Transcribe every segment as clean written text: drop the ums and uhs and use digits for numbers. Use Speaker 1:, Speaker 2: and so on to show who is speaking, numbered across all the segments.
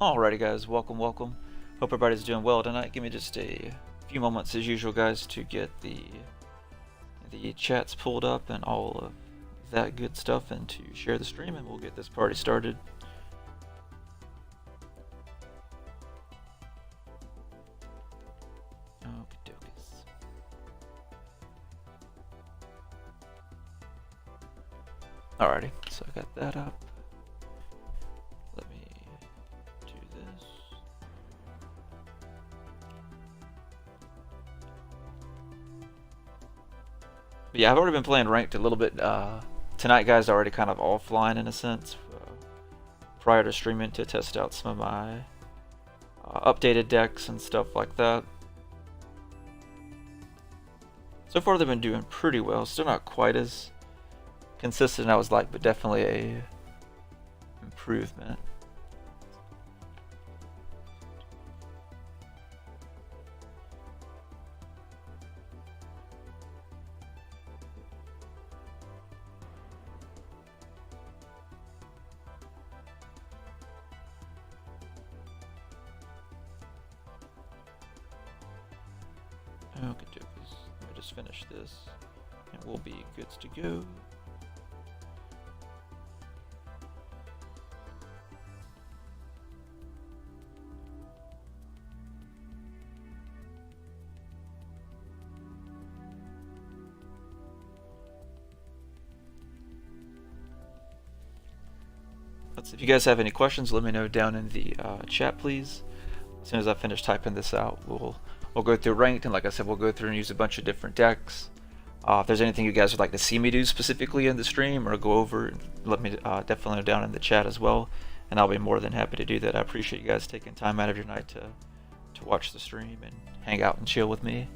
Speaker 1: Alrighty guys, welcome. Hope everybody's doing well tonight. Give me just a few moments as usual guys to get the chats pulled up and all of that good stuff and to share the stream, and we'll get this party started. Okey-dokes. Alrighty, so I got that up. Let me do this. But yeah, I've already been playing ranked a little bit tonight, guys. Already kind of offline in a sense, prior to streaming to test out some of my updated decks and stuff like that. So far, they've been doing pretty well. Still not quite as consistent as I was like, but definitely a improvement. Okay, let me just finish this, and we'll be good to go. If you guys have any questions, let me know down in the chat, please. As soon as I finish typing this out, we'll go through ranked, and like I said, we'll go through and use a bunch of different decks. If there's anything you guys would like to see me do specifically in the stream or go over, let me definitely know down in the chat as well, and I'll be more than happy to do that. I appreciate you guys taking time out of your night to watch the stream and hang out and chill with me.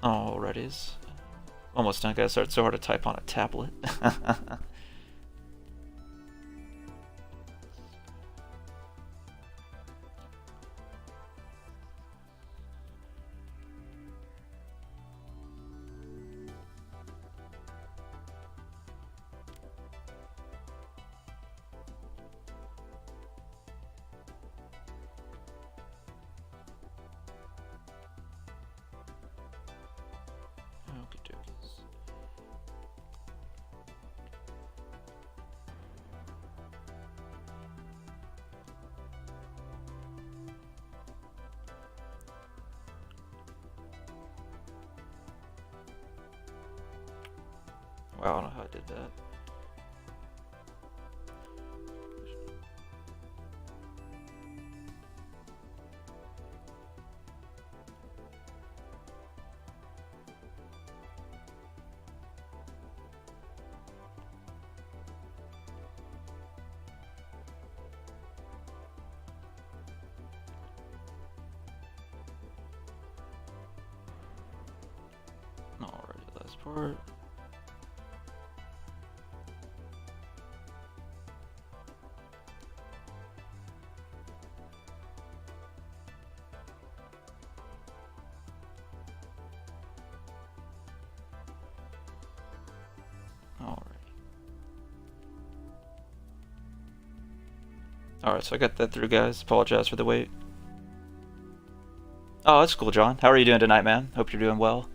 Speaker 1: Alrighties. Almost done, guys. It's so hard to type on a tablet. Wow, I don't know how I did that. Alrighty, last part. Alright, so I got that through, guys. Apologize for the wait. Oh, that's cool, John. How are you doing tonight, man? Hope you're doing well.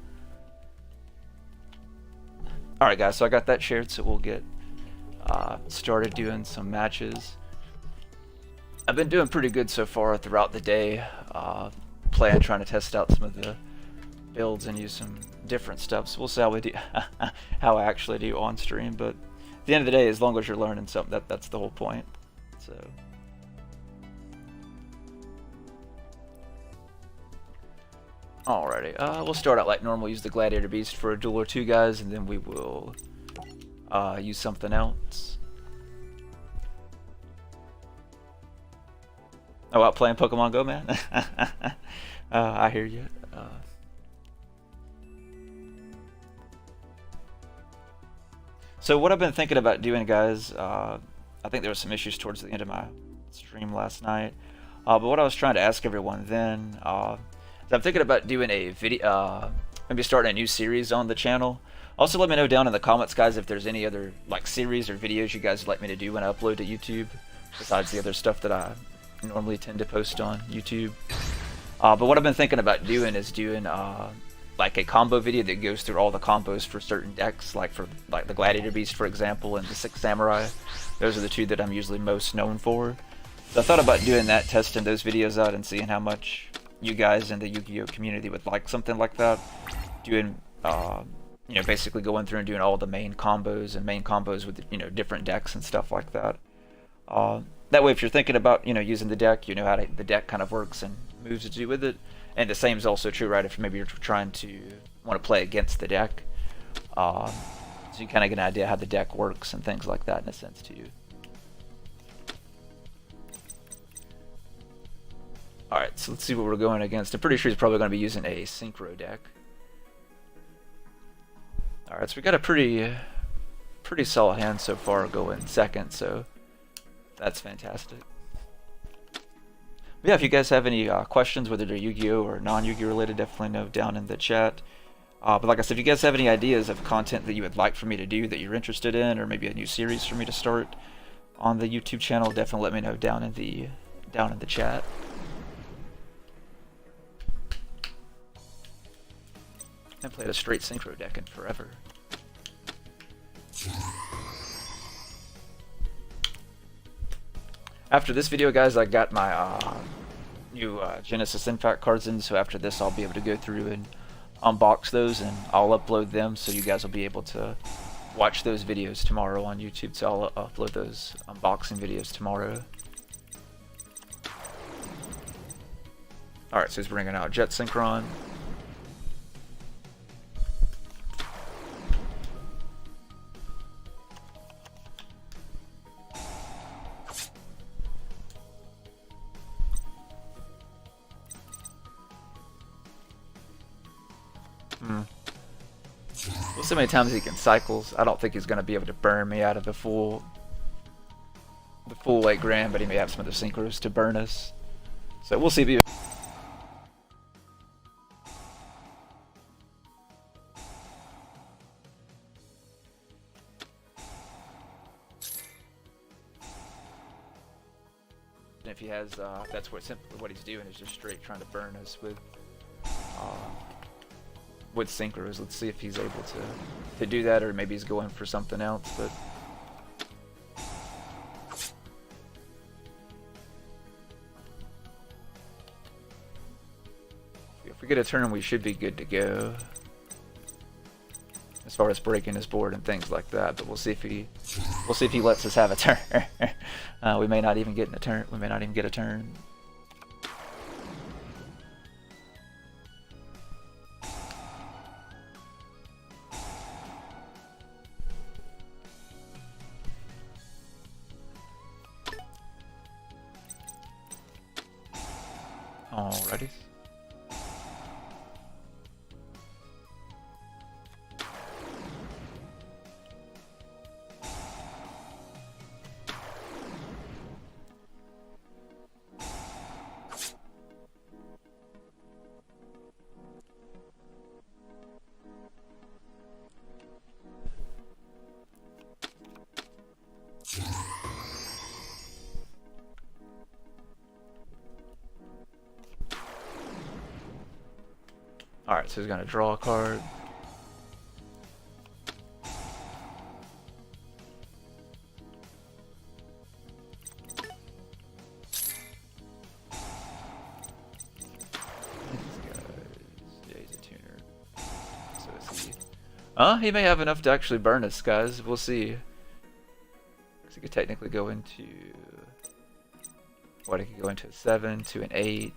Speaker 1: Alright, guys, so I got that shared, so we'll get started doing some matches. I've been doing pretty good so far throughout the day. Trying to test out some of the builds and use some different stuff. So we'll see how we do, how I actually do on stream. But at the end of the day, as long as you're learning something, that's the whole point. So. Alrighty, we'll start out like normal, use the Gladiator Beast for a duel or two, guys, and then we will use something else. Oh, out playing Pokemon Go, man? I hear you. So what I've been thinking about doing, guys, I think there were some issues towards the end of my stream last night. But what I was trying to ask everyone then, is I'm thinking about doing a video, maybe starting a new series on the channel. Also, let me know down in the comments, guys, if there's any other like series or videos you guys would like me to do when I upload to YouTube, besides the other stuff that I normally tend to post on YouTube. But what I've been thinking about doing is doing like a combo video that goes through all the combos for certain decks, like for like the Gladiator Beast, for example, and the Six Samurai. Those are the two that I'm usually most known for. So I thought about doing that, testing those videos out, and seeing how much you guys in the Yu-Gi-Oh community would like something like that. Doing, you know, basically going through and doing all the main combos with, you know, different decks and stuff like that. That way, if you're thinking about, you know, using the deck, you know how the deck kind of works and moves to do with it. And the same is also true, right, if maybe you're trying to want to play against the deck. So you kind of get an idea how the deck works and things like that in a sense too. Alright, so let's see what we're going against. I'm pretty sure he's probably going to be using a synchro deck. Alright, so we got a pretty solid hand so far going second, so that's fantastic. But yeah, if you guys have any questions, whether they're Yu-Gi-Oh or non-Yu-Gi-Oh related, definitely know down in the chat. But like I said, if you guys have any ideas of content that you would like for me to do that you're interested in, or maybe a new series for me to start on the YouTube channel, definitely let me know down in the chat. I haven't played a straight synchro deck in forever. After this video, guys, I got my new Genesis Impact cards in, so after this I'll be able to go through and unbox those, and I'll upload them, so you guys will be able to watch those videos tomorrow on YouTube. So I'll upload those unboxing videos tomorrow. Alright, so he's bringing out Jet Synchron. We'll see how many times he can cycles. I don't think he's going to be able to burn me out of the full 8 grand, but he may have some other synchros to burn us. So we'll see if he... And if he has, that's what he's doing, is just straight trying to burn us with synchros. Let's see if he's able to do that, or maybe he's going for something else. But if we get a turn, we should be good to go as far as breaking his board and things like that. But we'll see if he lets us have a turn. We may not even get a turn. We may not even get a turn. Alrighty. Alright, so he's gonna draw a card. Yeah, he's a tuner. So is he. He may have enough to actually burn us, guys. We'll see. He could technically go into... What, he could go into a 7, to an 8.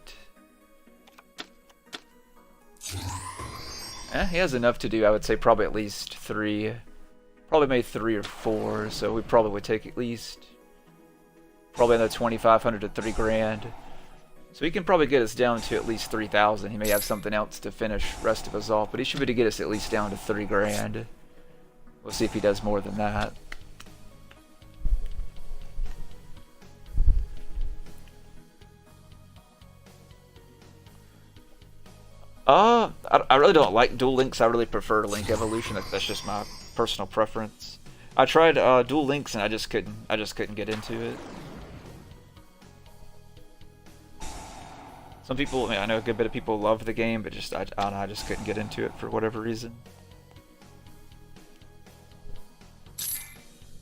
Speaker 1: He has enough to do, I would say, probably at least 3. Probably made 3 or 4, so we probably would take at least... Probably another 2,500 to 3 grand. So he can probably get us down to at least 3,000. He may have something else to finish the rest of us off, but he should be able to get us at least down to 3 grand We'll see if he does more than that. I really don't like Duel Links. I really prefer Link Evolution. That's just my personal preference. I tried Duel Links and I just couldn't get into it. Some people, I know a good bit of people love the game, but I don't know, I just couldn't get into it for whatever reason.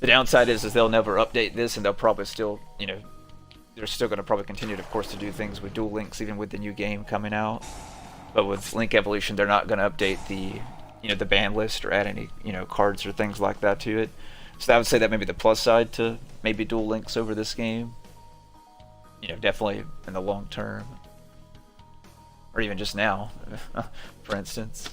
Speaker 1: The downside is they'll never update this, and they'll probably still, they're still going to probably continue, of course, to do things with Duel Links even with the new game coming out. But with Link Evolution, they're not going to update the, the ban list or add any, cards or things like that to it. So I would say that maybe the plus side to maybe Duel Links over this game. Definitely in the long term. Or even just now, for instance.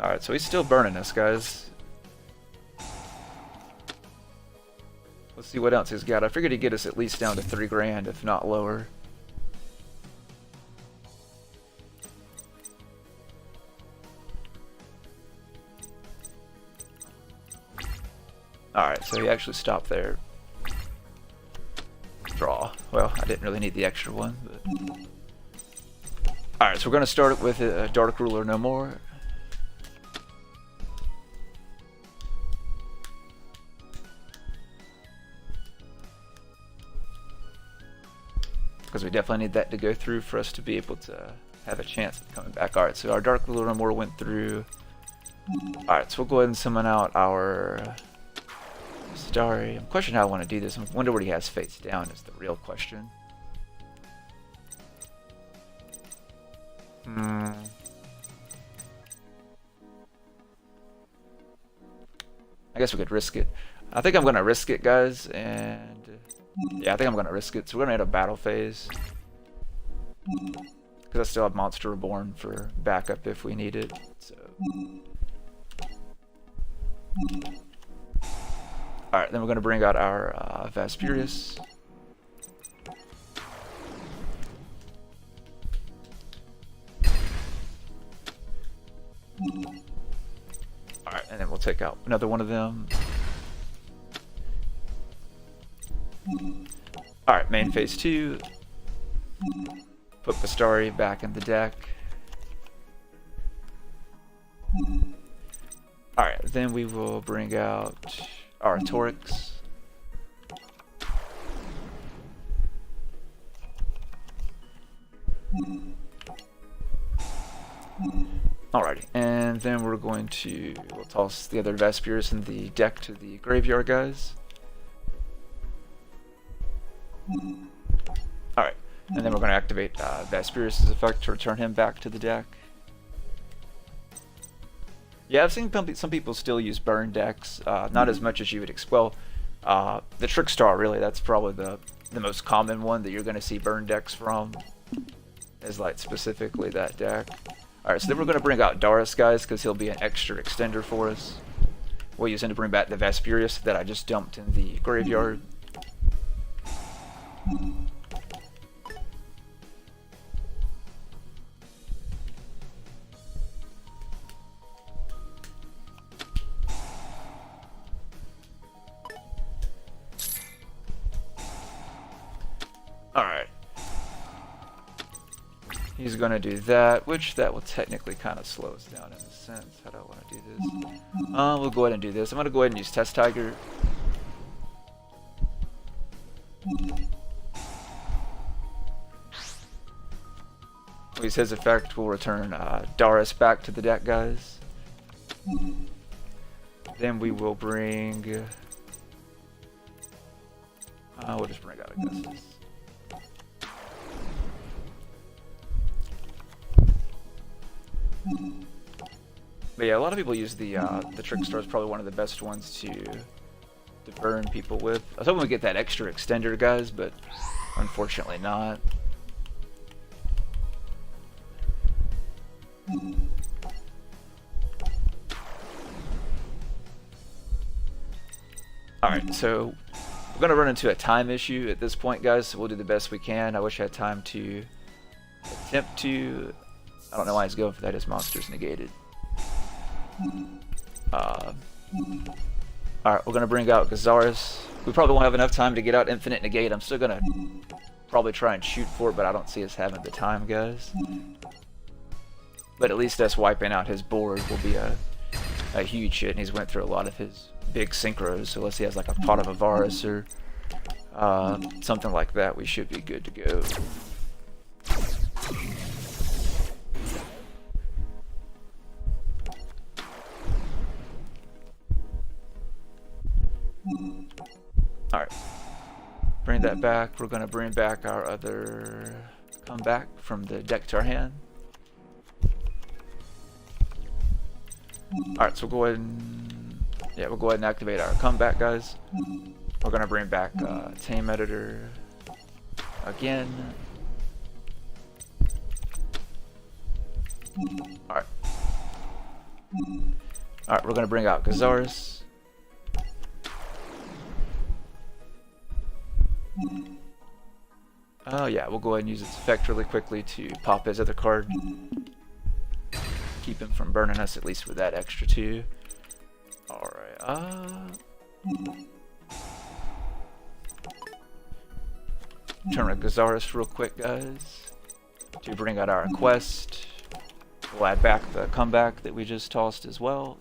Speaker 1: Alright, so he's still burning us, guys. Let's see what else he's got. I figured he'd get us at least down to 3 grand, if not lower. Alright, so he actually stopped there. Draw. Well, I didn't really need the extra one. But... Alright, so we're going to start it with a Dark Ruler no more. Because we definitely need that to go through for us to be able to have a chance of coming back. Alright, so our Dark Ruler no more went through. Alright, so we'll go ahead and summon out our... Starry. I'm questioning how I want to do this. I wonder what he has face down is the real question. I guess we could risk it. I think I'm going to risk it, guys, and yeah, I think I'm going to risk it. So we're going to hit a battle phase. Because I still have Monster Reborn for backup if we need it. So. Alright, then we're going to bring out our Vaspirius. Alright, and then we'll take out another one of them. Alright, main phase 2. Put Bastari back in the deck. Alright, then we will bring out our Torix. Alrighty, and then we're going to we'll toss the other Vaspirius in the deck to the graveyard, guys. Alright, and then we're going to activate Vaspirius' effect to return him back to the deck. Yeah, I've seen some people still use burn decks, not as much as you would expect. Well, the Trickstar, really, that's probably the most common one that you're going to see burn decks from, is like specifically that deck. Alright, so then we're going to bring out Darius, guys, because he'll be an extra extender for us. We'll use him to bring back the Vaspirius that I just dumped in the graveyard. Alright. He's going to do that, which that will technically kind of slow us down in a sense. How do I want to do this? We'll go ahead and do this. I'm going to go ahead and use Test Tiger. We'll use his effect. We'll return Darius back to the deck, guys. Then we will bring... we'll just bring out Augustus. But yeah, a lot of people use the Trickstar is probably one of the best ones to burn people with. I was hoping we get that extra extender, guys, but unfortunately not. Alright, so We're going to run into a time issue at this point, guys, so we'll do the best we can. I wish I had time to attempt to... I don't know why he's going for that. His monster's negated. Alright, we're going to bring out Gazaris. We probably won't have enough time to get out Infinite Negate. I'm still going to probably try and shoot for it, but I don't see us having the time, guys. But at least us wiping out his board will be a huge hit, and he's went through a lot of his big synchros, so unless he has like a Pot of Avaris or something like that, we should be good to go. Alright, bring that back. We're going to bring back our other comeback from the deck to our hand. Alright, so we'll go ahead and... yeah, we'll go ahead and activate our comeback, guys. We're going to bring back Tame Editor again. Alright. Alright, we're going to bring out Gazaris. Oh yeah, we'll go ahead and use its effect really quickly to pop his other card. Keep him from burning us, at least with that extra 2. Alright, turn on Gazaris real quick, guys, to bring out our quest. We'll add back the comeback that we just tossed as well.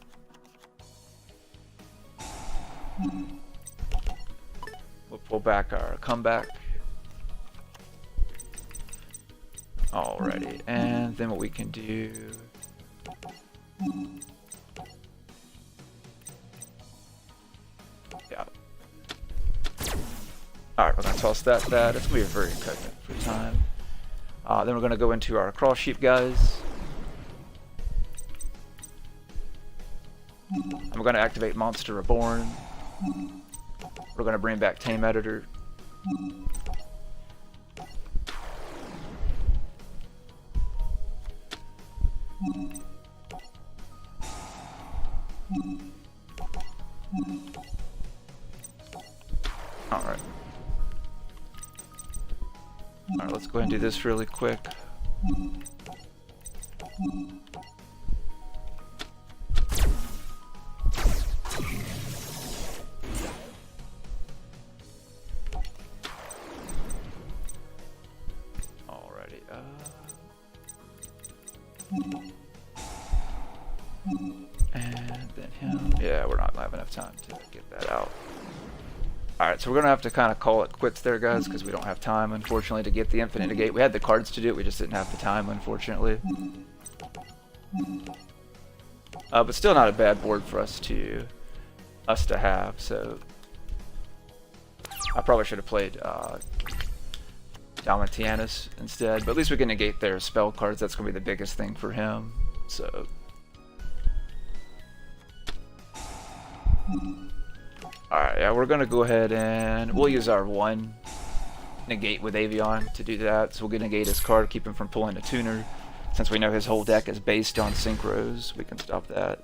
Speaker 1: We'll pull back our comeback. Alrighty, and then what we can do... yeah. Alright, we're going to toss that. It's going to be a very cut for time. Then we're going to go into our Cross Sheep, guys. And we're going to activate Monster Reborn. We're going to bring back Tame Editor. Alright. Alright, let's go ahead and do this really quick. Alrighty, and then him. Yeah, we're not have enough time to get that out. Alright, so we're going to have to kind of call it quits there, guys, because we don't have time, unfortunately, to get the Infinite Negate. We had the cards to do it, we just didn't have the time, unfortunately. But still not a bad board for us to have, so... I probably should have played Dalmatianus instead, but at least we can negate their spell cards. That's going to be the biggest thing for him, so... Alright, yeah, we're going to go ahead and we'll use our 1 negate with Avion to do that. So we'll negate his card, keep him from pulling a tuner. Since we know his whole deck is based on synchros, we can stop that.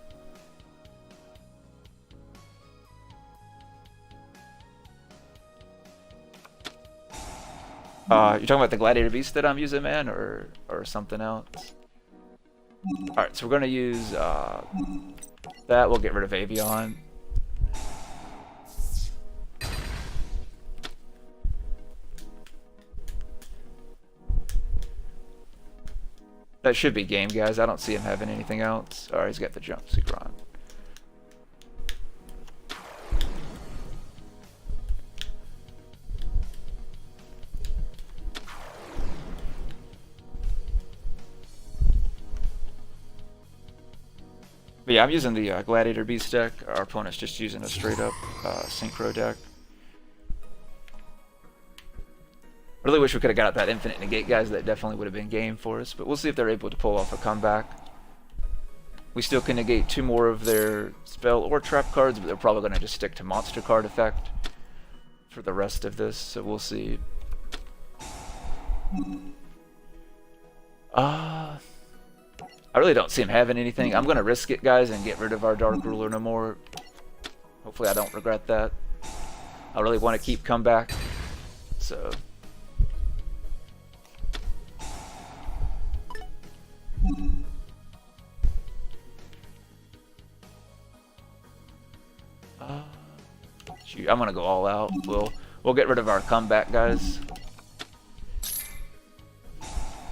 Speaker 1: You're talking about the Gladiator Beast that I'm using, man, or something else? Alright, so we're going to use that. We'll get rid of Avion. That should be game, guys. I don't see him having anything else. Alright, he's got the jump seeker on. But yeah, I'm using the Gladiator Beast deck. Our opponent's just using a straight up synchro deck. Really wish we could have got out that Infinite Negate, guys. That definitely would have been game for us. But we'll see if they're able to pull off a comeback. We still can negate 2 more of their spell or trap cards, but they're probably going to just stick to monster card effect for the rest of this. So we'll see. I really don't see him having anything. I'm going to risk it, guys, and get rid of our Dark Ruler no more. Hopefully I don't regret that. I really want to keep comeback, so. Shoot, I'm gonna go all out. We'll get rid of our comeback guys,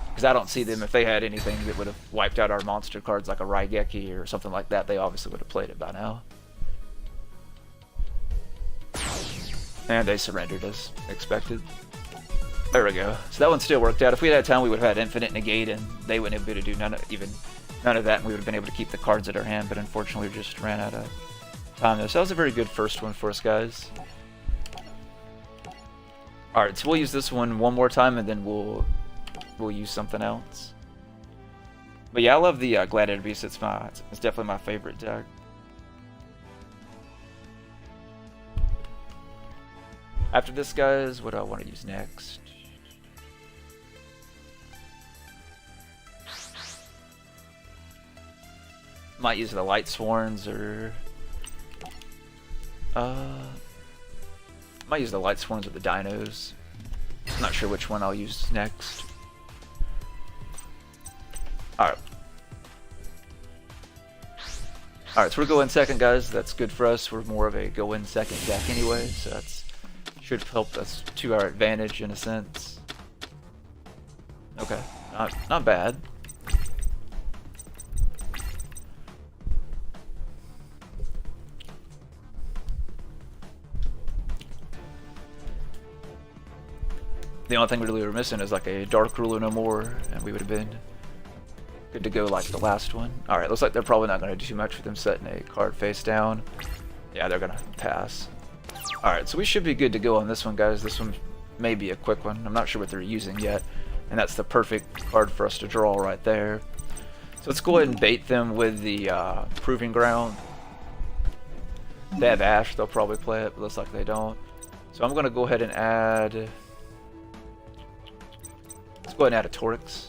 Speaker 1: because I don't see them. If they had anything that would have wiped out our monster cards, like a Raigeki or something like that, they obviously would have played it by now. And they surrendered as expected. There we go. So that one still worked out. If we had time, we would have had infinite negate, and they wouldn't have been able to do none of that, and we would have been able to keep the cards at our hand. But unfortunately, we just ran out of time there. So that was a very good first one for us, guys. All right, so we'll use this one more time, and then we'll use something else. But yeah, I love the Gladiator Beast. It's definitely my favorite deck. After this, guys, what do I want to use next? Might use the Light Sworns, or might use the Light Sworns or the Dinos. I'm not sure which one I'll use next. Alright. Alright, so we're going second, guys. That's good for us. We're more of a go in second deck anyway, so that's should help us to our advantage in a sense. Okay, not bad. The only thing we really were missing is like a Dark Ruler no more, and we would have been good to go like the last one. Alright, looks like they're probably not going to do too much with them setting a card face down. Yeah, they're going to pass. Alright, so we should be good to go on this one, guys. This one may be a quick one. I'm not sure what they're using yet, and that's the perfect card for us to draw right there. So let's go ahead and bait them with the Proving Ground. If they have Ash, they'll probably play it, but looks like they don't. So I'm going to go ahead and add... Let's go ahead and add a Torix.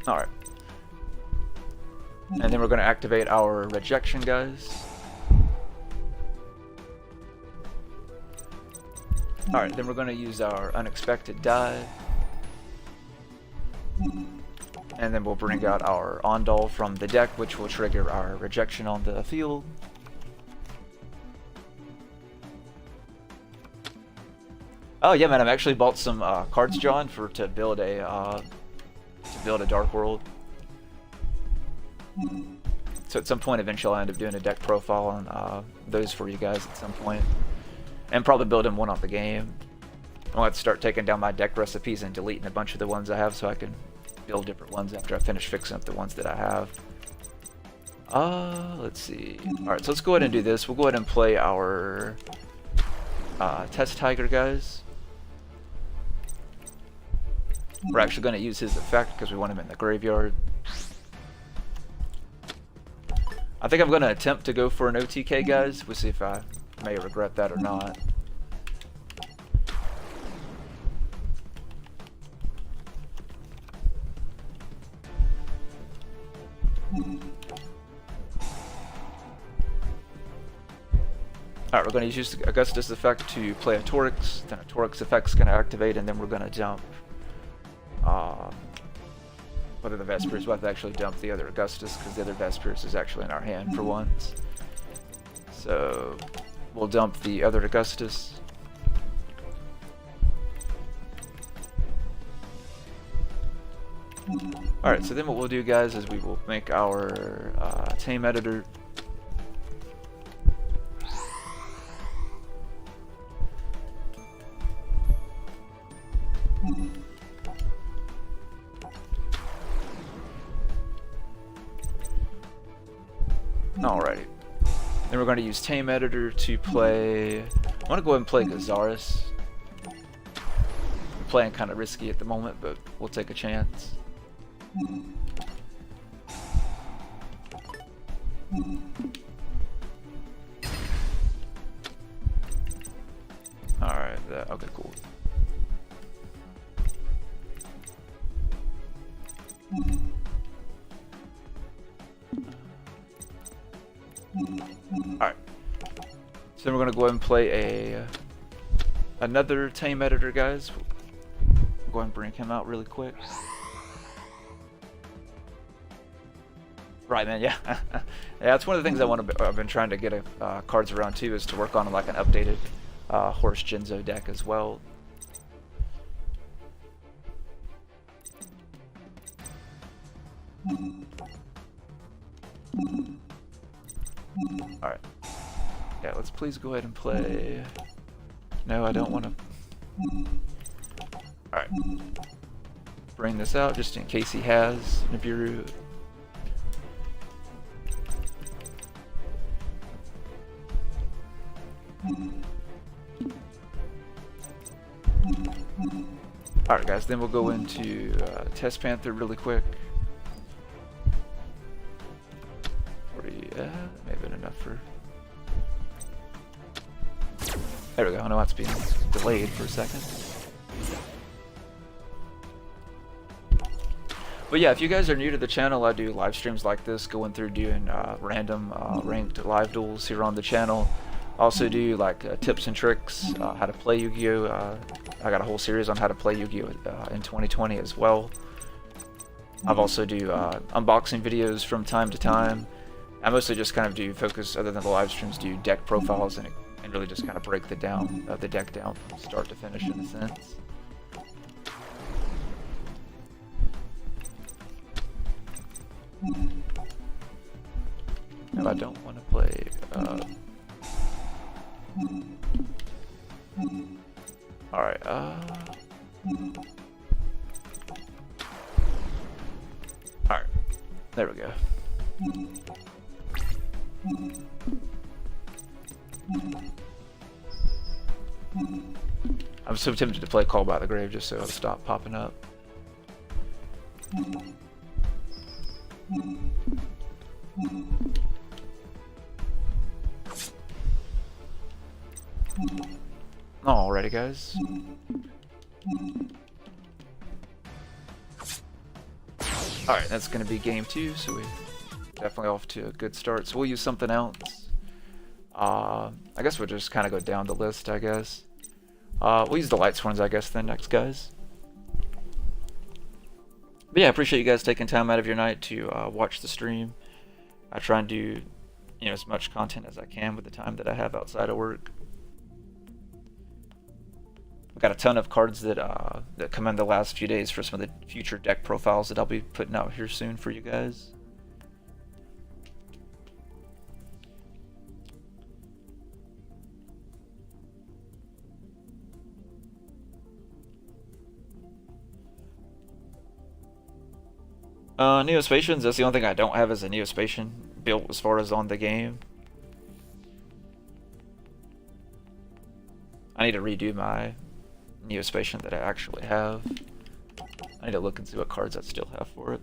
Speaker 1: Alright. And then we're going to activate our Rejection, guys. Alright, then we're going to use our Unexpected Die. And then we'll bring out our Ondal from the deck, which will trigger our Rejection on the field. Oh yeah, man! I've actually bought some cards, John, to build a Dark World. So at some point, eventually, I'll end up doing a deck profile on those for you guys at some point, and probably building one off the game. I'll have to start taking down my deck recipes and deleting a bunch of the ones I have, so I can build different ones after I finish fixing up the ones that I have. Let's see. All right, so let's go ahead and do this. We'll go ahead and play our Test Tiger, guys. We're actually going to use his effect because we want him in the graveyard. I think I'm going to attempt to go for an OTK, guys. We'll see if I may regret that or not. Alright, we're going to use Augustus effect to play a Torix, then a Torix effect's going to activate, and then we're going to dump whether the Vespers, we'll have to actually dump the other Augustus, because the other Vespers is actually in our hand for once. So we'll dump the other Augustus. Alright, so then what we'll do, guys, is we will make our tame editor. Alrighty. Then we're going to use Tame Editor to play... I want to go ahead and play Gazaris. I'm playing kind of risky at the moment, but we'll take a chance. Alright, okay, cool. So then we're gonna go ahead and play another tame editor, guys. Go ahead and bring him out really quick. Right, man. Yeah, yeah. It's one of the things I've been trying to get cards around too, is to work on like an updated Horse Genzo deck as well. Alright. Yeah, let's please go ahead and play... No, I don't want to... Alright. Bring this out just in case he has Nibiru. Alright guys, then we'll go into Test Panther really quick. May have been enough for... There we go. I know that's being delayed for a second. But yeah, if you guys are new to the channel, I do live streams like this, going through doing random ranked live duels here on the channel. I also do like tips and tricks, how to play Yu-Gi-Oh! I got a whole series on how to play Yu-Gi-Oh! In 2020 as well. I've also do unboxing videos from time to time. I mostly just kind of do focus, other than the live streams, do deck profiles and really just kind of break the deck down from start to finish in a sense. No, I don't want to play. All right. All right. There we go. I'm so tempted to play Call by the Grave just so it'll stop popping up. Alrighty, guys. Alright, that's going to be game 2, so we're definitely off to a good start. So we'll use something else. I guess we'll just kind of go down the list, I guess. We'll use the Light Sworns, I guess, then next, guys. But yeah, I appreciate you guys taking time out of your night to watch the stream. I try and do, you know, as much content as I can with the time that I have outside of work. I've got a ton of cards that that come in the last few days for some of the future deck profiles that I'll be putting out here soon for you guys. Neospatians, that's the only thing I don't have as a Neospatian built as far as on the game. I need to redo my Neospatian that I actually have. I need to look and see what cards I still have for it.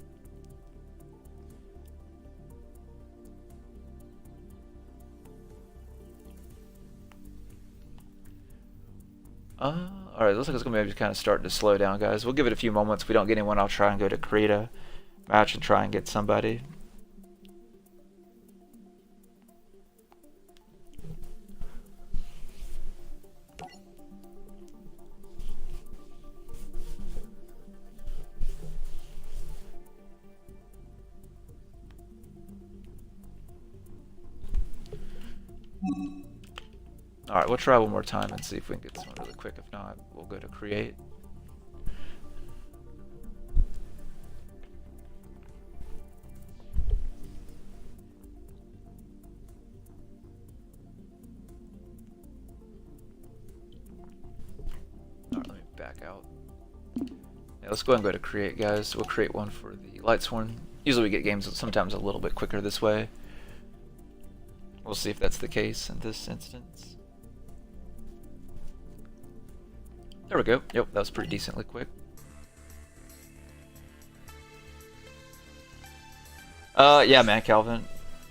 Speaker 1: Alright, looks like it's going to be kind of starting to slow down, guys. We'll give it a few moments. If we don't get anyone, I'll try and go to create a match and try and get somebody. Alright, we'll try one more time and see if we can get this one really quick. If not, we'll go to create. Alright, let me back out. Yeah, let's go ahead and go to create, guys. We'll create one for the Lightsworn. Usually we get games sometimes a little bit quicker this way. We'll see if that's the case in this instance. There we go. Yep, that was pretty decently quick. Yeah, man, Calvin.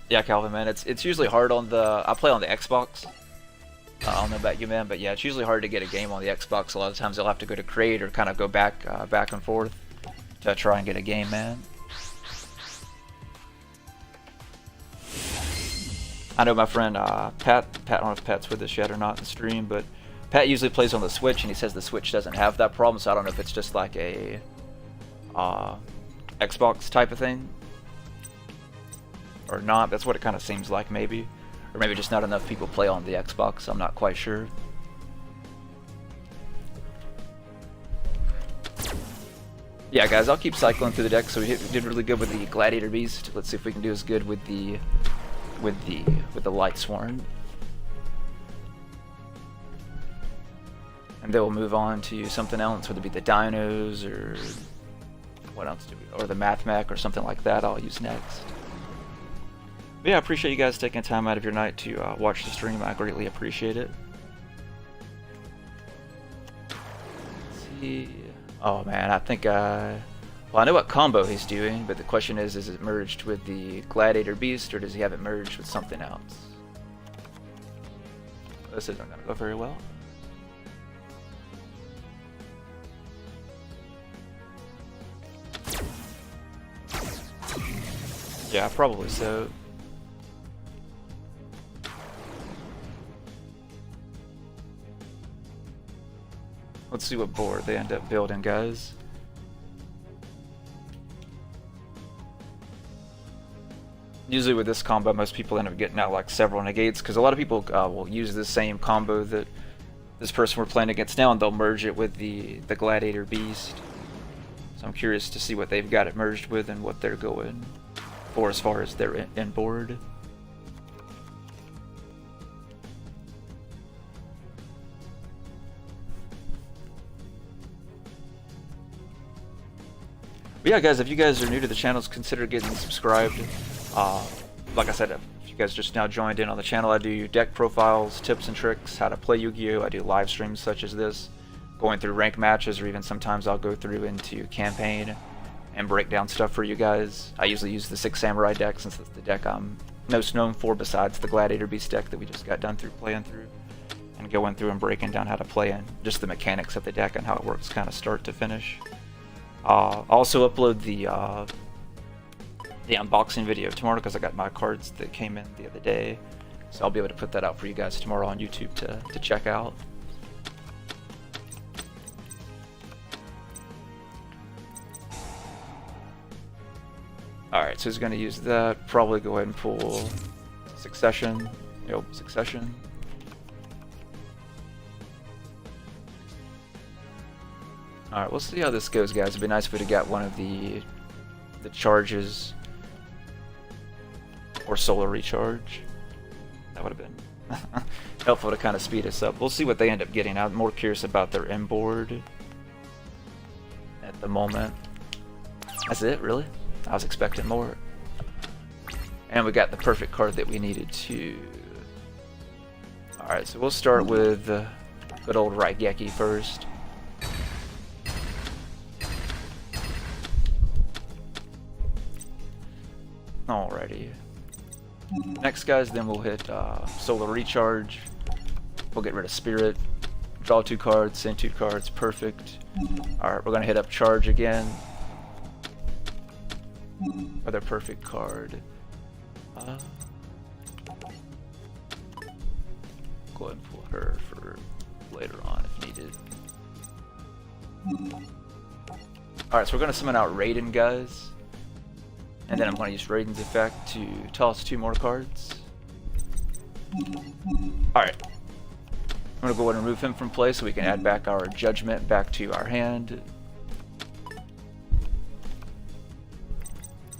Speaker 1: Yeah, Calvin, man. It's usually hard on the. I play on the Xbox. I don't know about you, man, but yeah, it's usually hard to get a game on the Xbox. A lot of times I'll have to go to create or kind of go back and forth to try and get a game, man. I know my friend Pat, I don't know if Pat's with us yet or not in the stream, but Pat usually plays on the Switch, and he says the Switch doesn't have that problem, so I don't know if it's just like a Xbox type of thing or not. That's what it kind of seems like, maybe. Or maybe just not enough people play on the Xbox, I'm not quite sure. Yeah, guys, I'll keep cycling through the deck. So we did really good with the Gladiator Beast. Let's see if we can do as good with the Light Sworn. And then we'll move on to something else, whether it be the Dinos or what else do we, or the Math Mech or something like that. I'll use next. But yeah, I appreciate you guys taking time out of your night to watch the stream. I greatly appreciate it. Let's see. Oh man, I think well, I know what combo he's doing, but the question is it merged with the Gladiator Beast, or does he have it merged with something else? This isn't going to go very well. Yeah, probably so. Let's see what board they end up building, guys. Usually with this combo, most people end up getting out like several negates, because a lot of people will use the same combo that this person we're playing against now, and they'll merge it with the Gladiator Beast. So I'm curious to see what they've got it merged with and what they're going for as far as their in board. But yeah, guys, if you guys are new to the channel, consider getting subscribed. Like I said, if you guys just now joined in on the channel, I do deck profiles, tips and tricks, how to play Yu-Gi-Oh! I do live streams such as this, going through rank matches, or even sometimes I'll go through into campaign and break down stuff for you guys. I usually use the 6 Samurai deck, since that's the deck I'm most known for, besides the Gladiator Beast deck that we just got done playing through, and going through and breaking down how to play and just the mechanics of the deck and how it works kind of start to finish. Also upload the unboxing video tomorrow, because I got my cards that came in the other day, so I'll be able to put that out for you guys tomorrow on YouTube to check out. Alright, so he's going to use that, probably go ahead and pull Succession. Yep, Succession. Alright, we'll see how this goes, guys. It'd be nice if we'd have got one of the charges or solar recharge. That would have been helpful to kind of speed us up. We'll see what they end up getting. I'm more curious about their inboard at the moment. That's it, really? I was expecting more. And we got the perfect card that we needed to. Alright, so we'll start with good old Raigeki first. Alrighty. Next, guys, then we'll hit Solar Recharge. We'll get rid of Spirit. Draw 2 cards, send 2 cards, perfect. Alright, we're gonna hit up Charge again. Another perfect card. Go ahead and pull her for later on if needed. Alright, so we're gonna summon out Raiden, guys. And then I'm going to use Raiden's effect to toss 2 more cards. Alright. I'm going to go ahead and remove him from play so we can add back our Judgment back to our hand.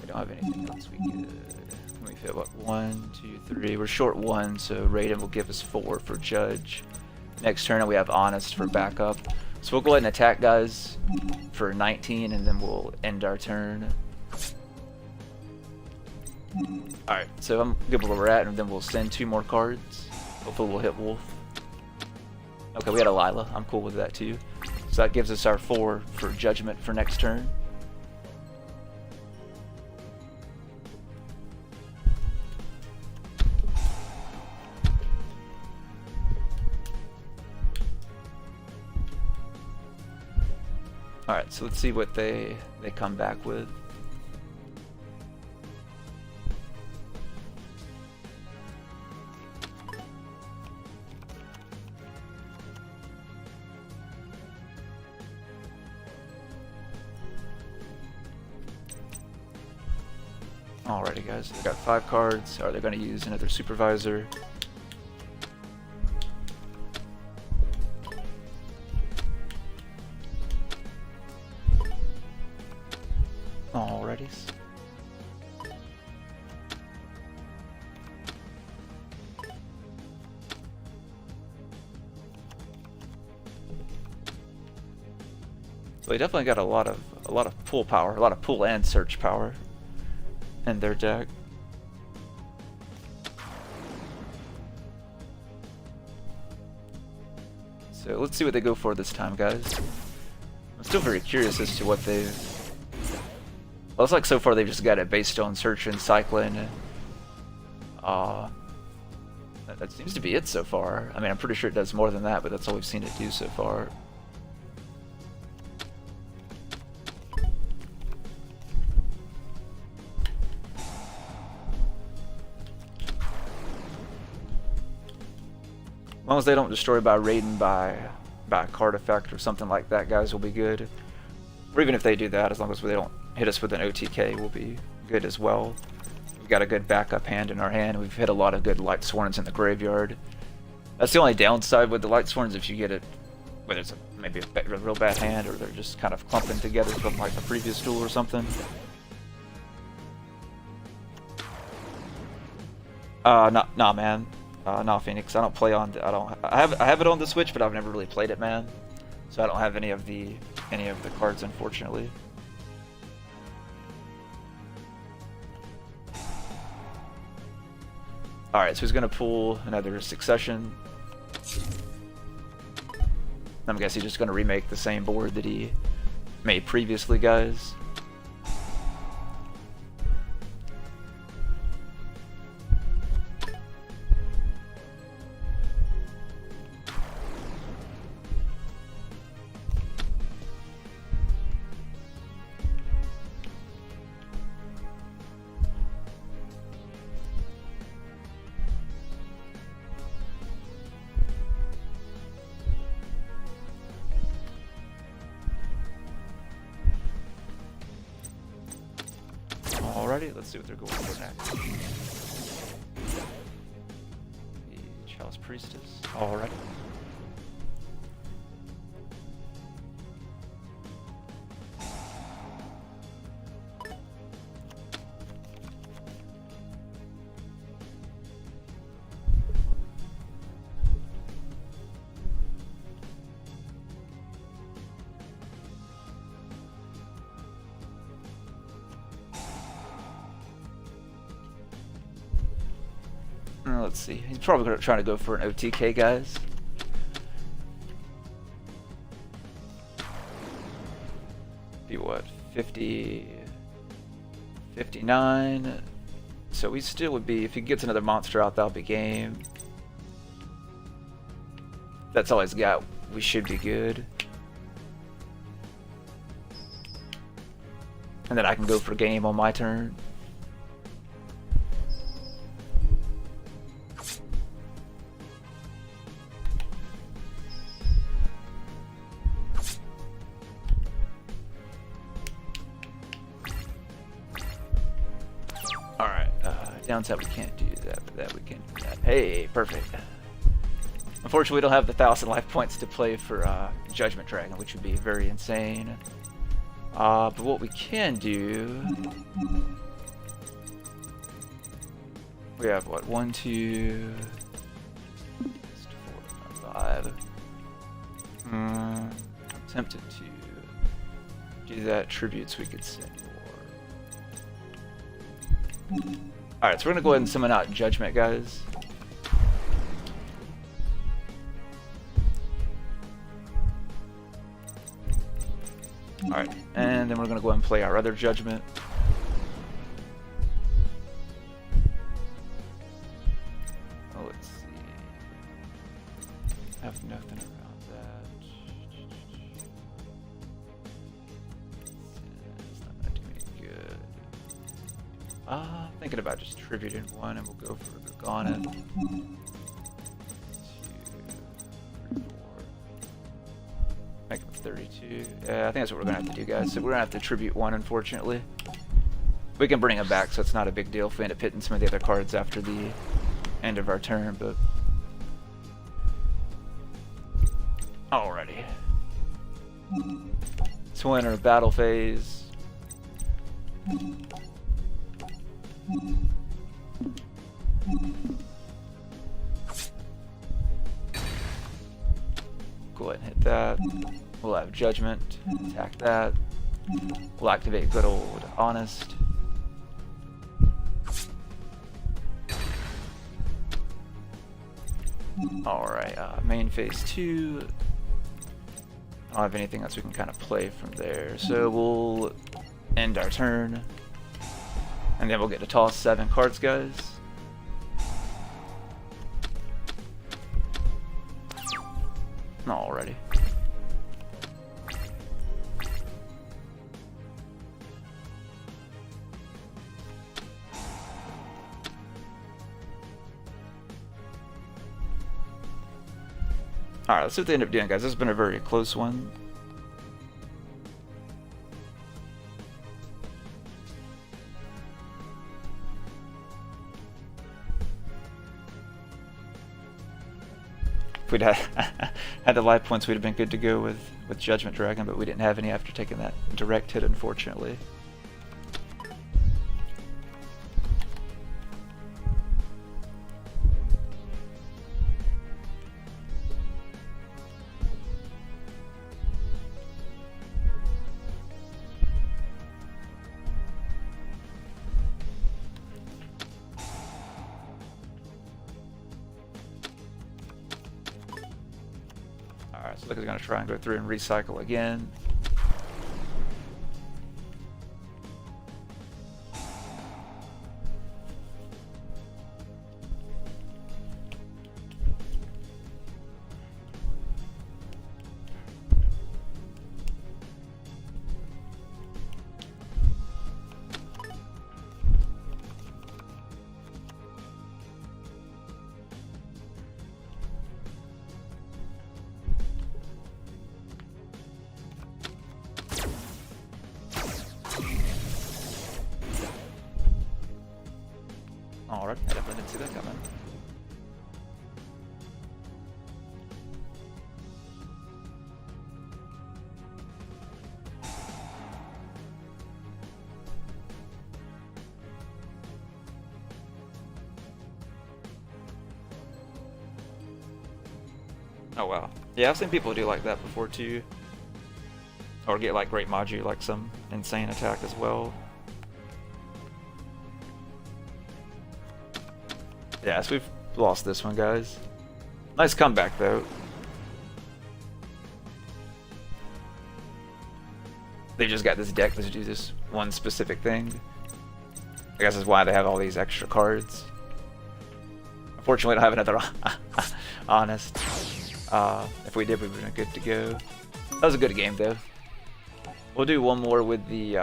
Speaker 1: We don't have anything else we could. Let me fit what? 1, 2, 3. We're short 1, so Raiden will give us 4 for Judge. Next turn we have Honest for backup. So we'll go ahead and attack, guys, for 19, and then we'll end our turn. Alright, so I'm good where we're at, and then we'll send 2 more cards. Hopefully we'll hit Wolf. Okay, we had a Lila. I'm cool with that too. So that gives us our 4 for Judgment for next turn. Alright, so let's see what they come back with. Alrighty guys, they got 5 cards. Are they going to use another supervisor? Alrighty. So they definitely got a lot of pull power, a lot of pull and search power in their deck. So let's see what they go for this time, guys. I'm still very curious as to what they've... Well, it's like so far they've just got it based on search and cycling. That seems to be it so far. I mean, I'm pretty sure it does more than that, but that's all we've seen it do so far. As long as they don't destroy by raiding by a card effect or something like that, guys, will be good. Or even if they do that, as long as they don't hit us with an OTK, we'll be good as well. We've got a good backup hand in our hand. We've hit a lot of good Light Sworns in the graveyard. That's the only downside with the Light Sworns, if you get it, whether it's maybe a real bad hand or they're just kind of clumping together from like the previous duel or something. Nah, man. Nah, Phoenix. I don't play on. I have it on the Switch, but I've never really played it, man. So I don't have any of the cards, unfortunately. All right, so he's gonna pull another Succession. I'm guessing he's just gonna remake the same board that he made previously, guys. Alrighty, let's see what they're going for next. The Chalice Priestess. Alrighty. Let's see. He's probably trying to go for an OTK, guys. Be what? 50, 59. So we still would be, if he gets another monster out, that'll be game. That's all he's got. We should be good. And then I can go for game on my turn. Downside, we can't do that, but that we can do that. Hey, perfect. Unfortunately, we don't have the 1,000 life points to play for Judgment Dragon, which would be very insane. But what we can do... We have, what, 1, 2... 4, 5... I'm tempted to do that. Tributes we could send more. Alright, so we're gonna go ahead and summon out Judgment, guys. Alright, and then we're gonna go ahead and play our other Judgment. Oh, let's see. I have nothing around that. It's not gonna do any good. Thinking about just tributing one, and we'll go for Gargana. 2, 3, 4. Make him 32. Yeah, I think that's what we're gonna have to do, guys. So we're gonna have to tribute one, unfortunately. We can bring him back, so it's not a big deal if we end up hitting some of the other cards after the end of our turn, but... Alrighty. So we're in our battle phase. Go ahead and hit that. We'll have Judgment. Attack that. We'll activate good old Honest. Alright, main phase 2. I don't have anything else we can kind of play from there. So we'll end our turn. And then we'll get to toss 7 cards, guys. Alrighty. Alright, let's see what they end up doing, guys. This has been a very close one. If we'd had the life points, we'd have been good to go with Judgment Dragon, but we didn't have any after taking that direct hit, unfortunately. Alright, so Lucas is going to try and go through and recycle again. Alright, I definitely didn't see that coming. Oh wow. Yeah, I've seen people do like that before too. Or get like Great Maju, like some insane attack as well. Yeah, so we've lost this one, guys. Nice comeback, though. They just got this deck to do this one specific thing. I guess that's why they have all these extra cards. Unfortunately, I don't have another Honest. If we did, we would have been good to go. That was a good game, though. We'll do one more with the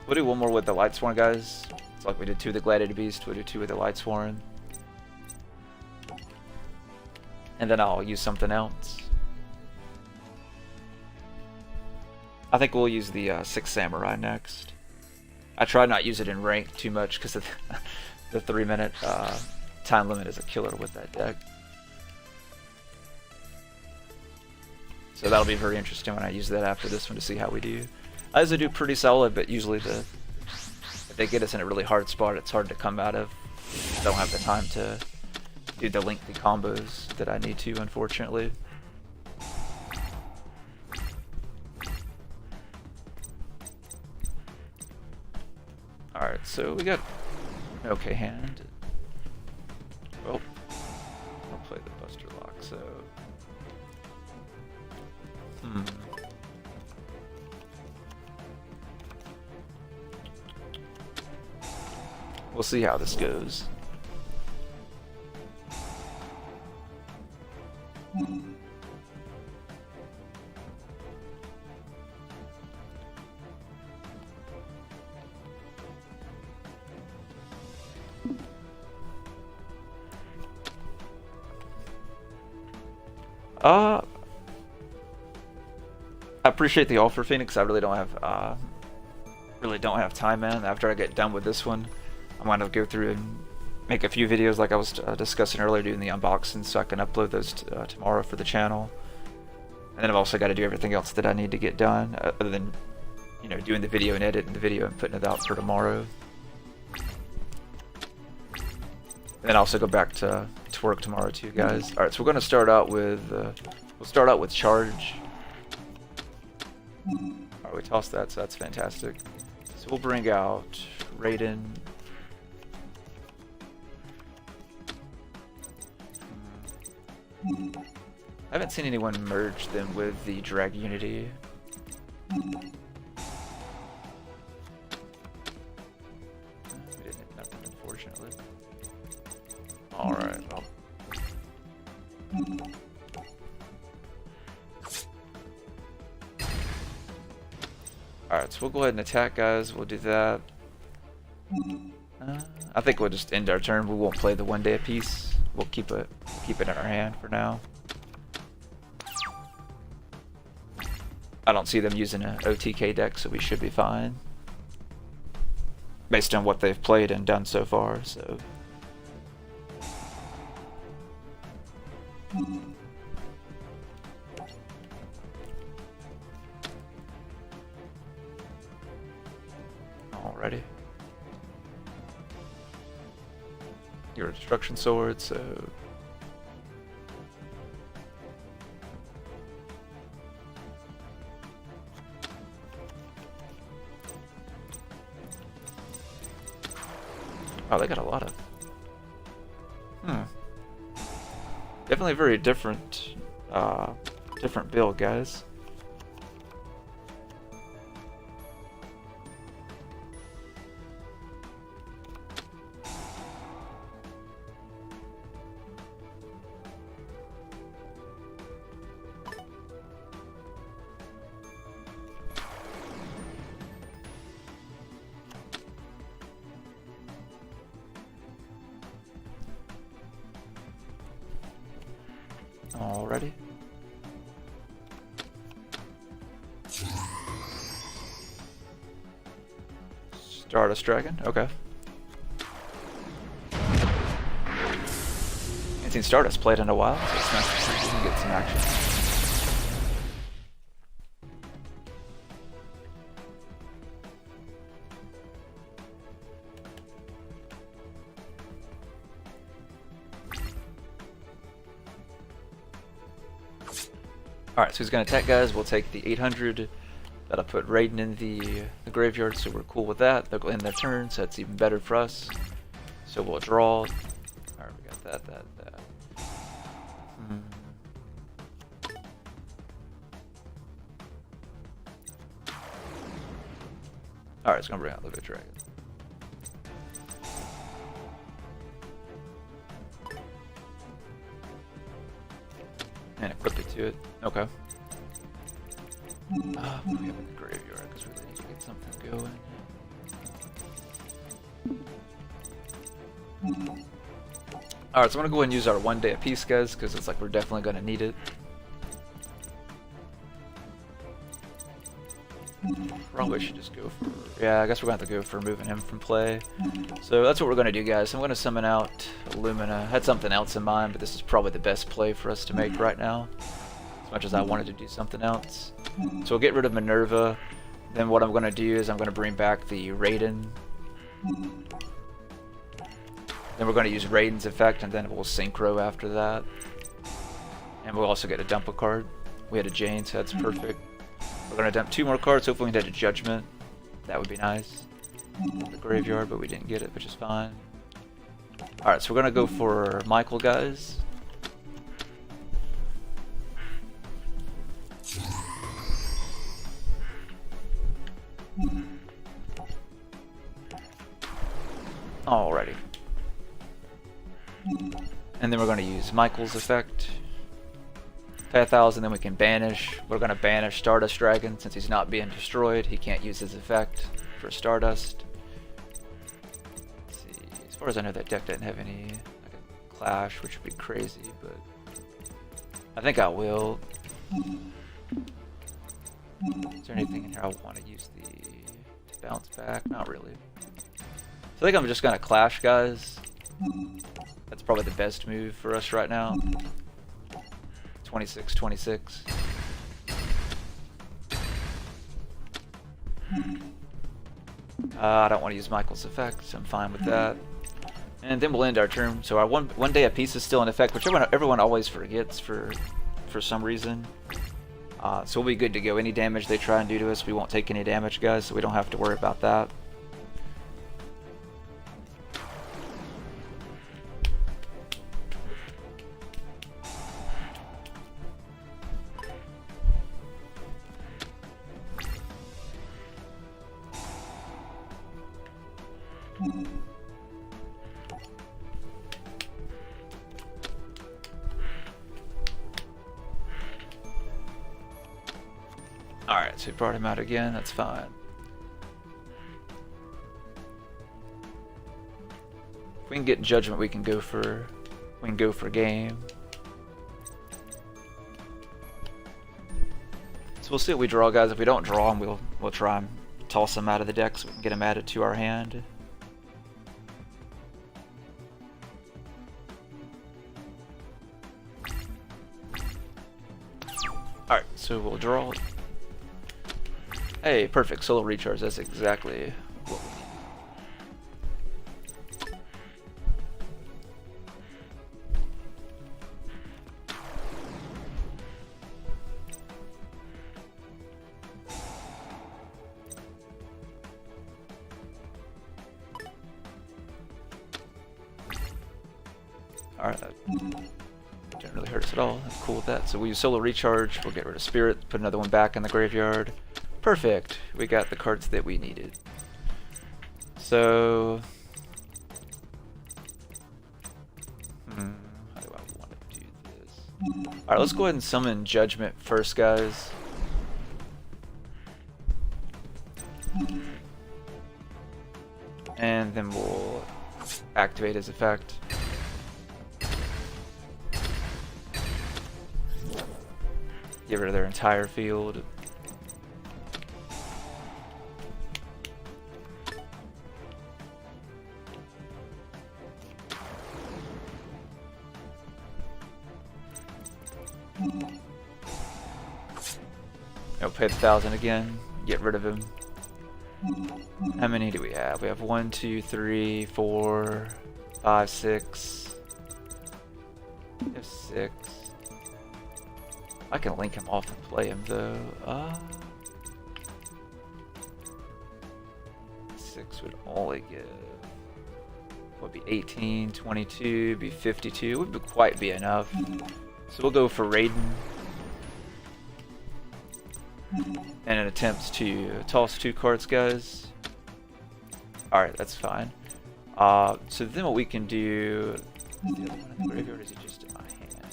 Speaker 1: Lightsworn, guys. It's like we did 2 with the Gladiator Beast, we'll do 2 with the Lightsworn. And then I'll use something else. I think we'll use the 6 Samurai next. I try not to use it in rank too much because the 3-minute time limit is a killer with that deck. So that'll be very interesting when I use that after this one to see how we do. I usually do pretty solid, but usually if they get us in a really hard spot, it's hard to come out of. I don't have the time to do the lengthy combos that I need to, unfortunately. Alright, so we got an okay hand. Well, I'll play the Buster Lock, so... We'll see how this goes. I appreciate the offer, Phoenix. I really don't have really don't have time, man. After I get done with this one, I'm gonna go through and make a few videos like I was discussing earlier, doing the unboxing, so I can upload those tomorrow for the channel. And then I've also got to do everything else that I need to get done, other than, you know, doing the video and editing the video and putting it out for tomorrow. And then also go back to work tomorrow too, guys. All right, so we're gonna start out with charge. All right, we tossed that, so that's fantastic. So we'll bring out Raiden. I haven't seen anyone merge them with the Drag Unity. We didn't hit nothing, unfortunately. Alright, well. Alright, so we'll go ahead and attack, guys. We'll do that. I think we'll just end our turn. We won't play the 1 day apiece. We'll keep it in our hand for now. I don't see them using an OTK deck, so we should be fine. Based on what they've played and done so far, so. Alrighty. You're a destruction sword, so. Oh, they got a lot of. Definitely a very different build, guys. Alrighty. Stardust Dragon, okay. Ain't seen Stardust played in a while, so it's nice to see we can get some action. Alright, so he's going to attack, guys. We'll take the 800. That'll put Raiden in the graveyard, so we're cool with that. They'll end their turn, so that's even better for us. So we'll draw. Alright, we got that. Alright, it's going to bring out the big dragon. And equip it to it. Okay. We have a graveyard because we really need to get something going. Alright, so I'm going to go ahead and use our 1 day apiece, guys, because it's like we're definitely going to need it. Probably should just go for... Yeah, I guess we're going to have to go for moving him from play. So that's what we're going to do, guys. I'm going to summon out Illumina. I had something else in mind, but this is probably the best play for us to make right now. As much as I wanted to do something else. So we'll get rid of Minerva. Then what I'm going to do is I'm going to bring back the Raiden. Then we're going to use Raiden's effect, and then we'll synchro after that. And we'll also get to dump a card. We had a Jane, so that's perfect. We're going to dump 2 more cards. Hopefully we can get a Judgment. That would be nice. The graveyard, but we didn't get it, which is fine. Alright, so we're going to go for Michael, guys. Alrighty. And then we're going to use Michael's effect. Pay 1,000, then we can banish. We're going to banish Stardust Dragon. Since he's not being destroyed, he can't use his effect for Stardust. Let's see. As far as I know, that deck didn't have any like a clash, which would be crazy, but I think I will. Is there anything in here I want to use the bounce back? Not really. I think I'm just gonna clash, guys. That's probably the best move for us right now. 26, 26. I don't want to use Michael's effect, so I'm fine with that. And then we'll end our turn. So our one day a piece is still in effect, which everyone always forgets for some reason. So we'll be good to go. Any damage they try and do to us, we won't take any damage, guys, so we don't have to worry about that. Alright, so we brought him out again, that's fine. If we can get judgment, we can go for game. So we'll see what we draw, guys. If we don't draw him, we'll try and toss him out of the deck so we can get him added to our hand. Alright, so we'll draw. Hey, perfect. Solo recharge. That's exactly what we need. Alright, that didn't really hurt us at all. I'm cool with that. So we use solo recharge. We'll get rid of spirit, put another one back in the graveyard. Perfect. We got the cards that we needed. So, how do I want to do this? Alright, let's go ahead and summon Judgment first, guys. And then we'll activate his effect. Get rid of their entire field. I'll pay the 1,000 again, get rid of him. How many do we have? We have 1, 2, 3, 4, 5, 6. We have 6. I can link him off and play him though. 6 would only give, would be 18, 22, be 52. Would quite be enough. So we'll go for Raiden. And it attempts to toss 2 cards, guys. Alright, that's fine. So then what we can do... Is the other one in the graveyard, or is he just in my hand?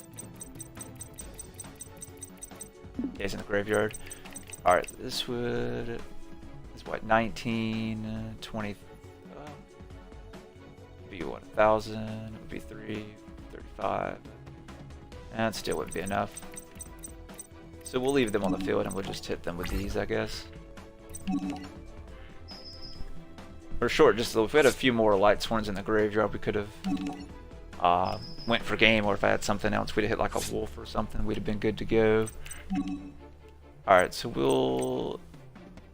Speaker 1: Okay, he's in the graveyard. Alright, this would... It's what, 19, 20... be what, 1,000, it would be 3, 35. And still wouldn't be enough. So we'll leave them on the field and we'll just hit them with these, I guess. For short, just if we had a few more light sworns in the graveyard, we could have went for game, or if I had something else, we'd have hit like a wolf or something, we'd have been good to go. Alright, so we'll...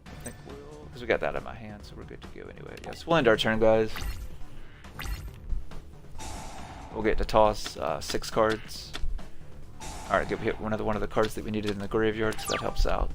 Speaker 1: I think we'll... because we got that in my hand, so we're good to go anyway. Yes, we'll end our turn, guys. We'll get to toss 6 cards. Alright, good. We hit one of the cards that we needed in the graveyard, so that helps out.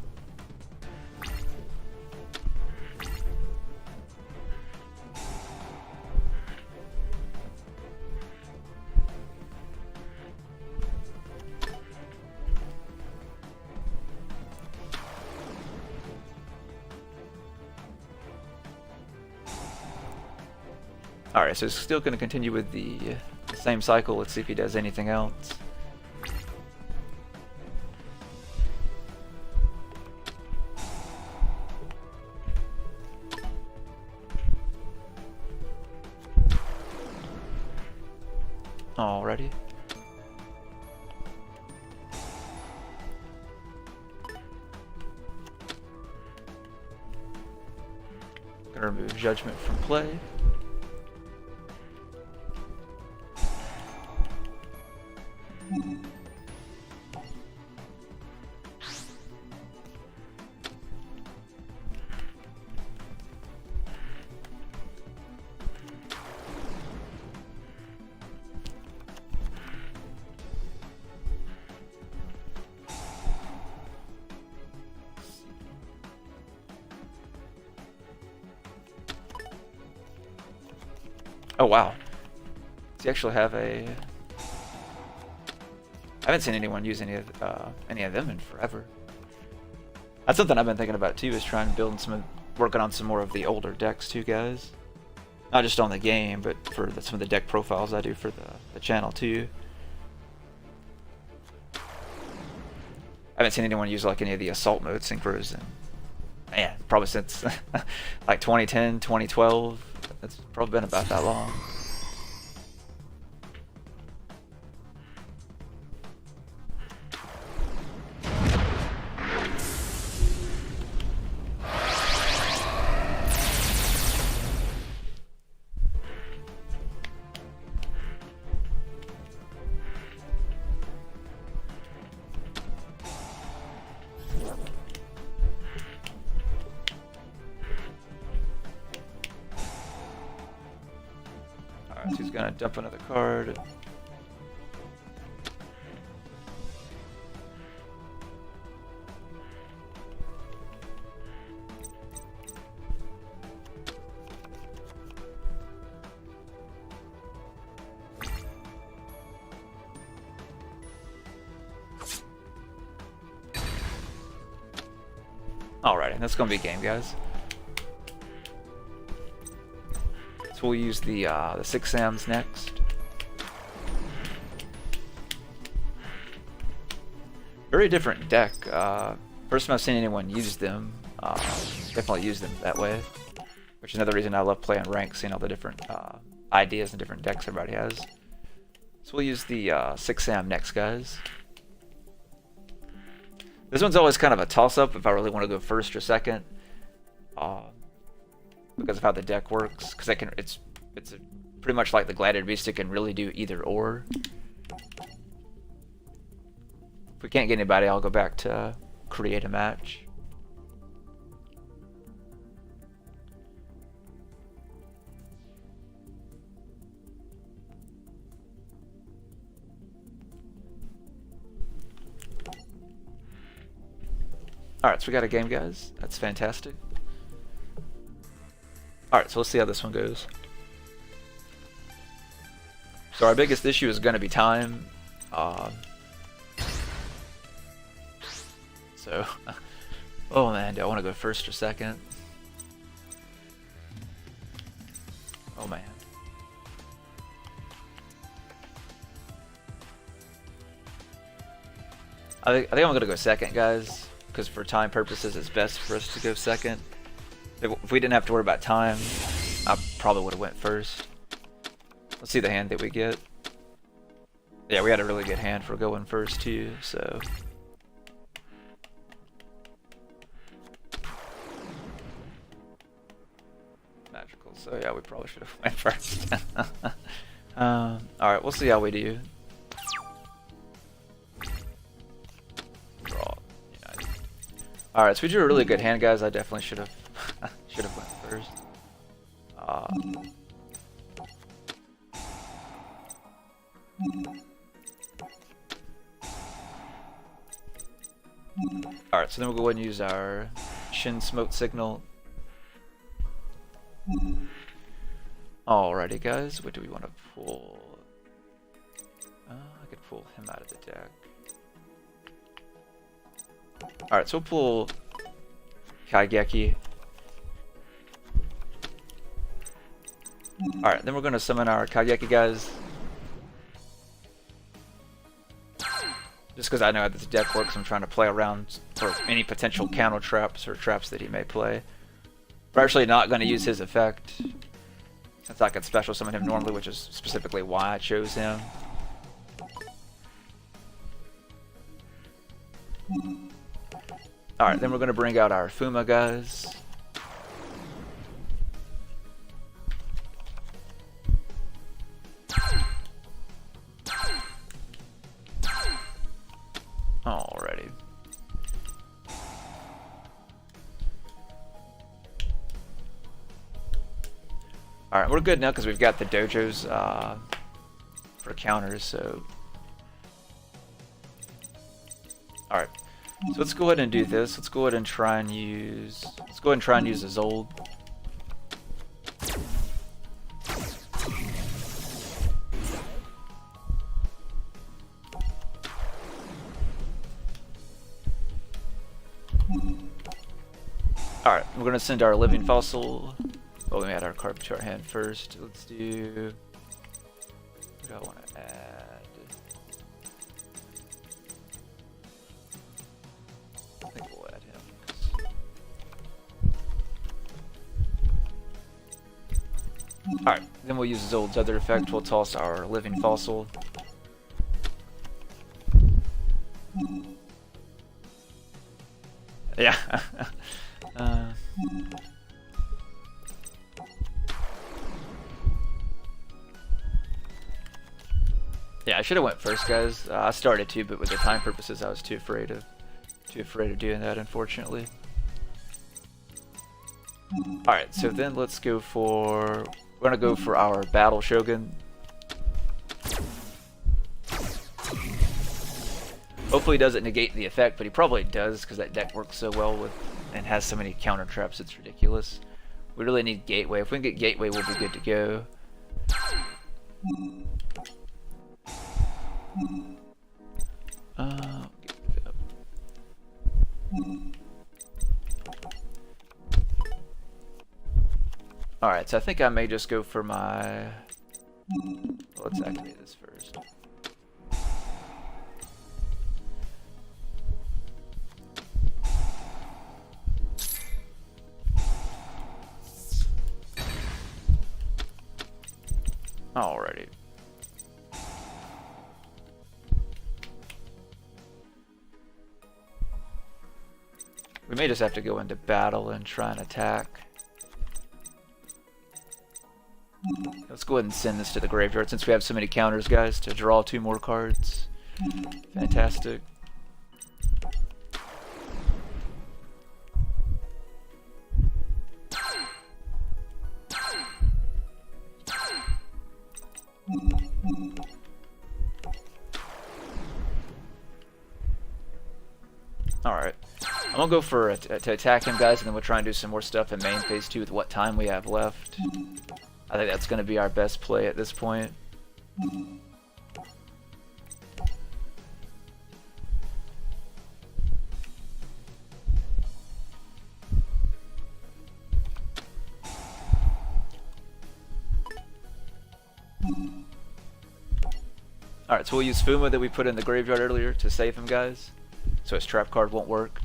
Speaker 1: Alright, so it's still going to continue with the same cycle. Let's see if he does anything else. Alrighty. gonna remove Judgment from play. Oh wow. Does he actually have a... I haven't seen anyone use any of them in forever. That's something I've been thinking about too, is trying to build some, working on some more of the older decks too, guys. Not just on the game, but for some of the deck profiles I do for the channel too. I haven't seen anyone use like any of the assault mode synchros, and man, probably since like 2010, 2012. It's probably been about that long. Alright, so he's gonna dump another card. Alrighty, that's gonna be a game, guys. So we'll use the 6 Sams next. Very different deck. First time I've seen anyone use them. Definitely use them that way. Which is another reason I love playing ranked, seeing all the different ideas and different decks everybody has. So we'll use the 6 Sam next, guys. This one's always kind of a toss-up if I really want to go first or second, because of how the deck works. Because it's pretty much like the Gladiator Beast. It can really do either or. If we can't get anybody, I'll go back to create a match. Alright, so we got a game, guys. That's fantastic. Alright, so let's see how this one goes. So our biggest issue is going to be time. So, oh man, do I want to go first or second? Oh man. I think I'm going to go second, guys. Because for time purposes, it's best for us to go second. If we didn't have to worry about time, I probably would have went first. Let's see the hand that we get. Yeah, we had a really good hand for going first too, so. Magical, so yeah, we probably should have went first. Alright, we'll see how we do. Alright, so we drew a really good hand, guys. I definitely should have went first. Alright, so then we'll go ahead and use our Shin Smoke Signal. Alrighty, guys. What do we want to pull? I could pull him out of the deck. Alright, so we'll pull Kaigeki. Alright, then we're going to summon our Kaigeki, guys. Just because I know how this deck works, I'm trying to play around for any potential counter traps or traps that he may play. We're actually not going to use his effect, since I could special summon him normally, which is specifically why I chose him. Alright, then we're going to bring out our Fuma, guys. Alright, we're good now because we've got the dojos for counters, so... Alright, so let's go ahead and do this. Let's go ahead and try and use... Let's go ahead and try and use the Zold. Alright, we're going to send our living fossil. Well, let me add our card to our hand first. Let's do... What do I want to add? I think we'll add him. Alright, then we'll use Zold's other effect. We'll toss our living fossil. Yeah. Yeah, I should have went first, guys. I started to, but with the time purposes, I was too afraid of doing that, unfortunately. All right, so then let's go for. We're gonna go for our Battle Shogun. Hopefully, he doesn't negate the effect, but he probably does because that deck works so well with and has so many counter traps. It's ridiculous. We really need Gateway. If we can get Gateway, we'll be good to go. Alright, so I think I may just go for my... Well, let's activate this first. Alrighty. We may just have to go into battle and try and attack. Let's go ahead and send this to the graveyard since we have so many counters, guys, to draw 2 more cards. Fantastic. Alright. I'm gonna go for to attack him, guys, and then we'll try and do some more stuff in main phase 2 with what time we have left. I think that's gonna be our best play at this point. Alright, so we'll use Fuma that we put in the graveyard earlier to save him, guys. So his trap card won't work.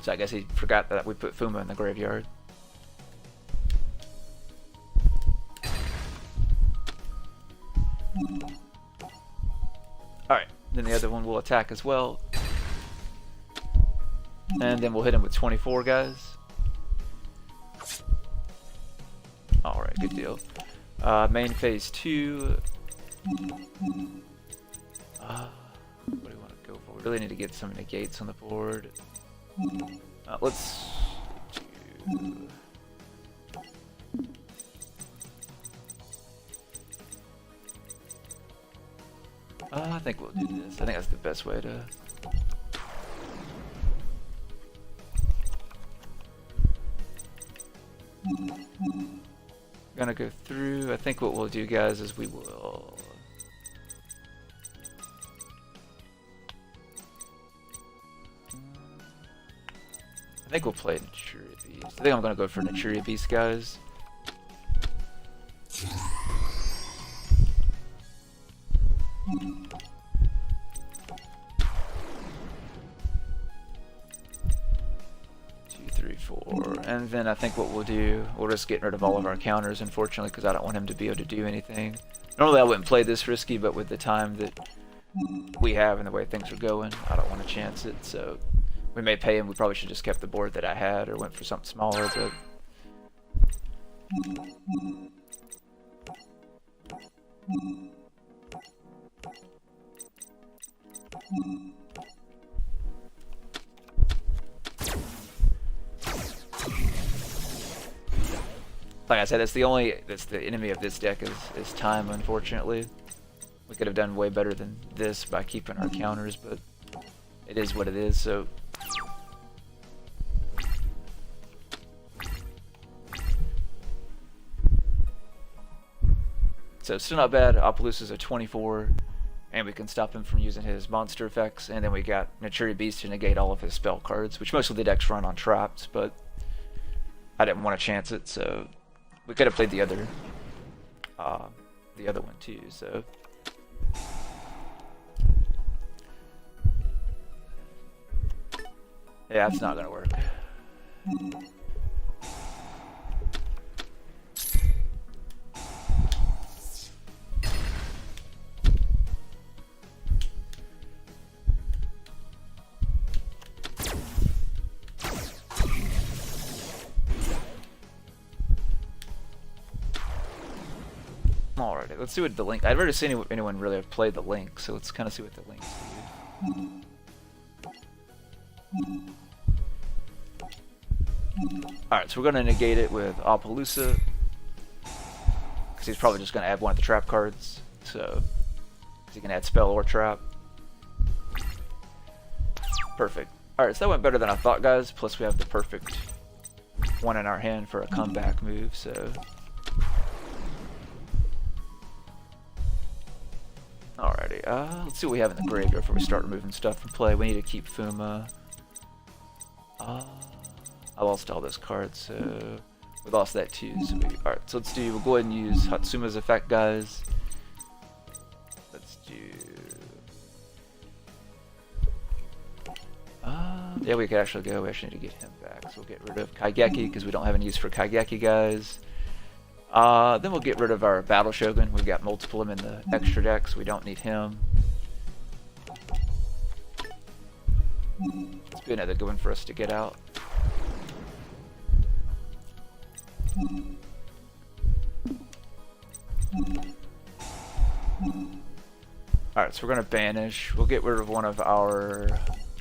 Speaker 1: So I guess he forgot that we put Fuma in the graveyard. Alright, then the other one will attack as well. And then we'll hit him with 24, guys. Alright, good deal. Main phase 2. What do we want to go for? We really need to get some negates on the board. Let's do... I think we'll do this. I think that's the best way to... Gonna go through. I think what we'll do, guys, is we will... I think we'll play Naturia Beast. I think I'm gonna go for Naturia Beast, guys. And then I think what we'll do, we'll just get rid of all of our counters, unfortunately, because I don't want him to be able to do anything. Normally I wouldn't play this risky, but with the time that we have and the way things are going, I don't want to chance it. So we may pay him. We probably should just kept the board that I had or went for something smaller, but... like I said, that's the enemy of this deck is time, unfortunately. We could have done way better than this by keeping our counters, but it is what it is, so. So still not bad. Opelousas a 24, and we can stop him from using his monster effects, and then we got Naturia Beast to negate all of his spell cards, which most of the decks run on traps, but I didn't want to chance it, so we could have played the other one too, so. Yeah, it's not gonna work. Alrighty, let's see what the link. I've never seen anyone really have played the link, so let's kind of see what the links do. Alright, so we're going to negate it with Opelousa, because he's probably just going to add one of the trap cards, so he can add spell or trap. Perfect. Alright, so that went better than I thought, guys, plus we have the perfect one in our hand for a comeback move, so. Alrighty, let's see what we have in the graveyard before we start removing stuff from play. We need to keep Fuma. I lost all those cards, so we lost that too. So alright, so we'll go ahead and use Hatsuma's effect, guys. Let's do. Yeah, we could actually go. We actually need to get him back. So we'll get rid of Kaigeki because we don't have any use for Kaigeki, guys. Then we'll get rid of our Battle Shogun. We've got multiple of them in the extra decks. We don't need him. It's be another good one for us to get out. Alright, so we're going to banish. We'll get rid of one of our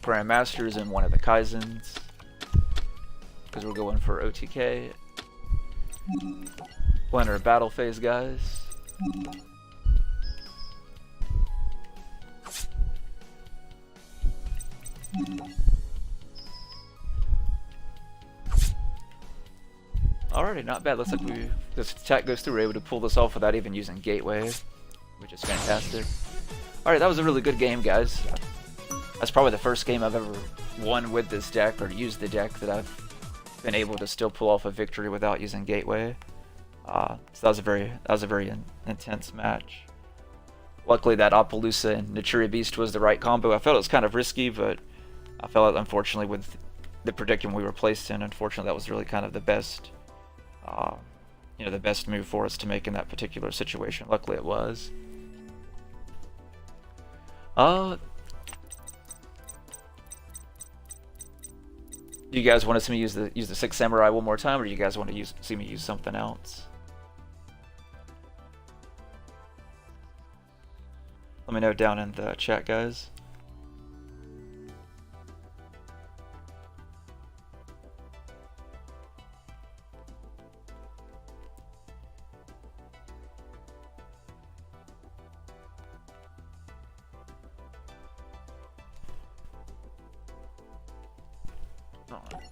Speaker 1: Grandmasters and one of the Kaizens, because we're going for OTK. We'll enter a battle phase, guys. Alrighty, not bad. Looks like this attack goes through. We're able to pull this off without even using Gateway, which is fantastic. Alright, that was a really good game, guys. That's probably the first game I've ever won with this deck, or used the deck, that I've been able to still pull off a victory without using Gateway. So that was a very intense match. Luckily, that Opelousa and Naturia Beast was the right combo. I felt it was kind of risky, but I felt unfortunately with the predicament we were placed in, unfortunately that was really kind of the best, the best move for us to make in that particular situation. Luckily, it was. Do you guys want to see me use the Six Samurai one more time, or do you guys want to see me use something else? Let me know down in the chat, guys.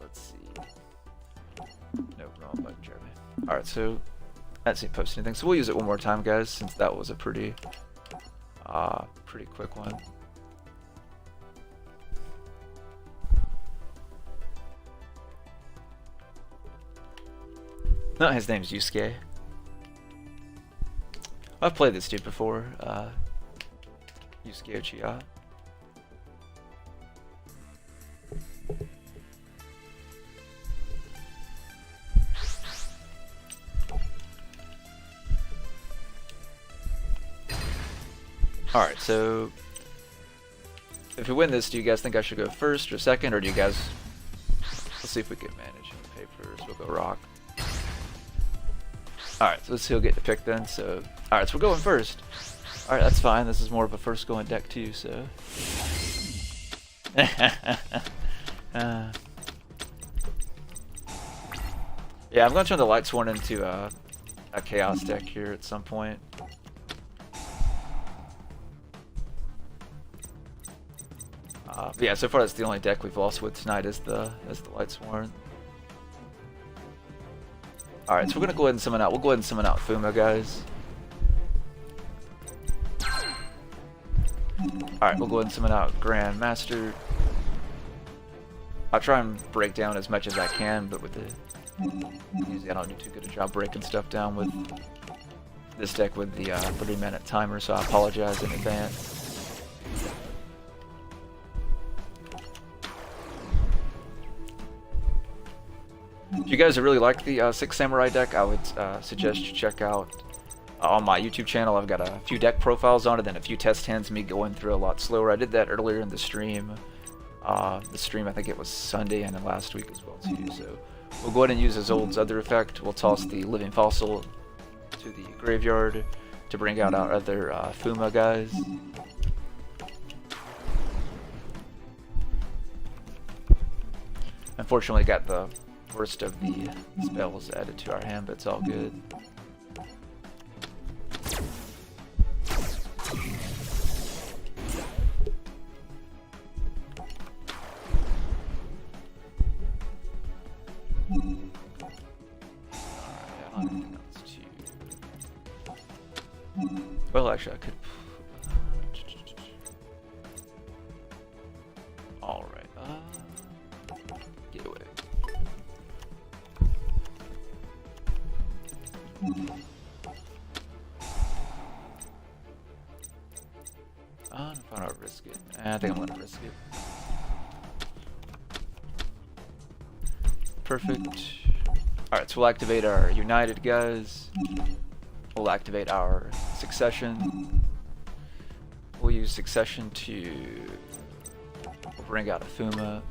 Speaker 1: Let's see. Nope, wrong button, Jeremy. Alright, so I didn't see it post anything, so we'll use it one more time, guys, since that was a pretty quick one. No, his name's Yusuke. I've played this dude before, Yusuke Uchiha. Alright, so if we win this, do you guys think I should go first or second, or do you guys... Let's see if we can manage the papers. We'll go rock. Alright, so let's see who'll get to pick then. So, alright, so we're going first. Alright, that's fine. This is more of a first going deck too, so... Yeah, Yeah, I'm going to turn the Lightsworn into a Chaos deck here at some point. But yeah, so far that's the only deck we've lost with tonight is the Lightsworn. Alright, so we're gonna go ahead and summon out. We'll go ahead and summon out Fuma, guys. Alright, we'll go ahead and summon out Grandmaster. I'll try and break down as much as I can, but with the usually I don't do too good a job breaking stuff down with this deck with the 30-minute timer, so I apologize in advance. If you guys really like the Six Samurai deck, I would suggest you check out on my YouTube channel. I've got a few deck profiles on it and a few test hands, me going through a lot slower. I did that earlier in the stream. I think it was Sunday and then last week as well too. So we'll go ahead and use Isolde's other effect. We'll toss the Living Fossil to the graveyard to bring out our other Fuma guys. Unfortunately, got the worst of the spells added to our hand, but it's all good. Well, actually, I could. All right. Giveway. If I don't risk it, I think I'm gonna risk it. Perfect. All right, so we'll activate our United guys. We'll activate our Succession. We'll use Succession to bring out a Fuma.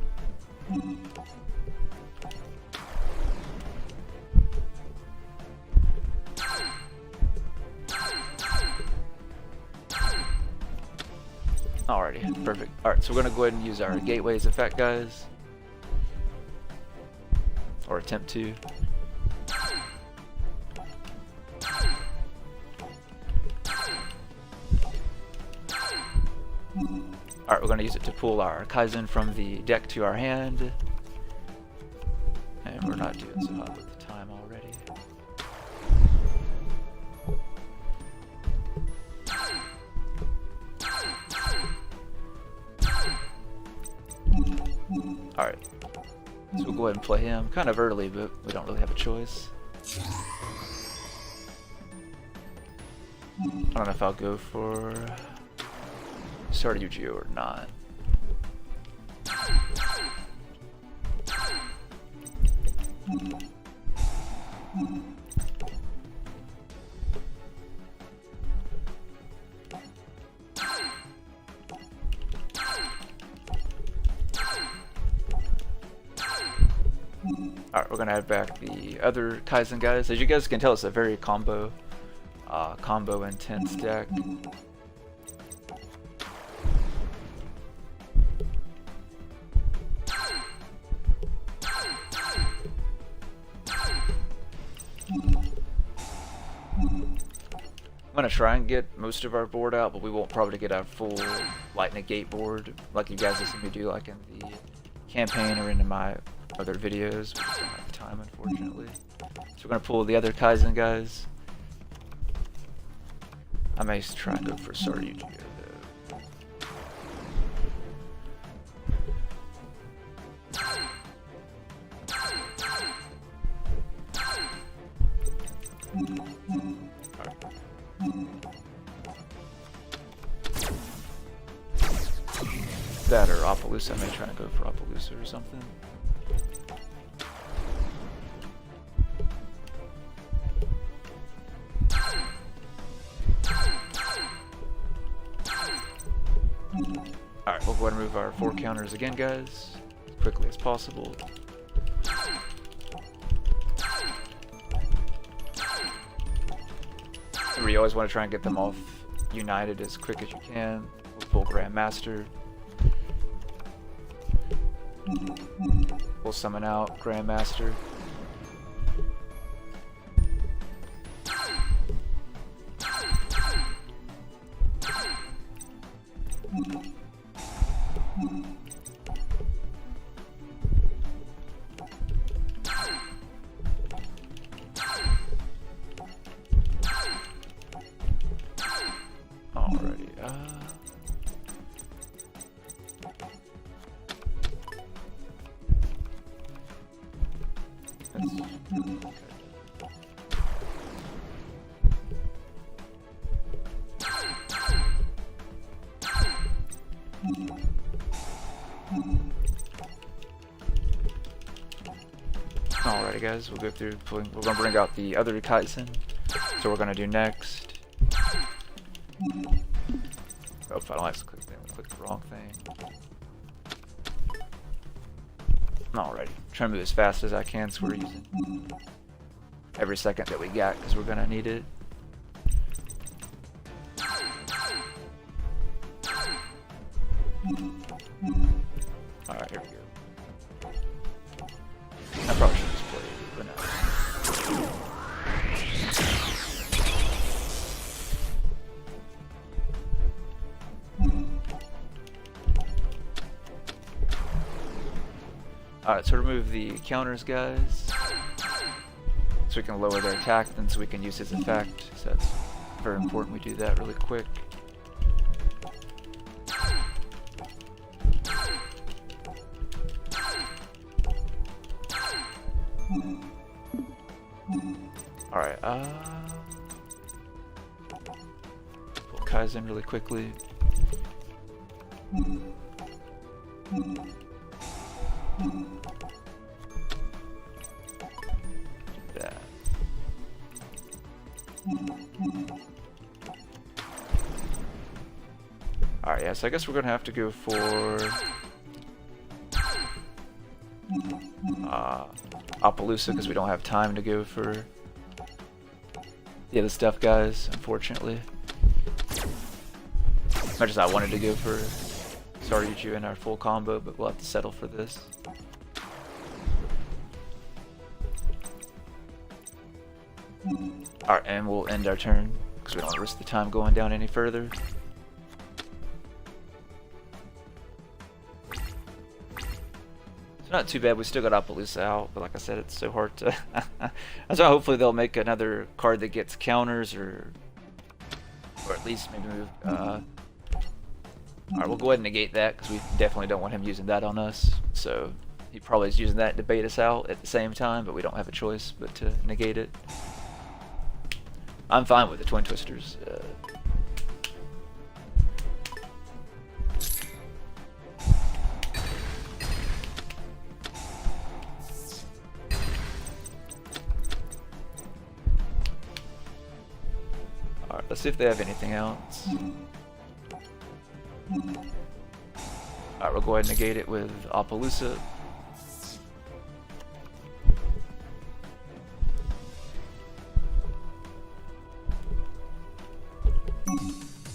Speaker 1: Alrighty, perfect. Alright, so we're gonna go ahead and use our Gateway's effect, guys. Or attempt to. Alright, we're going to use it to pull our Kaizen from the deck to our hand. And we're not doing so hot with the time already. Alright, so we'll go ahead and play him. Kind of early, but we don't really have a choice. I don't know if I'll go for start a yugioh or not. Alright, we're gonna add back the other Kaizen guys. As you guys can tell, it's a very combo intense deck. I'm gonna try and get most of our board out, but we won't probably get a full light negate board like you guys have seen me do like in the campaign or in my other videos. We just don't have the time, unfortunately. So we're gonna pull the other Kaizen guys. I may try and go for Sword Yugioh though. That or Appaloosa. I may try and go for Appaloosa or something. Alright, we'll go ahead and move our 4 counters again, guys, as quickly as possible. Remember, you always want to try and get them off United as quick as you can. We'll pull Grandmaster. We'll summon out Grandmaster. Alrighty guys, we'll go through, we're going to bring out the other Kaizen. So we're going to do next. Oh, if I don't accidentally click the wrong thing. Alrighty, trying to move as fast as I can, so we're using every second that we got because we're going to need it. Alright, here we go. I probably should just play vanilla. Alright, so remove the counters, guys. So we can lower their attack, then so we can use his effect. So that's very important we do that really quick. Alright, pull Kaizen really quickly. That. Alright, yeah, so I guess we're gonna have to go for Appaloosa because we don't have time to go for the other stuff, guys, unfortunately. Much as I wanted to go for Saryuju in our full combo, but we'll have to settle for this. Alright, and we'll end our turn because we don't want to risk the time going down any further. It's not too bad, we still got Appaloosa out, but like I said, it's so hard to... That's why hopefully they'll make another card that gets counters, or at least maybe move... Alright, we'll go ahead and negate that, because we definitely don't want him using that on us. So, he probably is using that to bait us out at the same time, but we don't have a choice but to negate it. I'm fine with the Twin Twisters. Alright, let's see if they have anything else. Alright, we'll go ahead and negate it with Appaloosa.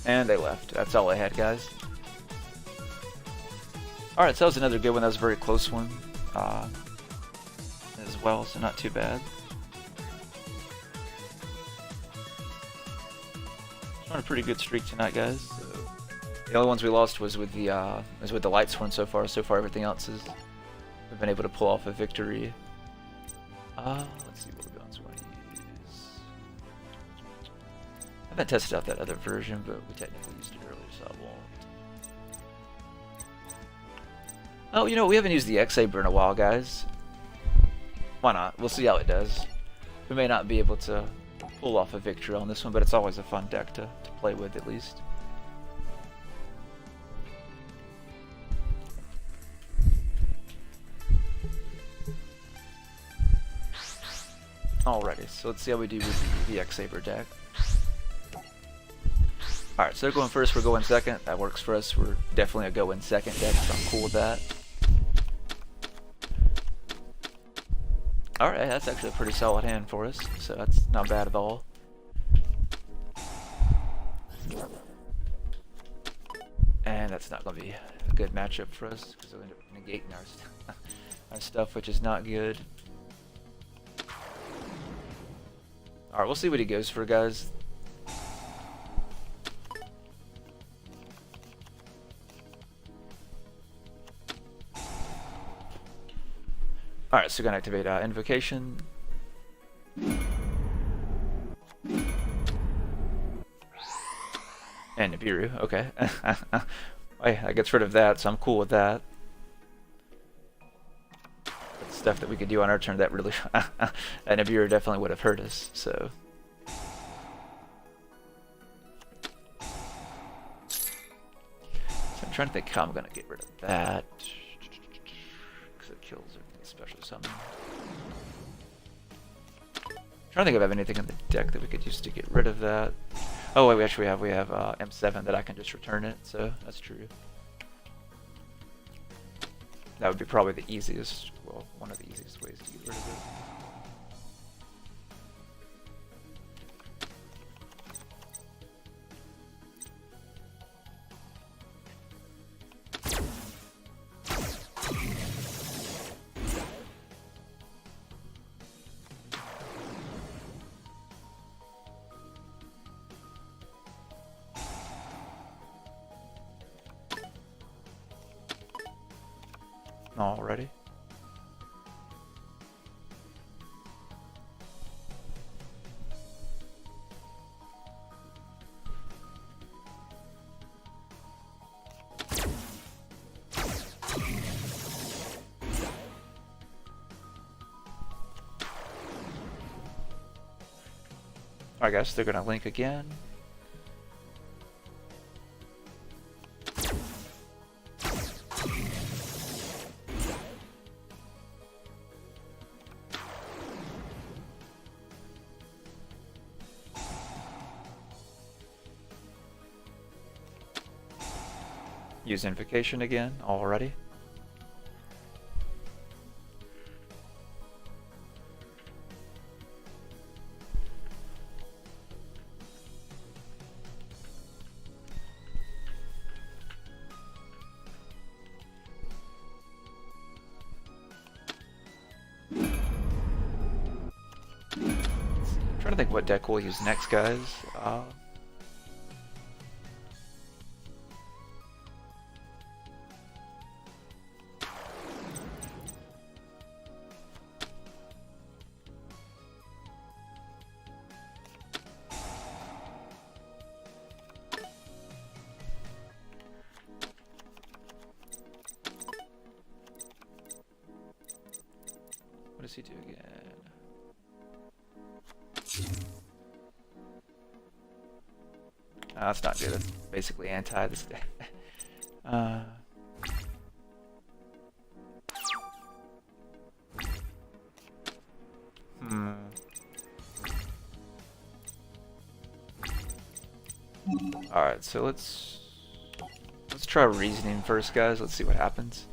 Speaker 1: And they left. That's all I had, guys. Alright, so that was another good one. That was a very close one as well, so not too bad. On a pretty good streak tonight, guys. So the only ones we lost was with the Lightsworn so far. So far, everything else is we've been able to pull off a victory. Let's see what guns we want to use. I haven't tested out that other version, but we technically used it earlier, so I won't. Oh, you know, we haven't used the X-Saber in a while, guys. Why not? We'll see how it does. We may not be able to pull off a victory on this one, but it's always a fun deck to play with, at least. Alrighty, so let's see how we do with the X-Saber deck. Alright, so they're going first, we're going second. That works for us. We're definitely a go in second deck, so I'm cool with that. Alright, that's actually a pretty solid hand for us, so that's not bad at all. And that's not going to be a good matchup for us, because we'll end up negating our stuff, which is not good. Alright, we'll see what he goes for, guys. Alright, so we're going to activate Invocation. And Nibiru, okay. That gets rid of that, so I'm cool with that. That's stuff that we could do on our turn that really... and Nibiru definitely would have hurt us, so... So I'm trying to think how I'm going to get rid of that. Because it kills everything special summon. trying to think if I have anything in the deck that we could use to get rid of that. Oh wait, we have M7 that I can just return it, so that's true. That would be probably the easiest, well, one of the easiest ways to get rid of it. Already. I guess they're gonna link again. Use invocation again already. Trying to think what deck we'll use next, guys. What does he do again? That's not good. It's basically anti this deck. Alright, so let's try reasoning first, guys. Let's see what happens.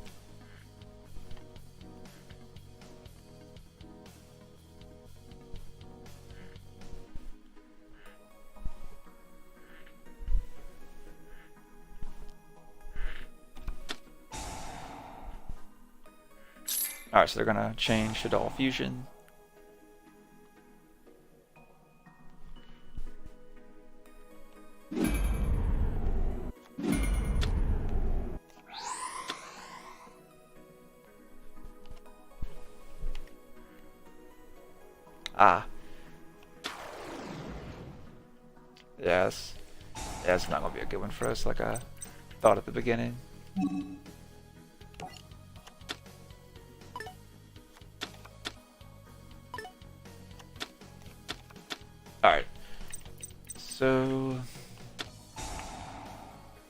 Speaker 1: Alright, so they're gonna change to Dull Fusion. Yes. Yeah, it's not gonna be a good one for us like I thought at the beginning. Alright. So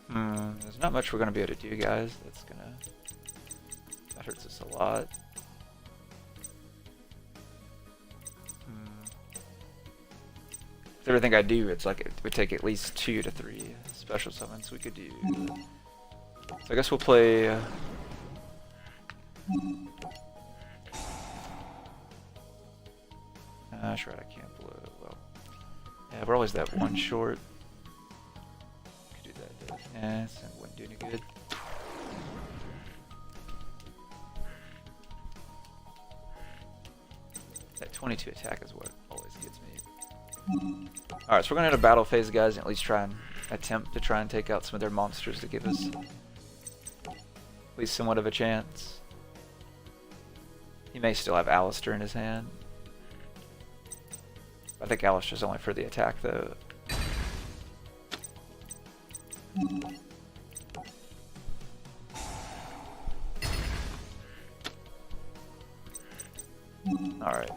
Speaker 1: there's not much we're gonna be able to do, guys. That hurts us a lot. Everything I do, it's like it would take at least 2 to 3 special summons we could do. So I guess we'll play. Sure, I can't blow. Well, yeah, we're always that one short. Could do that. Yes, and wouldn't do any good. That 22 attack is what always gets me. Alright, so we're gonna hit a battle phase, guys, and at least try and attempt to try and take out some of their monsters to give us at least somewhat of a chance. He may still have Alistair in his hand. I think Alistair's only for the attack, though. Alright.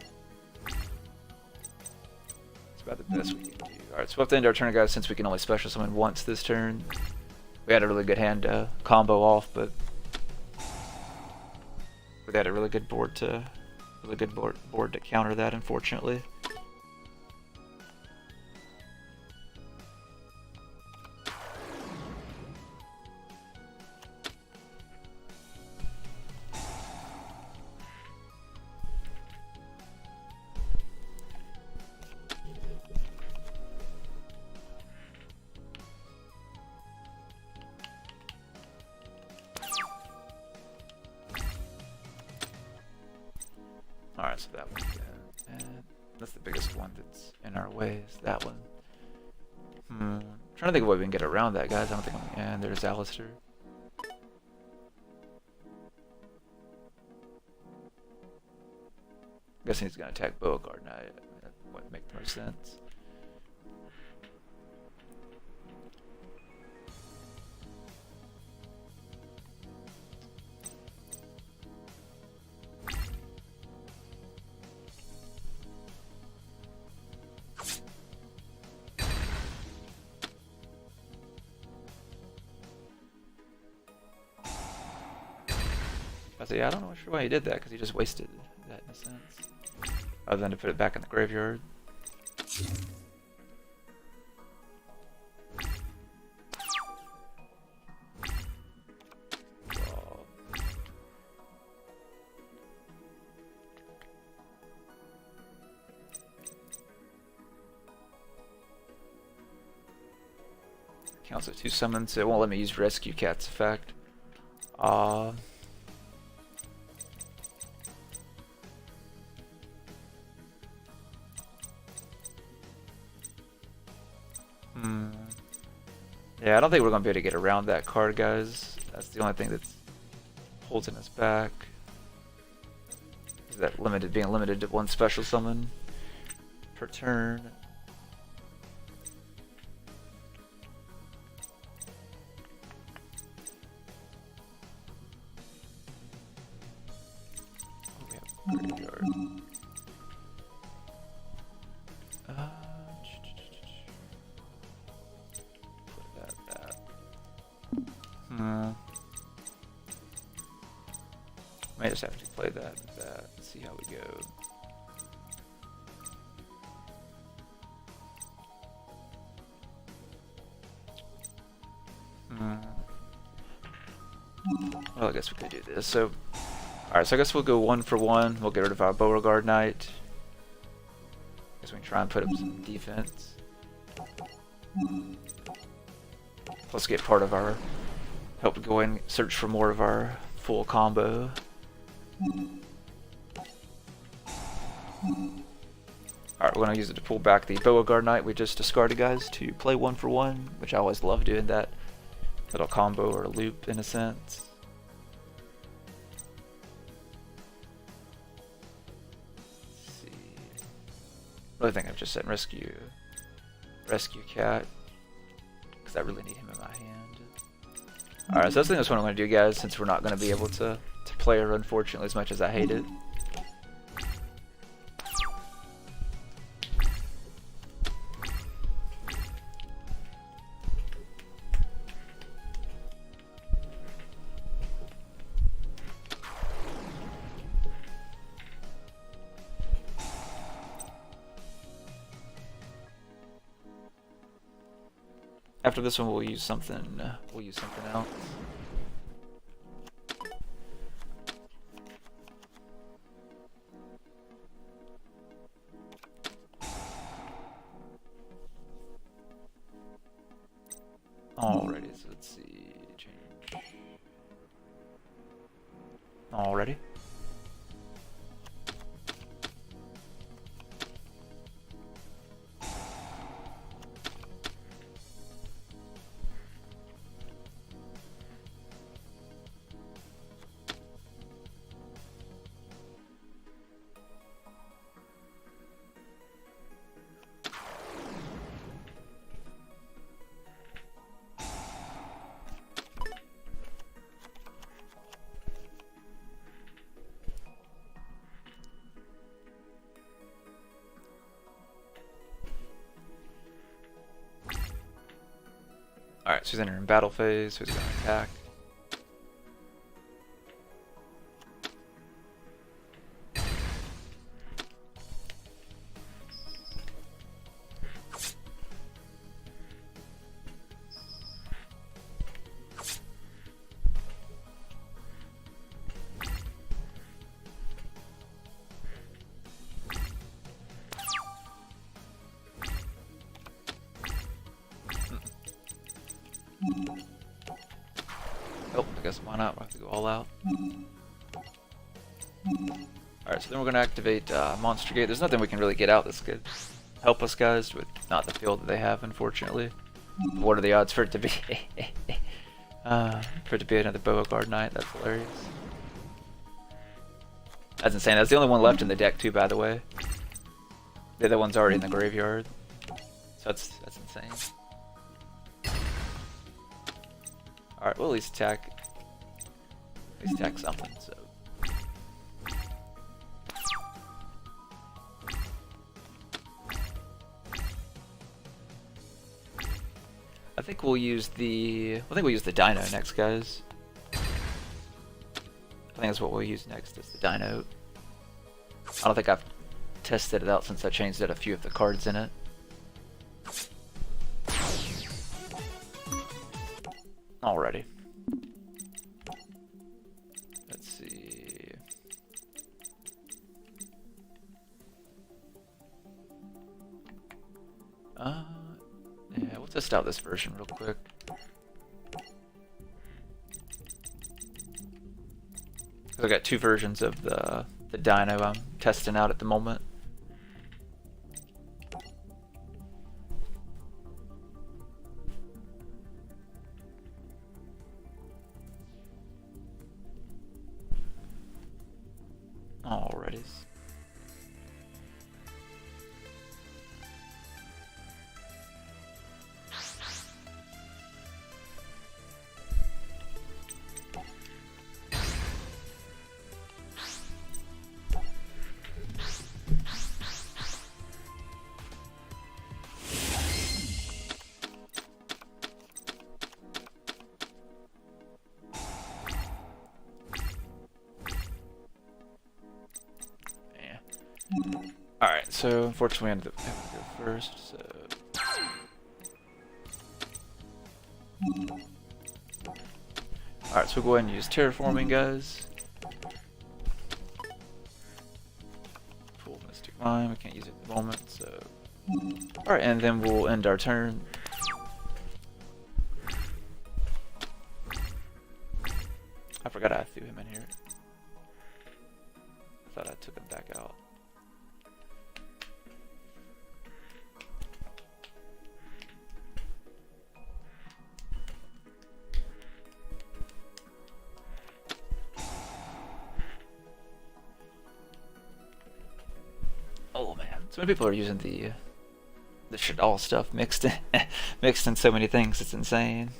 Speaker 1: It's about the best we can do. Alright, so we'll have to end our turn, guys, since we can only special summon once this turn. We had a really good hand to combo off, but we had a really good board to counter that, unfortunately. Alright, so that one. Yeah. And that's the biggest one that's in our way, is that one. Trying to think of what we can get around that, guys. I don't think and there's Alistair. I'm guessing he's going to attack Beauregard now. That would make more sense. Yeah, I don't know sure why he did that, because he just wasted that in a sense. Other than to put it back in the graveyard. Counts as 2 summons, so it won't let me use Rescue Cat's effect. Yeah, I don't think we're going to be able to get around that card, guys. That's the only thing that's holding us back. Is that being limited to 1 special summon per turn. Oh, we have a graveyard. Might just have to play that with that, see how we go. Well, I guess we could do this. So, alright, so I guess we'll go 1 for 1. We'll get rid of our Beauregard Knight. Guess we can try and put up some defense. Plus get part of our, help go in, search for more of our full combo. Alright, we're going to use it to pull back the Beauregard Knight we just discarded, guys, to play 1 for 1, which I always love doing that little combo or loop in a sense. Let's see. I really think I've just said Rescue Cat, because I really need him in my hand. Alright, so I think that's what I'm going to do, guys, since we're not going to be able to play her, unfortunately, as much as I hate it. After this one, we'll use something. Else. Alrighty, so let's see. Change. Alrighty. Alright, so he's entering battle phase, so he's going to attack. Oh, I guess why not? We'll have to go all out. Alright, Alright, so then we're going to activate Monster Gate. There's nothing we can really get out this could help us, guys, with not the field that they have, unfortunately. What are the odds for it to be another Beauregard Knight? That's hilarious. That's insane. That's the only one left in the deck, too, by the way. The other one's already in the graveyard. So that's insane. Alright, we'll at least attack something, so. I think we'll use the Dino next, guys. I think that's what we'll use next, is the Dino. I don't think I've tested it out since I changed out a few of the cards in it. Alrighty. Let's see. Yeah, we'll test out this version real quick. I got two versions of the Dino I'm testing out at the moment. Alrighty. Alright, so unfortunately we ended up having to go first, so... Alright, so we'll go ahead and use terraforming, guys. Full Mystic Mine, we can't use it at the moment, so... Alright, and then we'll end our turn. I forgot I threw him in here. I thought I took him back out. Oh man, so many people are using the Shadal stuff mixed in, mixed in so many things. It's insane.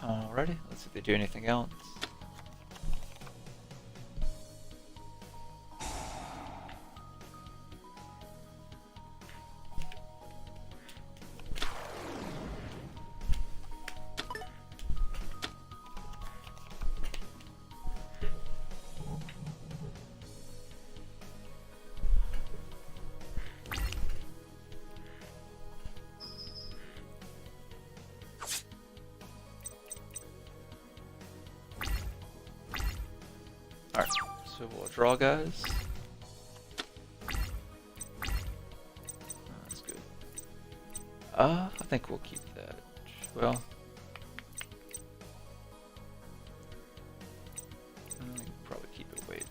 Speaker 1: Alrighty, let's see if they do anything else. Alright, so we'll draw, guys. That's good. I think we'll keep that. Well, I think we'll probably keep it waiting.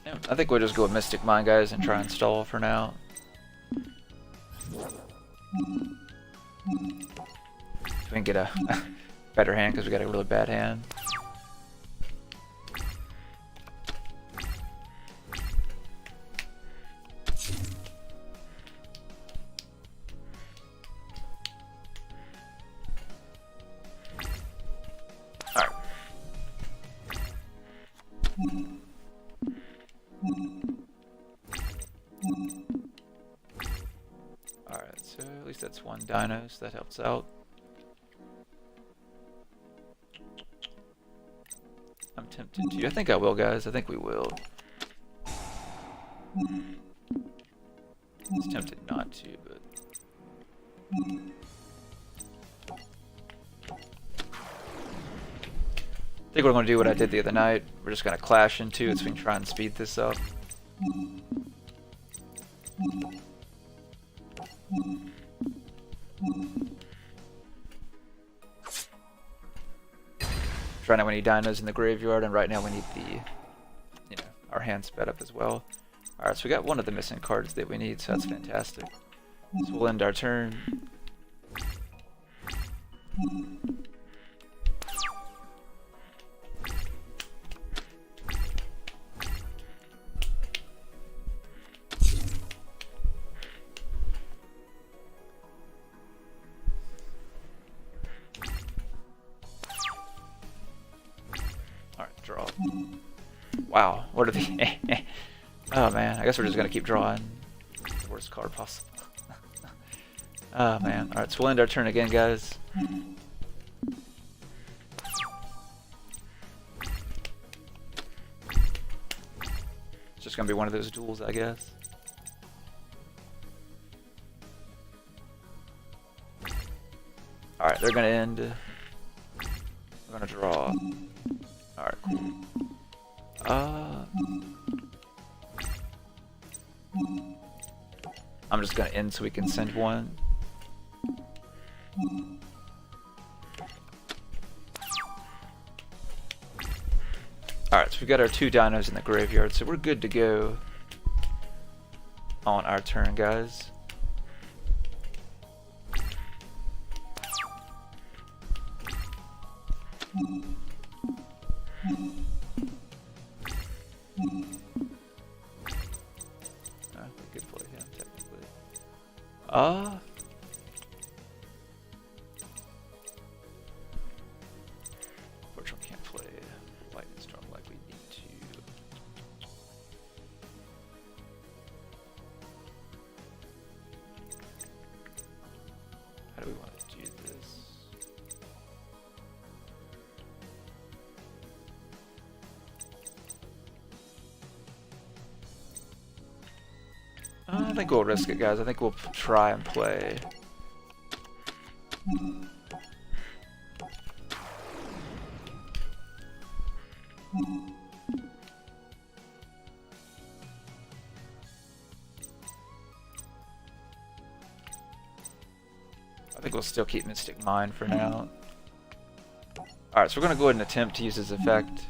Speaker 1: Yeah, I think we'll just go with Mystic Mine, guys, and try and stall for now. We can get a better hand because we got a really bad hand. Alright, so at least that's one dino, so that helps out. I'm tempted to. I think I will, guys. I think we will. I was tempted not to, but... I think we're going to do what I did the other night. We're just going to clash into it so we can try and speed this up. Right now we need dinos in the graveyard, and right now we need the, our hand sped up as well. Alright, so we got one of the missing cards that we need, so that's fantastic. So we'll end our turn. Alright, draw. Wow, what are the... Oh man, I guess we're just gonna keep drawing. The worst card possible. Oh man. Alright, so we'll end our turn again, guys. It's just gonna be one of those duels, I guess. Alright, they're gonna end. We're gonna draw. Alright, cool. I'm just gonna end so we can send one. Alright, so we've got our two dinos in the graveyard, so we're good to go on our turn, guys. Good play, yeah, technically. Unfortunately, can't play Lightning Storm like we need to. How do we want to do this? I think we'll risk it, guys. I think we'll try and play. I think we'll still keep Mystic Mine for now. Alright, so we're going to go ahead and attempt to use his effect.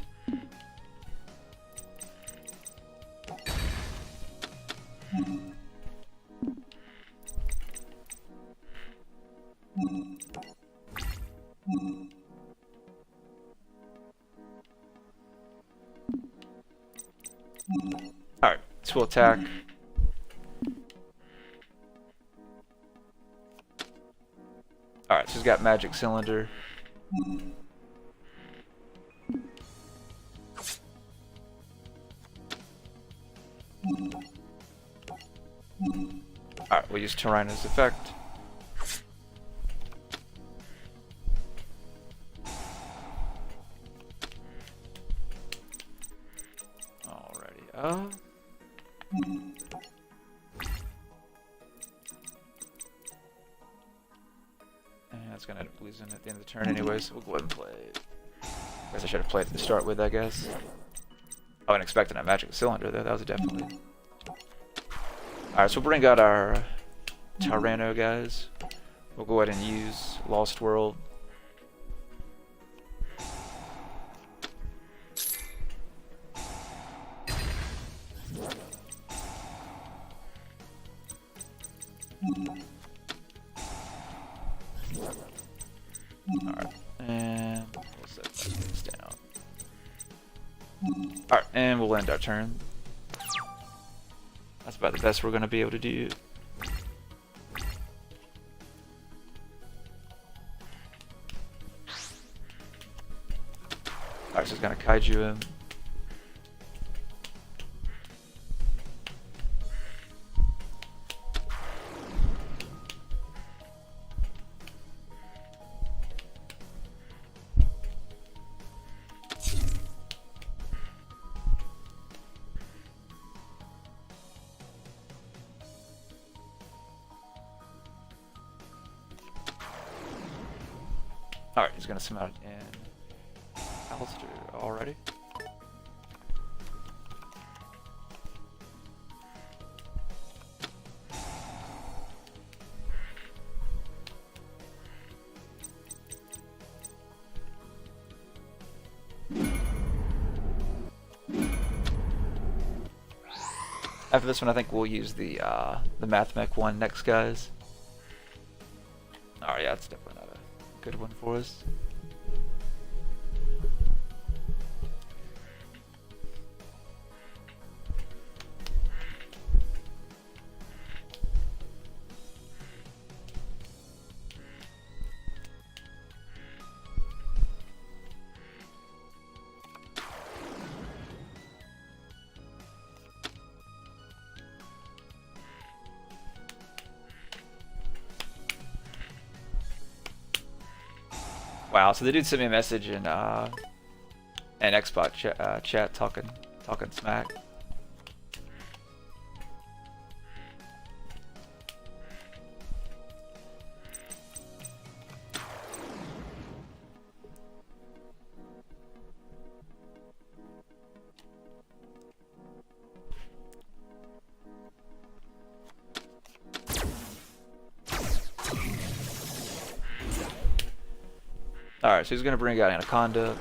Speaker 1: Alright, so we'll attack. Alright, so he's got Magic Cylinder. Alright, we'll use Tyranno's effect. Alrighty, and it's gonna end up losing at the end of the turn anyway, so we'll go ahead and play it. I guess I should have played it to start with, I guess. I wasn't expecting a Magic Cylinder though, that was definitely... Alright, so we'll bring out our Tyranno, guys. We'll go ahead and use Lost World. Alright, and we'll set this down. Alright, and we'll end our turn. That's about the best we're going to be able to do. Alright, so it's going to kaiju him. Alright, he's gonna swim out in Alistair already. After this one, I think we'll use the math mech one next, guys. Oh yeah, it's definitely not a good one for us. Wow, so the dude sent me a message in an Xbox chat talking smack. Alright, so he's gonna bring out Anaconda.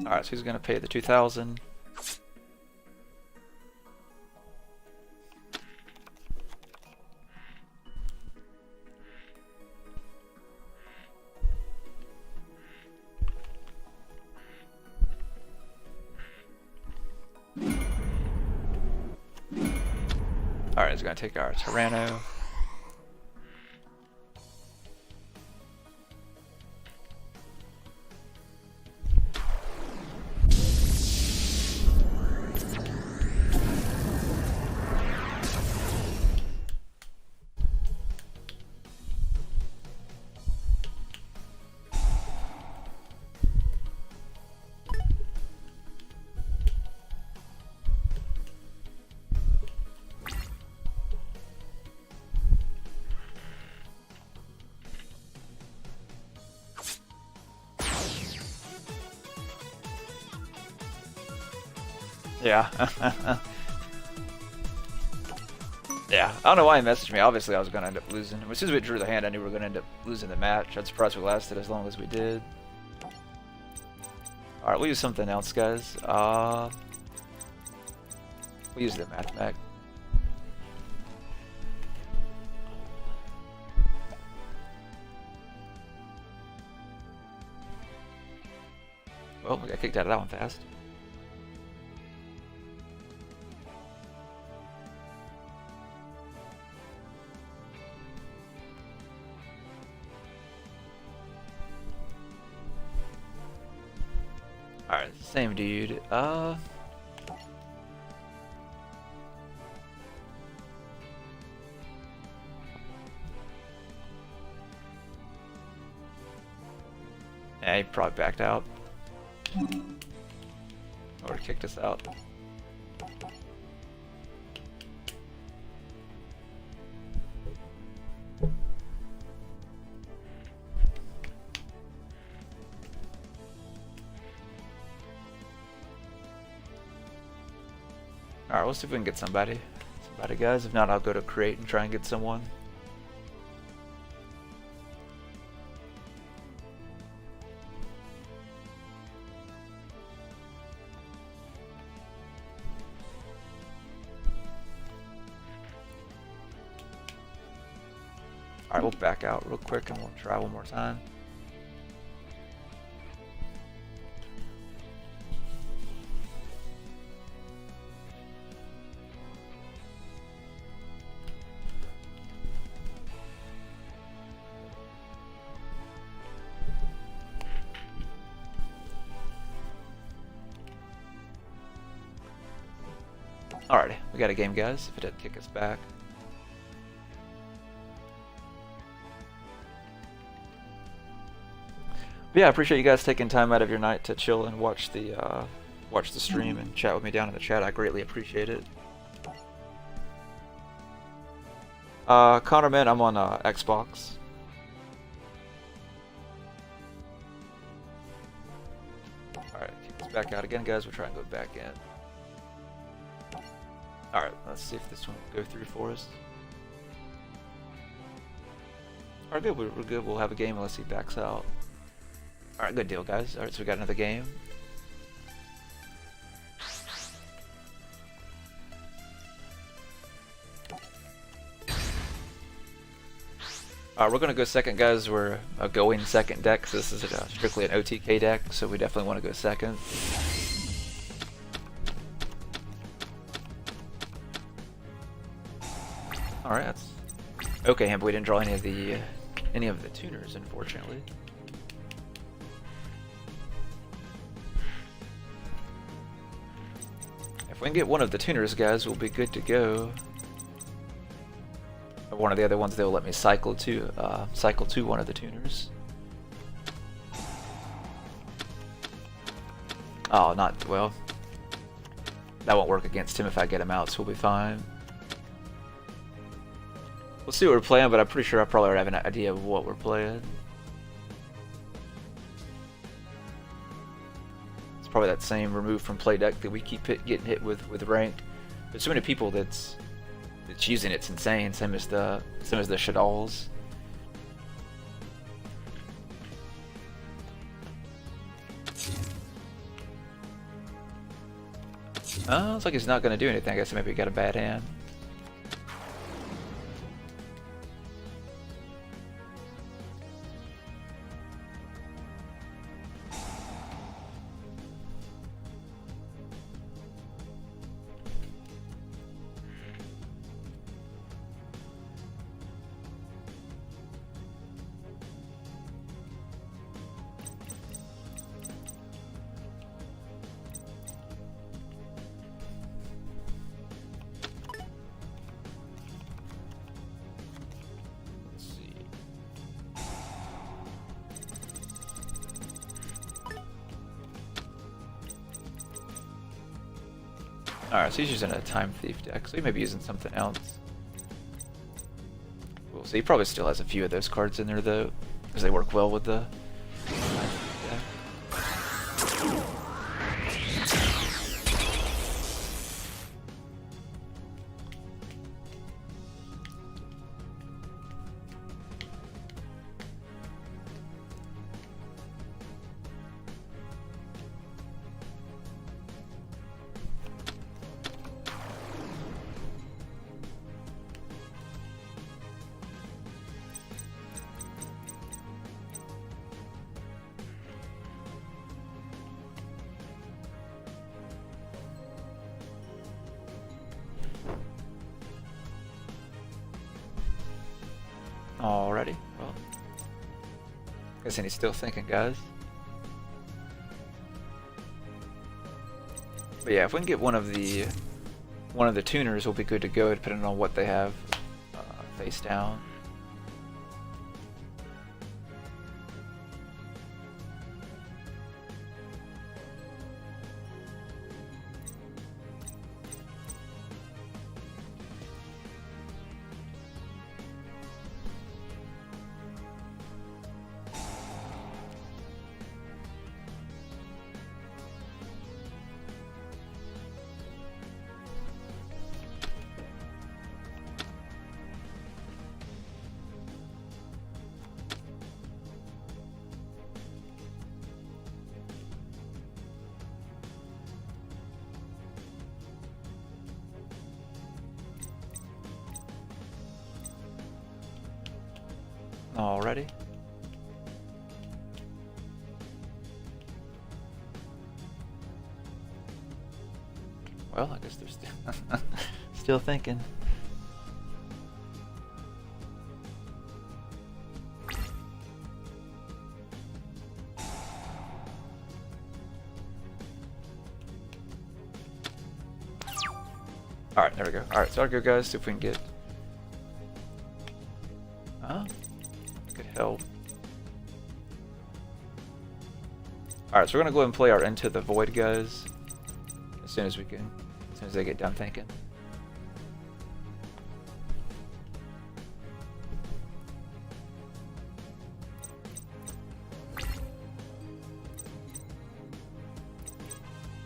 Speaker 1: Alright, so he's gonna pay the 2,000. Alright, he's gonna take our Tyranno. Yeah. Yeah. I don't know why he messaged me. Obviously, I was going to end up losing. As soon as we drew the hand, I knew we were going to end up losing the match. I'm surprised we lasted as long as we did. Alright, we'll use something else, guys. We'll use the math mech. Well, we got kicked out of that one fast. Alright, same dude. Yeah, he probably backed out. Or kicked us out. Alright, we'll see if we can get somebody. Somebody, guys. If not, I'll go to create and try and get someone. Alright, we'll back out real quick and we'll try one more time. Alrighty, we got a game, guys, if it didn't kick us back. But yeah, I appreciate you guys taking time out of your night to chill and watch the stream and chat with me down in the chat. I greatly appreciate it. Connor, man, I'm on Xbox. Alright, kick this back out again, guys. We'll try and go back in. Alright, let's see if this one will go through for us. Alright, good. We're good. We'll have a game unless he backs out. Alright, good deal, guys. Alright, so we got another game. We're going to go second, guys. We're a going second deck, so this is strictly an OTK deck, so we definitely want to go second. Alright, that's okay, but we didn't draw any of the tuners, unfortunately. If we can get one of the tuners, guys, we'll be good to go. One of the other ones, they'll let me cycle to one of the tuners. Oh, well. That won't work against him if I get him out, so we'll be fine. We'll see what we're playing, but I'm pretty sure I probably already have an idea of what we're playing. It's probably that same remove from play deck that we keep getting hit with ranked. There's so many people that's using it's insane. Same as the Shaddolls. Looks like he's not going to do anything. I guess maybe he got a bad hand. Alright, so he's using a Time Thief deck, so he may be using something else. We'll see. He probably still has a few of those cards in there, though, because they work well with the Time Thief deck. Alrighty, well, guessing he's still thinking, guys. But yeah, if we can get one of the tuners, we'll be good to go, depending on what they have face down. Alrighty. Well, I guess they're still thinking. Alright, there we go. Alright, so I'll go, guys, see if we can get... Could help. Alright, so we're gonna go ahead and play our Into the Void, guys. As soon as we can. As soon as they get done thinking.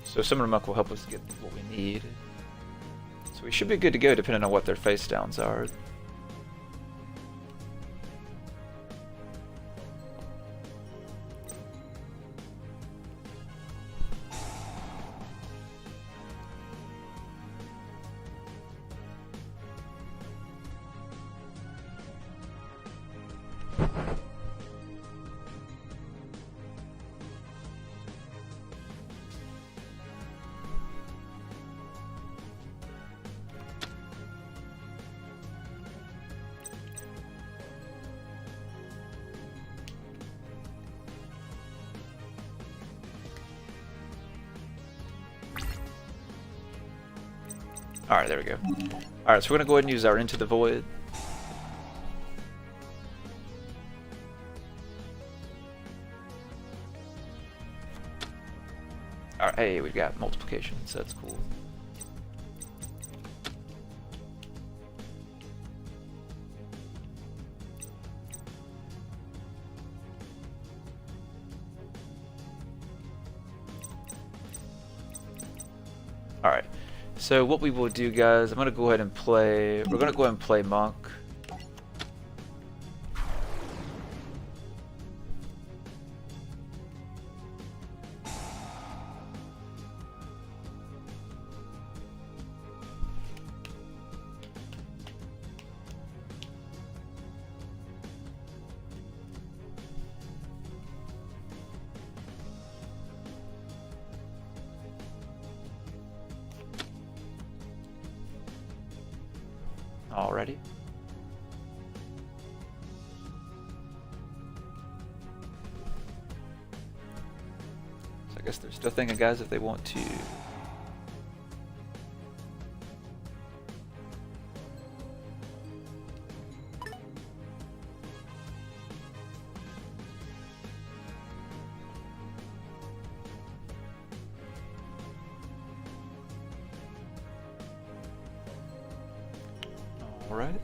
Speaker 1: So Summoner Monk will help us get what we need. So we should be good to go depending on what their face downs are. Alright, there we go. Alright, so we're gonna go ahead and use our Into the Void. Alright, hey, we've got multiplication, so that's cool. Alright. So what we will do, guys, I'm gonna go ahead and play. We're gonna go ahead and play Monk. Already. So I guess they're still thinking, guys, if they want to. All right.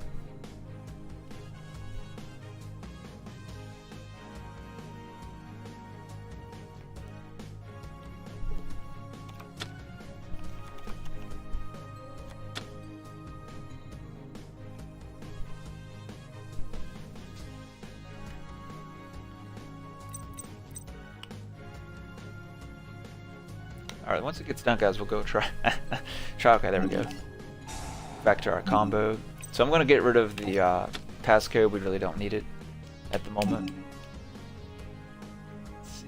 Speaker 1: All right, once it gets done, guys, we'll go try. Okay, there we go. Back to our combo. So I'm going to get rid of the passcode. We really don't need it at the moment. Let's see.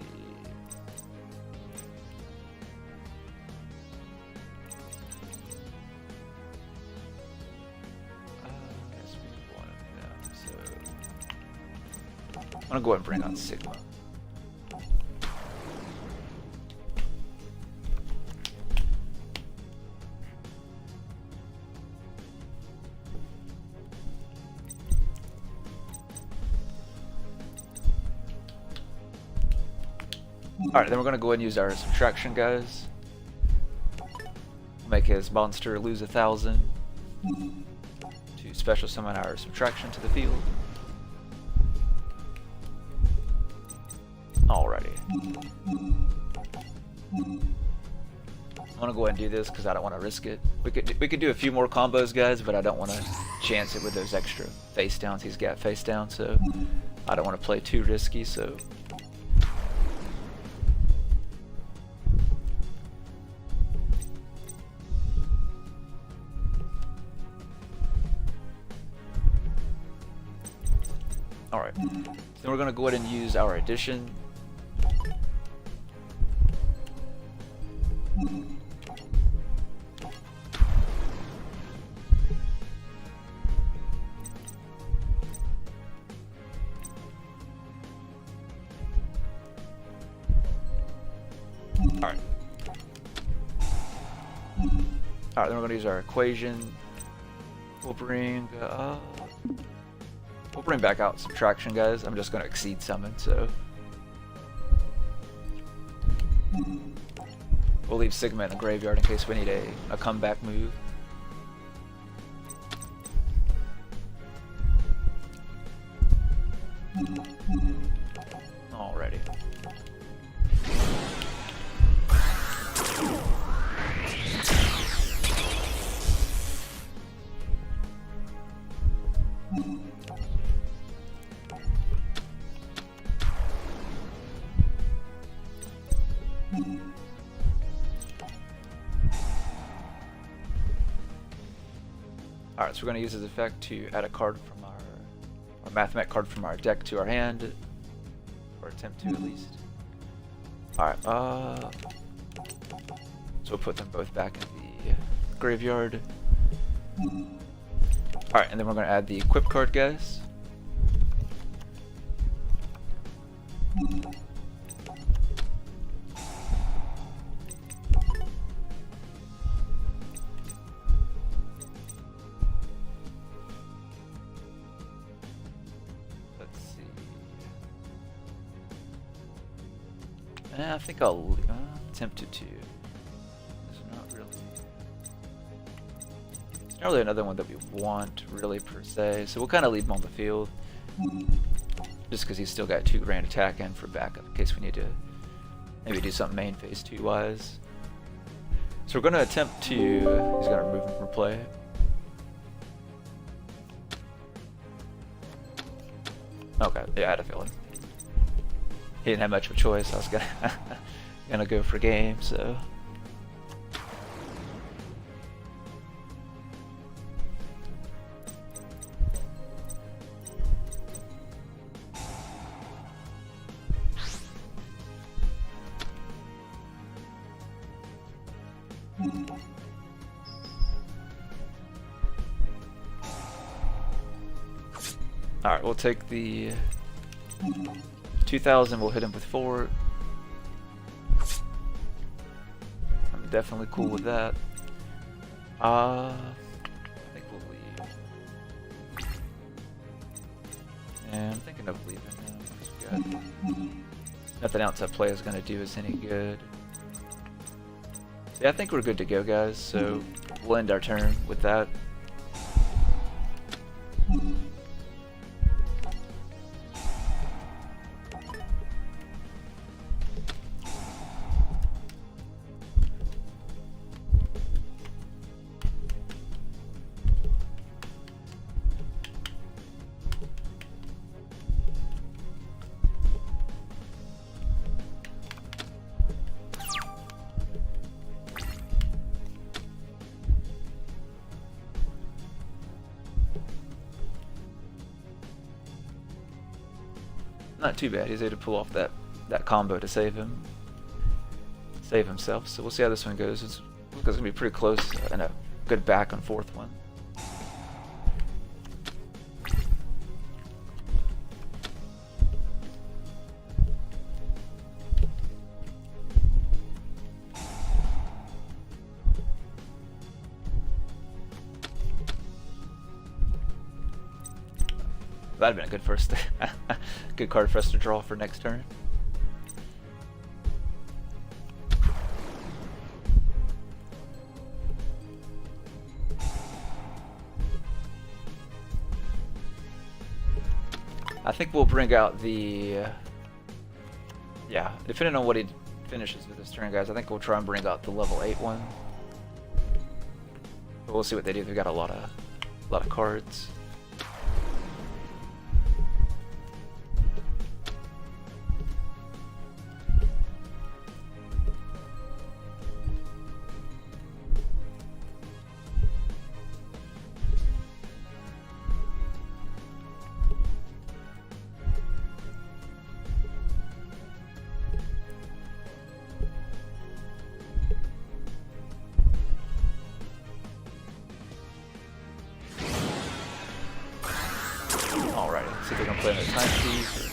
Speaker 1: Guess we need one of them. So I'm going to go ahead and bring on Sigma. Alright, then we're going to go ahead and use our subtraction, guys. Make his monster lose 1,000 to special summon our subtraction to the field. Alrighty. I'm going to go ahead and do this because I don't want to risk it. We could do a few more combos, guys, but I don't want to chance it with those extra face downs. He's got face down, so I don't want to play too risky, so... Alright, so we're going to go ahead and use our addition. Alright, then we're gonna use our equation. We'll bring back out subtraction, guys. I'm just gonna exceed summon, so we'll leave Sigma in the graveyard in case we need a comeback move. Alrighty. Alright, so we're going to use this effect to add a card from our mathematic card from our deck to our hand, or attempt to at least. Alright, so we'll put them both back in the graveyard. Alright, and then we're going to add the equip card, guys. I think I'll attempt to. It's not really another one that we want, really, per se. So we'll kind of leave him on the field, just because he's still got 2 grand attack in for backup in case we need to maybe do something main phase 2 wise. So we're going to attempt to. He's going to remove him from play. Okay, yeah, I had a feeling. He didn't have much of a choice. I was gonna go for game, so. All right, we'll take the 2,000, we'll hit him with 4. I'm definitely cool with that. I think we'll leave. And I'm thinking of leaving him. Nothing else that play is going to do us any good. Yeah, I think we're good to go, guys, so we'll end our turn with that. Not too bad. He's able to pull off that combo to save himself. So we'll see how this one goes. It's gonna be pretty close and a good back and forth one. That'd have been a good first, good card for us to draw for next turn. I think we'll bring out the, yeah, depending on what he finishes with this turn, guys. I think we'll try and bring out the level 8 one. But we'll see what they do. They've got a lot of cards. Alrighty, see if they're gonna play another time piece or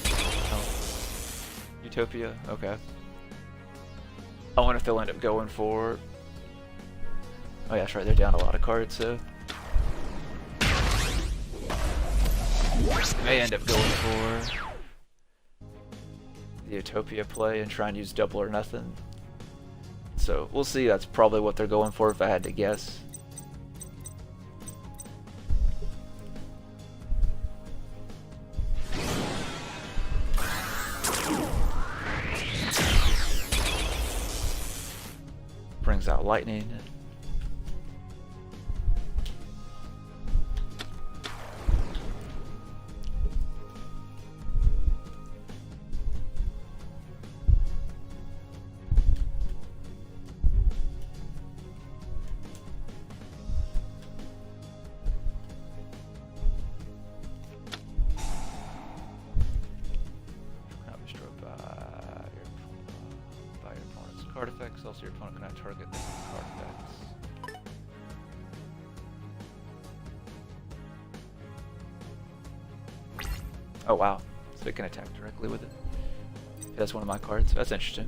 Speaker 1: Utopia. Okay. I wonder if they'll end up going for Oh yeah, that's right, they're down a lot of cards, so may end up going for the Utopia play and try and use double or nothing. So we'll see. That's probably what they're going for if I had to guess. Brings out lightning. Card effects. Also, your opponent cannot target the card effects. Oh wow! So it can attack directly with it. That's one of my cards. That's interesting.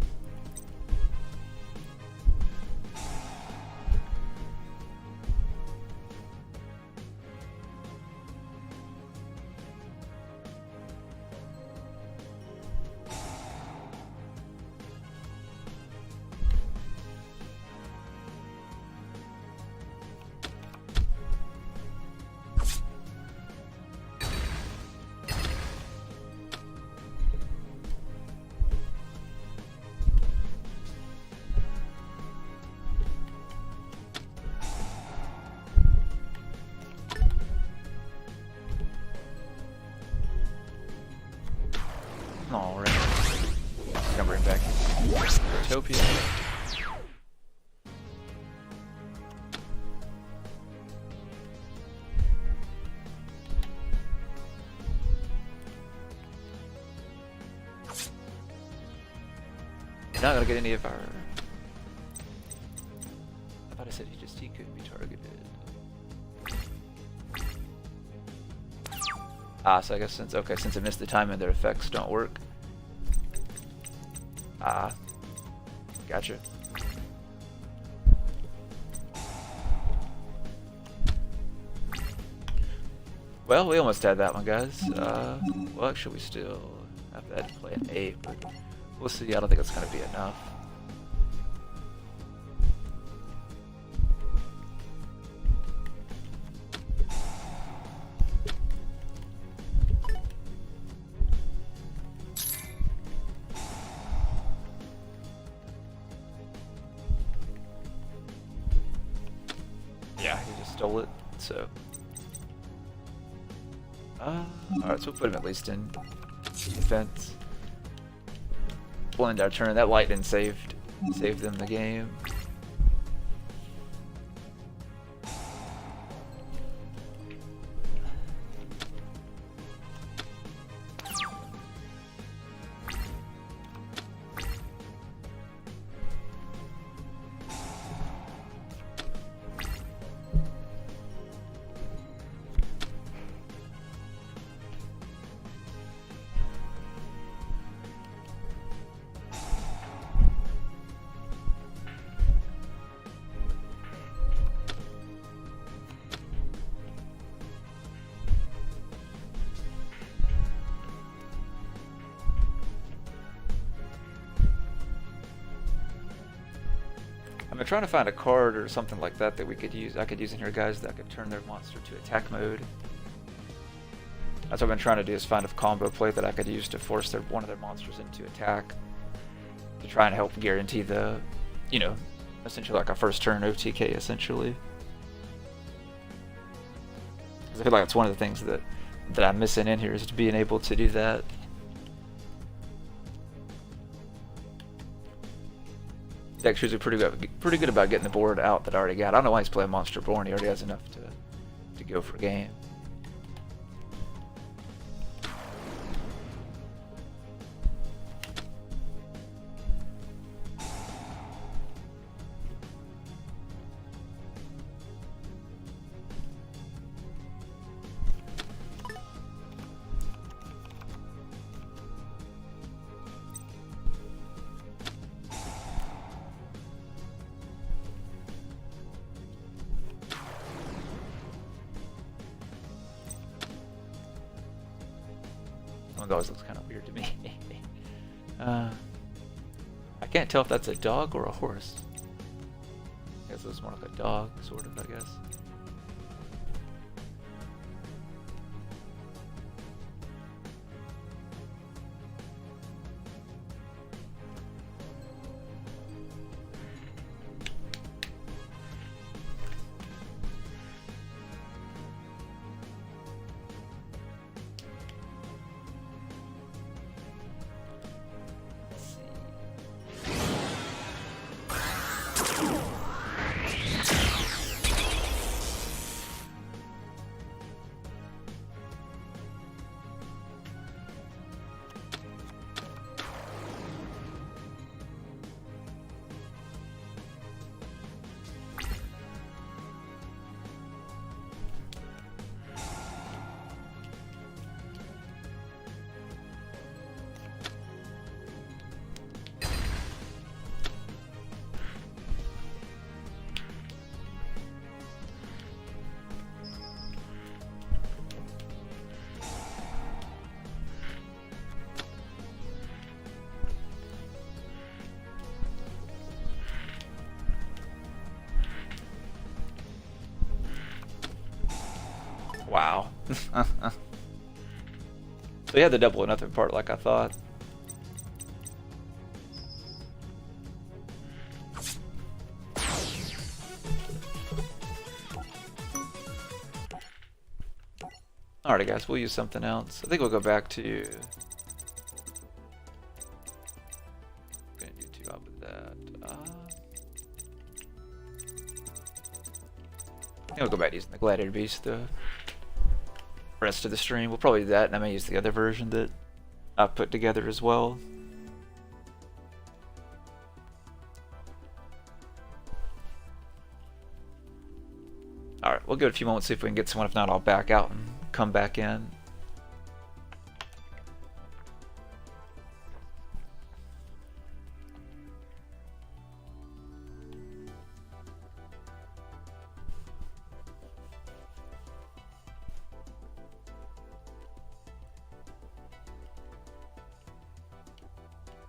Speaker 1: Alright. Numbering back. Utopia. You're not gonna get any of our... I thought I said he couldn't be targeted. Ah, so I guess since it missed the time and their effects don't work. Ah, gotcha. Well, we almost had that one, guys. Well, actually, we still have to play an 8, but we'll see. I don't think it's going to be enough. Yeah, he just stole it, so... Alright, so we'll put him at least in defense. We'll end our turn. That lightning saved them the game. I'm trying to find a card or something like that that we could use. I could use in here, guys, that could turn their monster to attack mode. That's what I've been trying to do, is find a combo play that I could use to force one of their monsters into attack, to try and help guarantee the, you know, essentially like a first turn OTK, essentially. Because I feel like it's one of the things that I'm missing in here, is to being able to do that. Deck's usually pretty good about getting the board out that I already got. I don't know why he's playing Monster Born. He already has enough to go for game. It always looks kind of weird to me. I can't tell if that's a dog or a horse. I guess it looks more like a dog, sort of, I guess. Wow. So you had the double or nothing part like I thought. Alrighty guys, we'll use something else. I think we'll go back to... Gonna do 2 out with that. I think we'll go back to using the Gladiator Beast the rest of the stream. We'll probably do that, and I may use the other version that I've put together as well. Alright, we'll give it a few moments, see if we can get someone. If not, I'll back out and come back in.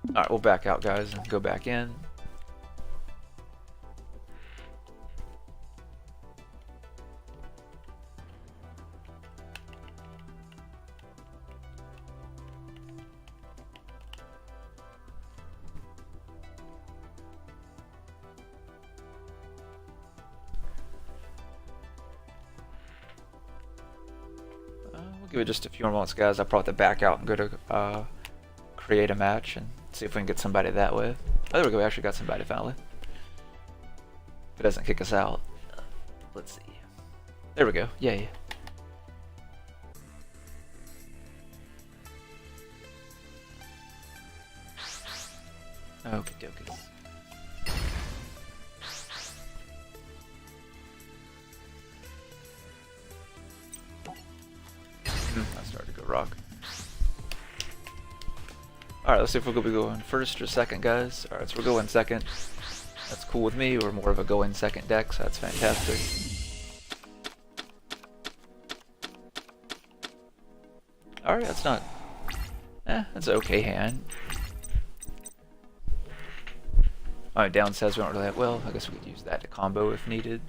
Speaker 1: Alright, we'll back out, guys, and go back in. We'll give it just a few more moments, guys. I'll probably back out and go to create a match and see if we can get somebody that way. Oh, there we go. We actually got somebody finally. If it doesn't kick us out. Let's see. There we go. Yay. Okie dokie. I started to go rock. Alright, let's see if we'll be going first or second, guys. Alright, so we're going second. That's cool with me. We're more of a going second deck, so that's fantastic. Alright, that's not... that's an okay hand. Alright, down says we don't really have... Well, I guess we could use that to combo if needed.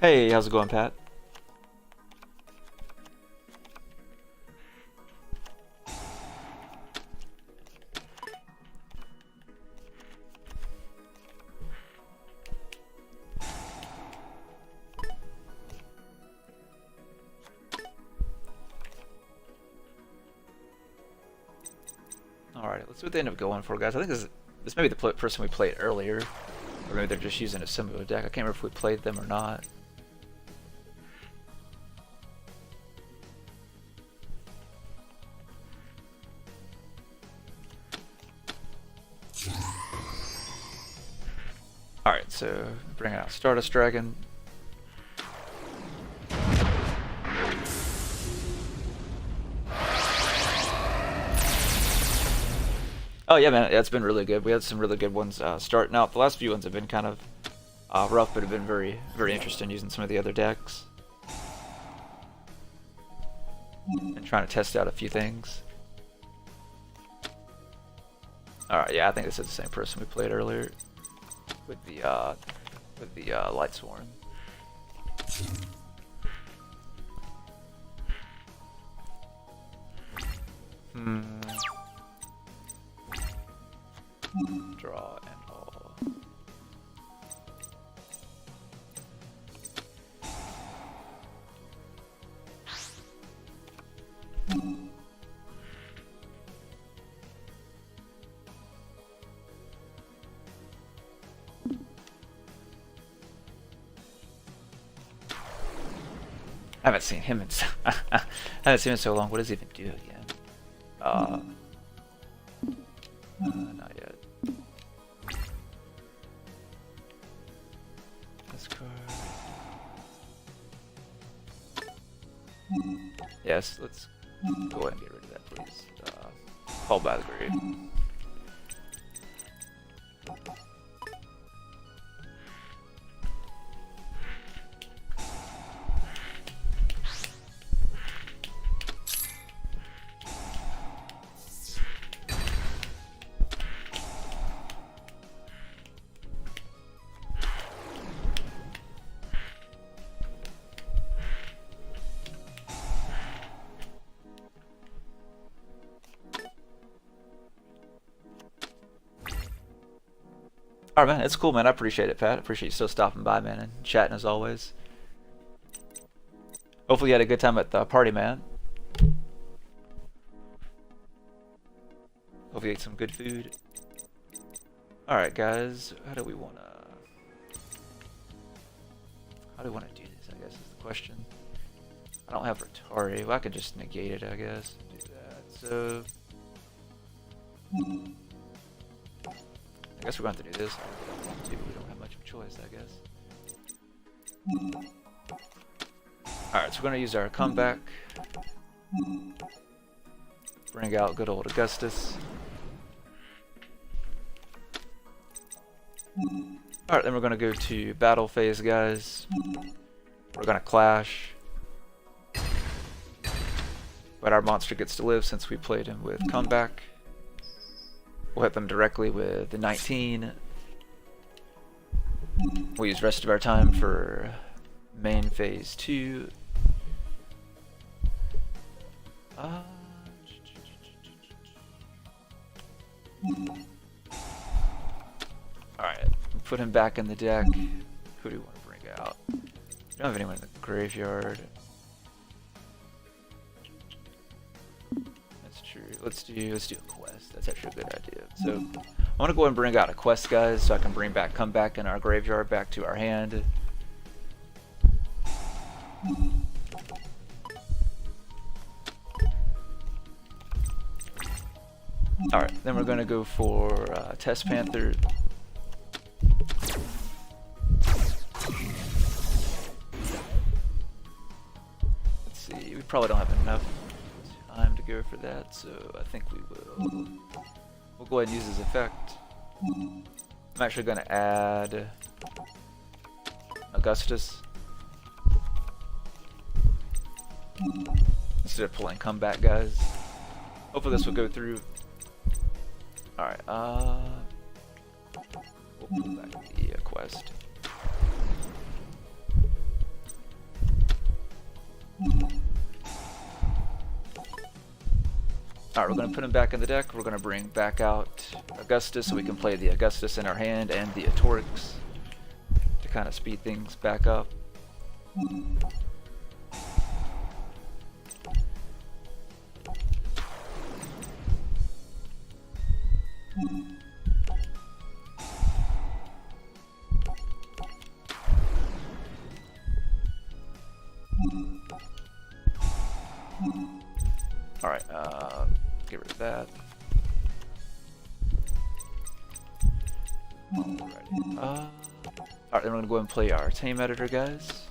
Speaker 1: Hey, how's it going, Pat? Alright, let's see what they end up going for, guys. I think this may be the person we played earlier. Or maybe they're just using a similar deck. I can't remember if we played them or not. Alright, so bring out Stardust Dragon. Oh yeah, man, it's been really good. We had some really good ones starting out. The last few ones have been kind of rough, but have been very, very interesting using some of the other decks. And trying to test out a few things. Alright, yeah, I think this is the same person we played earlier with the Light Sworn. Draw and all. I haven't seen him in I haven't seen him in so long. What does he even do again? Not yet. This card. Yes, let's go ahead and get rid of that, please. Fall by the grave. Alright, man, it's cool, man. I appreciate it, Pat. I appreciate you still stopping by, man, and chatting as always. Hopefully you had a good time at the party, man. Hope you ate some good food. Alright, guys, how do we wanna do this, I guess is the question. I don't have Retari. Well, I could just negate it, I guess. Do that. So I guess we're going to have to do this. I don't want to. We don't have much of a choice, I guess. Alright, so we're going to use our comeback. Bring out good old Augustus. Alright, then we're going to go to battle phase, guys. We're going to clash. But our monster gets to live since we played him with comeback. We'll hit them directly with the 19. We'll use the rest of our time for main phase 2. Alright, put him back in the deck. Who do we want to bring out? We don't have anyone in the graveyard. That's true. Let's do a quest. That's actually a good idea. So I want to go ahead and bring out a quest, guys, so I can bring back comeback in our graveyard back to our hand. Alright, then we're going to go for Test Panther. Let's see, we probably don't have enough time to go for that, so I think we will. We'll go ahead and use his effect. I'm actually going to add Augustus instead of pulling comeback, guys. Hopefully this will go through. Alright, we'll pull back the quest. Alright, we're going to put him back in the deck. We're going to bring back out Augustus so we can play the Augustus in our hand and the Atorix to kind of speed things back up. Alright, get rid of that. Alrighty. Alright, then we're gonna go ahead and play our tame editor, guys.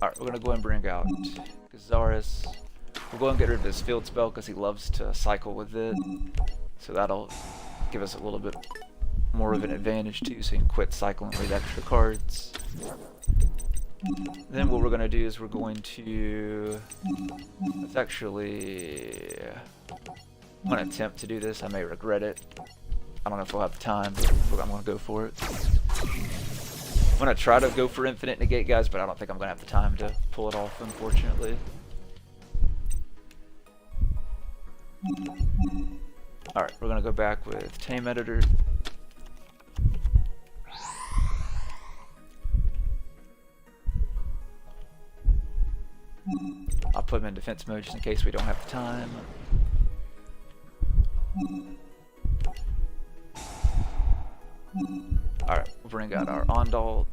Speaker 1: Alright, we're gonna go ahead and bring out Gazaris. We'll go ahead and get rid of his field spell because he loves to cycle with it. So that'll give us a little bit more of an advantage too, so you can quit cycling with extra cards. Then what we're gonna do is we're going to... Let's actually... I'm gonna attempt to do this. I may regret it. I don't know if we'll have time, but I'm gonna go for it. I'm gonna try to go for infinite negate, guys, but I don't think I'm gonna have the time to pull it off, unfortunately. Alright, we're gonna go back with tame editor. I'll put him in defense mode just in case we don't have the time. Alright, we'll bring out our Ondal.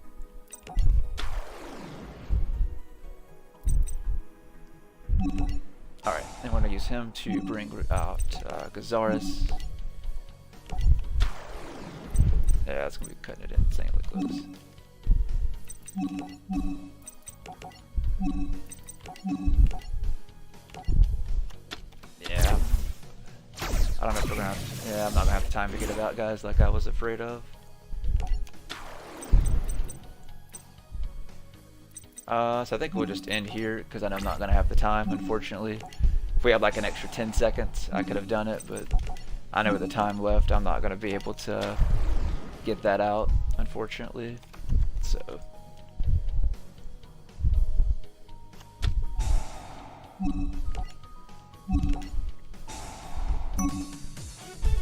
Speaker 1: Alright, then we're going to use him to bring out Gazaris. Yeah, that's going to be cutting it insanely close. Yeah. I don't know if we're gonna have, yeah, I'm not gonna have time to get it out, guys, like I was afraid of. So I think we'll just end here, because I know I'm not gonna have the time, unfortunately. If we had like an extra 10 seconds, I could have done it, but I know with the time left, I'm not gonna be able to get that out, unfortunately. So.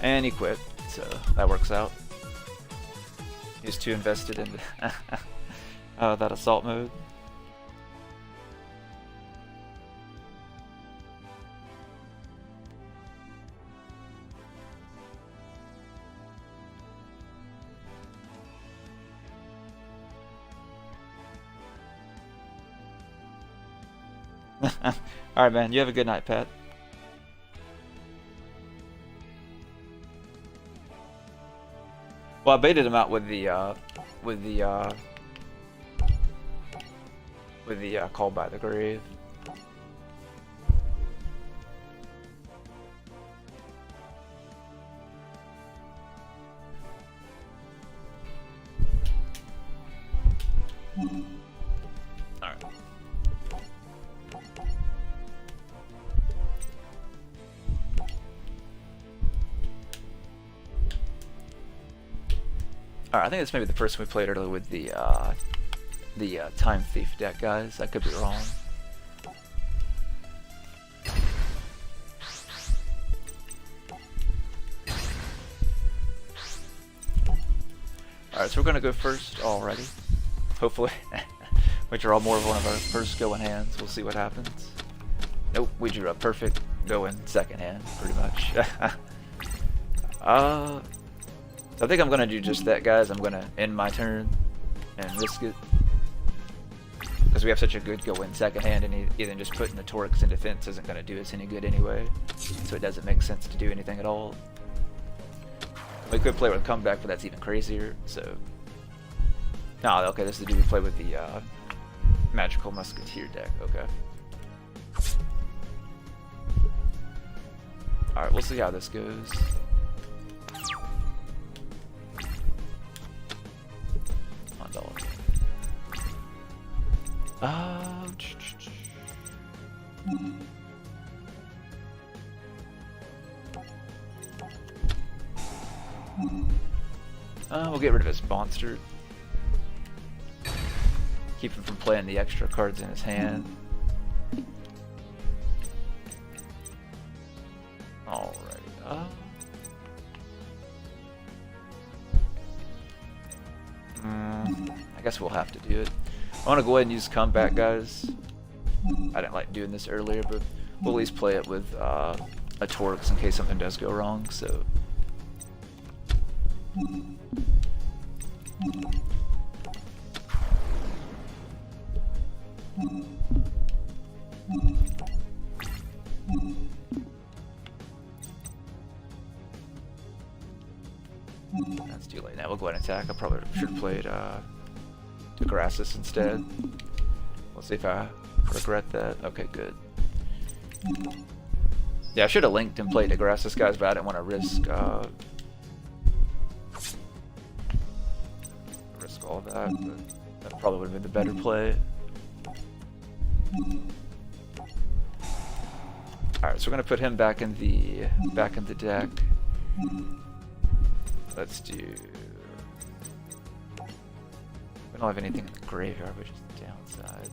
Speaker 1: And he quit, so that works out. He was too invested in that assault mode. Alright, man, you have a good night, Pat. Well, I baited him out with the call by the grave. Alright. Alright, I think that's maybe the person we played earlier with the Time Thief deck, guys. I could be wrong. Alright, so we're gonna go first already. Hopefully. We draw more of one of our first going hands. We'll see what happens. Nope, we drew a perfect going second hand, pretty much. I think I'm gonna do just that, guys. I'm gonna end my turn and risk it. Because we have such a good go-in second hand, and even just putting the Torques in defense isn't gonna do us any good anyway. So it doesn't make sense to do anything at all. We could play with comeback, but that's even crazier, so... No, okay, this is the dude we play with the Magical Musketeer deck, okay. Alright, we'll see how this goes. We'll get rid of his monster. Keep him from playing the extra cards in his hand. Alrighty. I guess we'll have to do it. I want to go ahead and use comeback, guys. I didn't like doing this earlier, but we'll at least play it with a Torques in case something does go wrong, so... That's too late now. We'll go ahead and attack. I probably should have played Degrassis instead. We'll see if I regret that. Okay, good. Yeah, I should have linked and played Degrassis, guys, but I didn't want to risk all that. But that probably would have been the better play. Alright, so we're gonna put him back in the deck. Let's do. We don't have anything in the graveyard, which is the downside.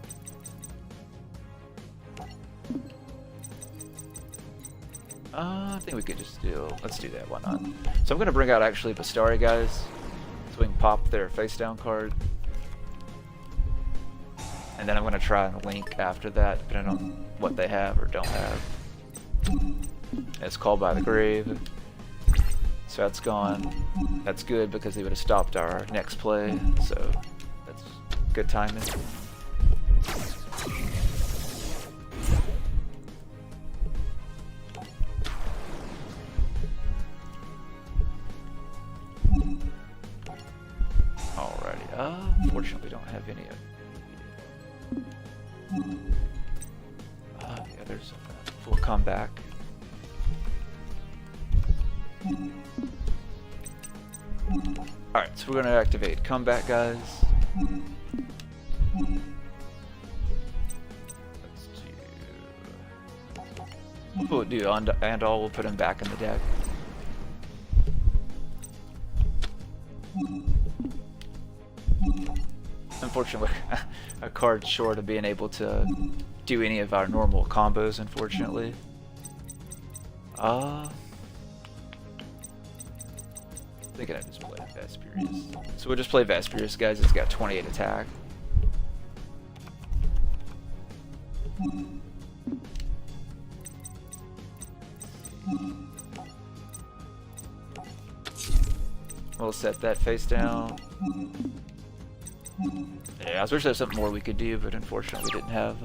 Speaker 1: I think we could just do. Let's do that. Why not? So I'm gonna bring out actually Bastari, guys, so we can pop their face down card, and then I'm gonna try and link after that, depending on what they have or don't have. It's called by the grave, so that's gone. That's good because they would have stopped our next play, so that's good timing. Alrighty, fortunately don't have any of the others. Full comeback. Alright, so we're gonna activate comeback, guys. Let's do. We'll do and all. We'll put him back in the deck. Unfortunately, a card short of being able to do any of our normal combos, unfortunately. Thinking I just played Vesperius. So we'll just play Vesperius, guys. It's got 28 attack. We'll set that face down. Yeah, I was wishing there was something more we could do, but unfortunately we didn't have.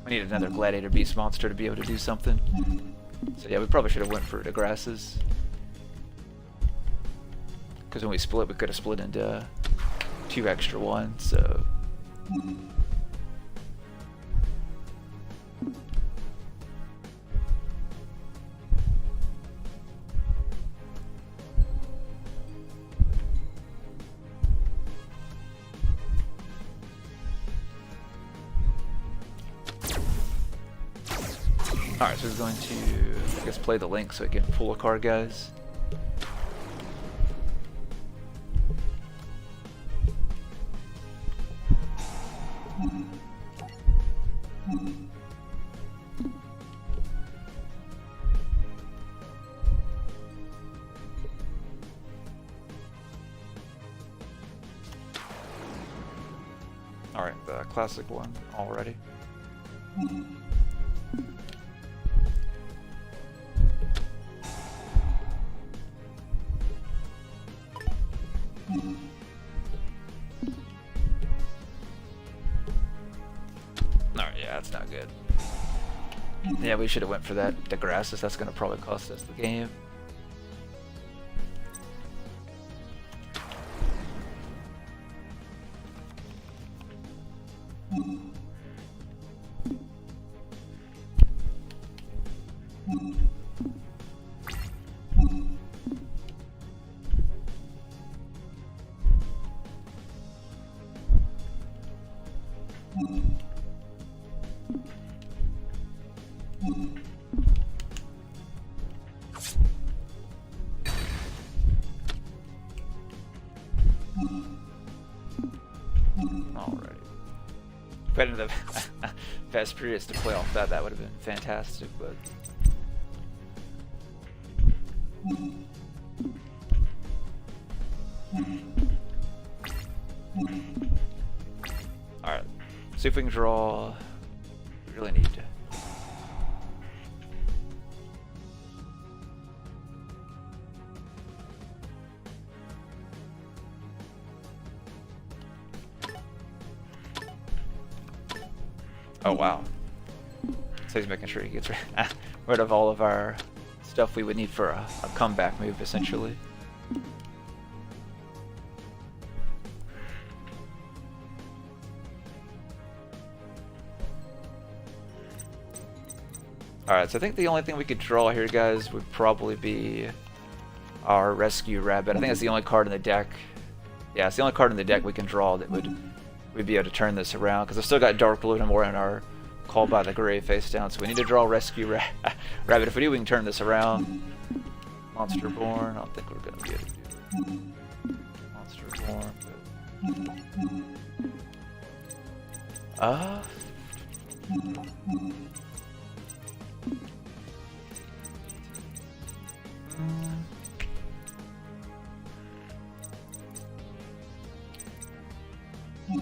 Speaker 1: We need another Gladiator Beast monster to be able to do something. So yeah, we probably should have went for Degrassis. Because when we split, we could have split into 2 extra ones, so... Alright, so we're going to, I guess, play the link so we can pull a card, guys. Alright, the classic one already. Alright, yeah, that's not good. Yeah, we should have went for that Degrassis. That's going to probably cost us the game. Alrighty. If I ended up Vesperius to play off that would have been fantastic, but... Alright, see if we can draw. We really need to. Oh wow. So he's making sure he gets rid of all of our stuff we would need for a comeback move, essentially. Alright, so I think the only thing we could draw here, guys, would probably be our Rescue Rabbit. I think that's the only card in the deck. Yeah, it's the only card in the deck we can draw that we'd be able to turn this around, because I've still got Dark Lunamore in our Call by the Grave face down, so we need to draw Rescue Rabbit. If we do, we can turn this around. Monster Born, I don't think we're going to be able to do Monster Born, but...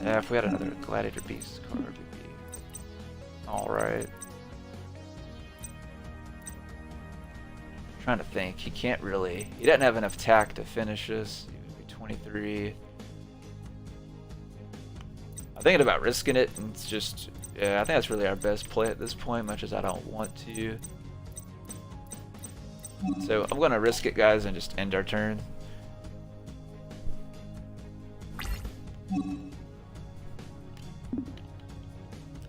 Speaker 1: Yeah, if we had another Gladiator Beast card, we'd be alright. Trying to think, he can't really... He doesn't have enough attack to finish this. He would be 23. I'm thinking about risking it, and it's just... Yeah, I think that's really our best play at this point, much as I don't want to. So I'm going to risk it, guys, and just end our turn.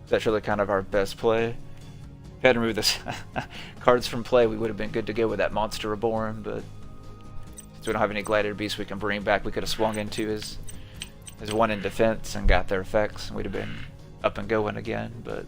Speaker 1: That's really kind of our best play. If we had to remove this cards from play, we would have been good to go with that Monster Reborn, but since we don't have any Gladiator Beasts we can bring back, we could have swung into his one in defense and got their effects, and we'd have been up and going again, but...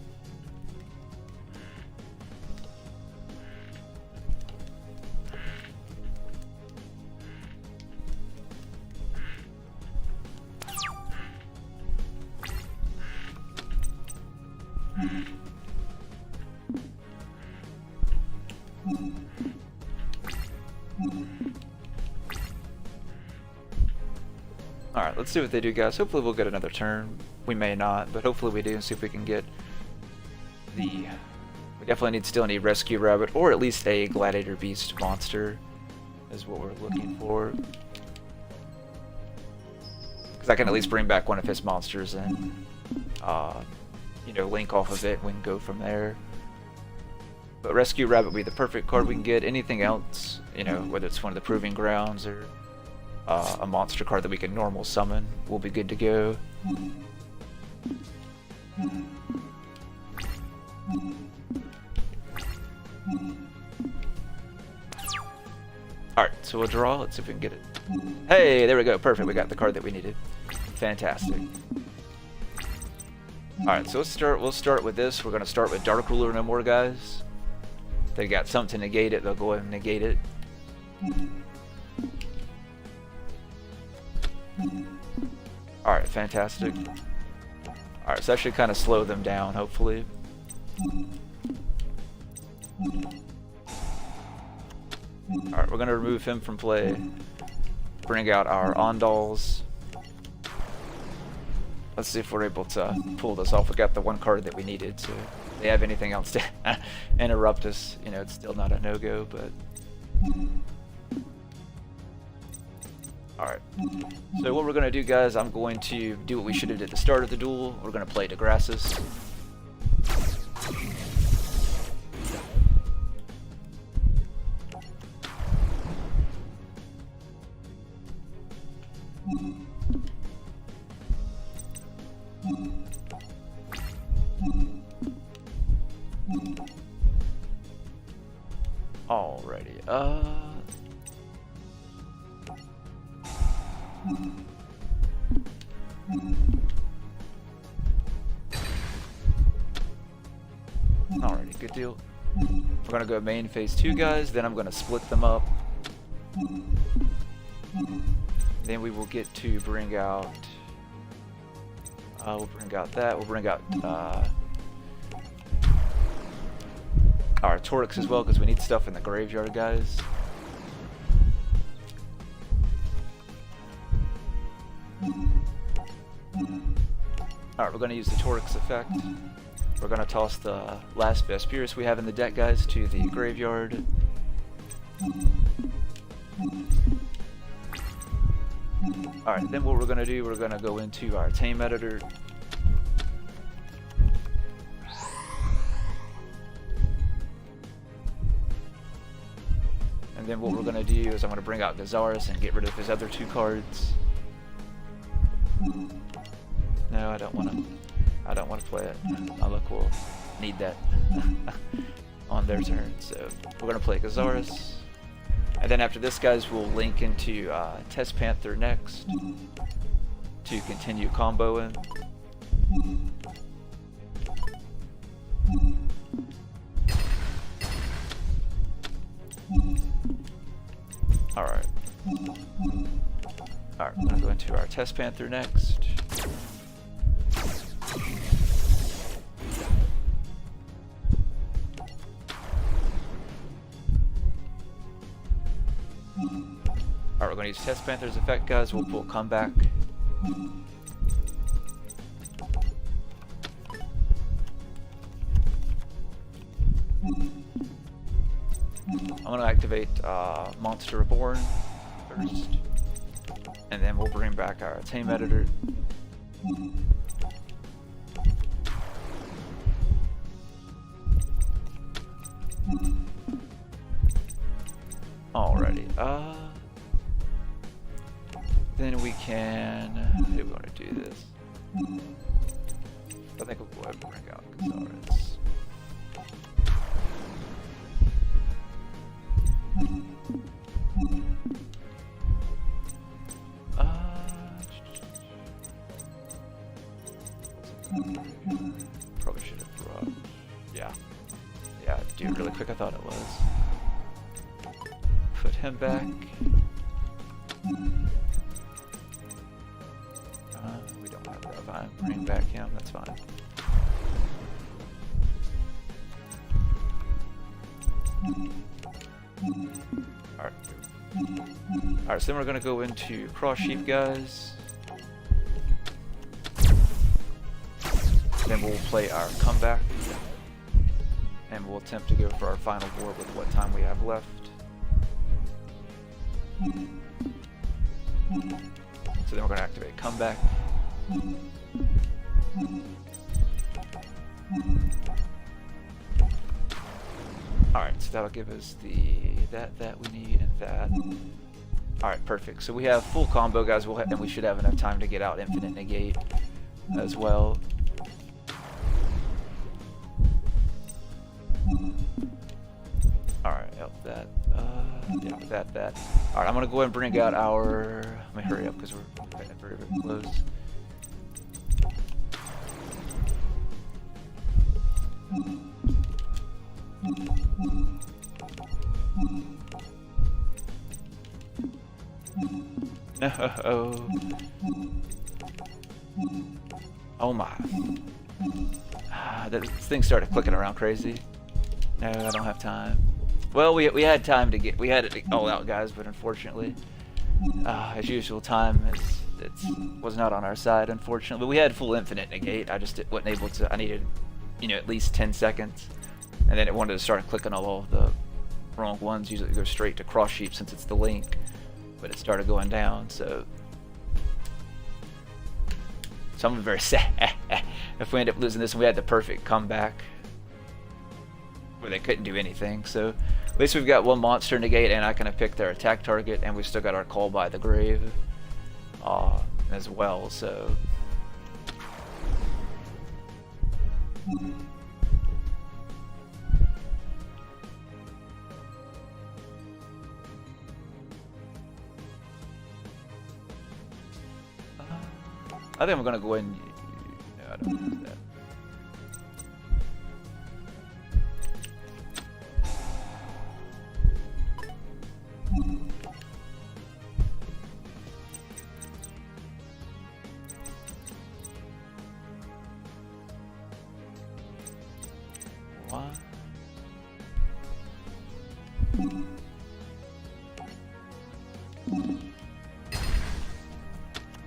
Speaker 1: Alright, let's see what they do, guys. Hopefully we'll get another turn. We may not, but hopefully we do, and see if we can get the... We definitely still need Rescue Rabbit, or at least a Gladiator Beast monster, is what we're looking for. Because I can at least bring back one of his monsters and, you know, link off of it, and we can go from there. But Rescue Rabbit would be the perfect card we can get. Anything else, you know, whether it's one of the Proving Grounds or a monster card that we can normal summon, will be good to go. Alright, so we'll draw. Let's see if we can get it. Hey, there we go. Perfect. We got the card that we needed. Fantastic. Alright, so we'll start with this. We're going to start with Dark Ruler no more, guys. If they got something to negate it, they'll go ahead and negate it. Alright, fantastic. Alright, so that should kind of slow them down, hopefully. Alright, we're going to remove him from play. Bring out our Ondals. Let's see if we're able to pull this off. We got the one card that we needed, so if they have anything else to interrupt us, you know, it's still not a no-go, but... Alright, so what we're going to do, guys, I'm going to do what we should have did at the start of the duel. We're going to play Degrassus. Alrighty, Alrighty, good deal. We're gonna go main phase 2, guys, then I'm gonna split them up. Then we will get to bring out we'll bring out that, we'll bring out our Torix as well, because we need stuff in the graveyard, guys. Alright, we're going to use the Torix effect. We're going to toss the last Vespirus we have in the deck, guys, to the graveyard. Alright, then what we're going to do, we're going to go into our Tame Editor. And then what we're going to do is I'm going to bring out Gazaris and get rid of his other 2 cards. No, I don't want to play it. My luck will need that on their turn. So we're going to play Gazaris. And then after this, guys, we'll link into Test Panther next to continue comboing. Alright. Alright, we're gonna go into our Test Panther next. Alright, we're gonna use Test Panther's effect, guys. We'll pull Comeback. I'm going to activate Monster Reborn first, and then we'll bring back our Tame Editor. Alrighty, then we can, how do we want to do this? I think we'll go ahead and bring out Gazaris. Probably should have brought, yeah, do it really quick. I thought it was. Put him back. We don't have that vine. Bring back him. That's fine. Alright. Alright, so then we're going to go into Cross Sheep, guys. Then we'll play our Comeback. And we'll attempt to go for our final board with what time we have left. So then we're going to activate Comeback. Alright, so that'll give us the that we need and that. Alright, perfect. So we have full combo, guys, and we should have enough time to get out Infinite Negate as well. Alright, that. Yeah, that. Alright, I'm gonna go ahead and bring out our. Let me hurry up because we're getting very, very close. No. Oh my. This thing started clicking around crazy. No, I don't have time. Well, we had time to get, we had it all out, guys, but unfortunately, as usual, time was not on our side, unfortunately. But we had full Infinite Negate. I just wasn't able to. I needed, at least 10 seconds, and then it wanted to start clicking all of the wrong ones. Usually it goes straight to Cross Sheep since it's the link, but it started going down. So I'm very sad if we end up losing this, and we had the perfect comeback where they couldn't do anything. So at least we've got one monster negate, and I can pick their attack target, and we still got our Call by the Grave as well. So I think I'm gonna go in. No, I don't use that. One.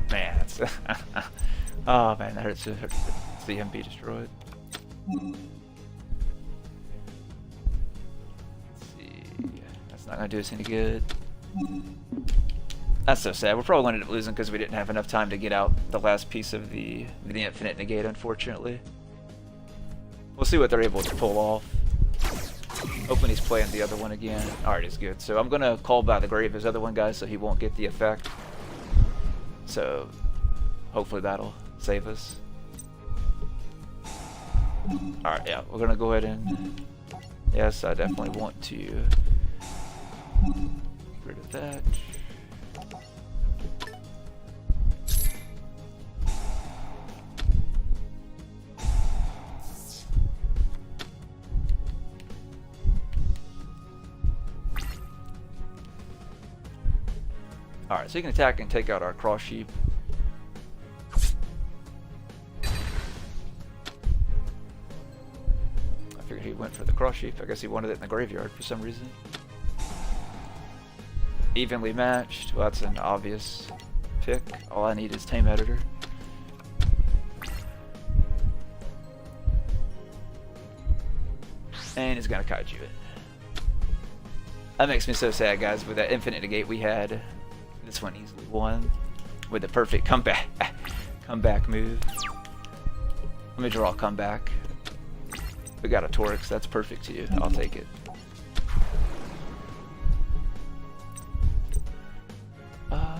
Speaker 1: Man, that's oh man, that hurts to see him be destroyed. Let's see, that's not gonna do us any good. That's so sad. We're probably gonna end up losing because we didn't have enough time to get out the last piece of the Infinite Negate, unfortunately. We'll see what they're able to pull off. Hoping he's playing the other one again. Alright, he's good. So I'm going to call by the grave his other one, guys, so he won't get the effect. So hopefully that'll save us. Alright, yeah, we're going to go ahead and... Yes, I definitely want to get rid of that. Alright, so he can attack and take out our cross sheep. I figured he went for the cross sheep. I guess he wanted it in the graveyard for some reason. Evenly matched. Well, that's an obvious pick. All I need is Tame Editor. And he's gonna kaiju it. That makes me so sad, guys. With that infinite negate we had, this one easily won with the perfect comeback move. Let me draw a comeback. We got a Torix, that's perfect too. I'll take it. Alright.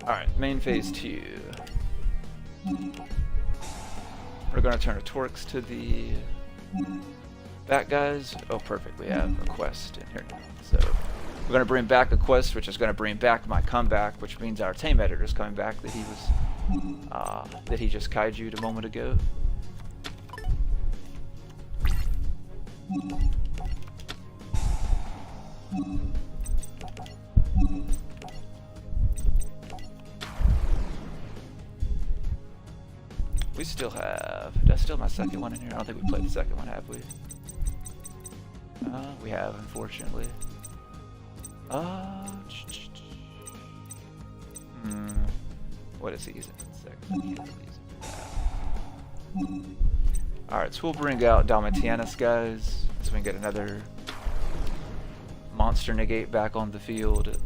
Speaker 1: Alright, main phase 2. We're going to turn a Torix to the back guys. Oh, perfect. We have a quest in here now. So we're going to bring back a quest, which is going to bring back my comeback, which means our Tame Editor is coming back that he was that he just kaiju'd a moment ago. We still have... That's still my second one in here. I don't think we played the second one, have we? We have, unfortunately. What is he using for seconds? I can't really use it. Alright, so we'll bring out Dalmatianus, guys. So we can get another monster negate back on the field.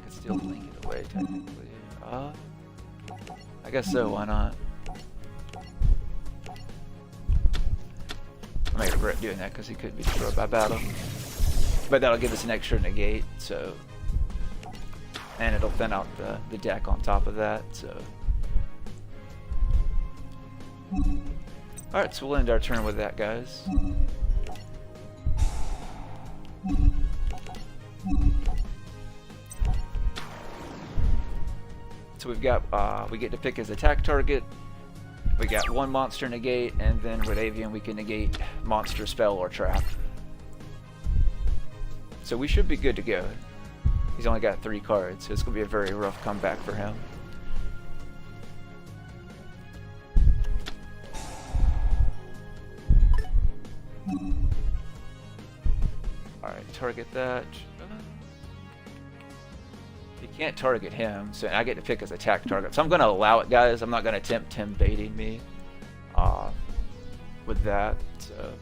Speaker 1: Still link it away, technically. I guess so, why not? I may regret doing that because he could be destroyed by battle. But that'll give us an extra negate, so... And it'll thin out the deck on top of that, so... Alright, so we'll end our turn with that, guys. So we've got, we get to pick his attack target. We got one monster negate, and then with Avian we can negate monster, spell, or trap. So we should be good to go. He's only got 3 cards, so it's going to be a very rough comeback for him. Alright, target that. You can't target him, so I get to pick his attack target. So I'm going to allow it, guys. I'm not going to tempt him baiting me with that. So.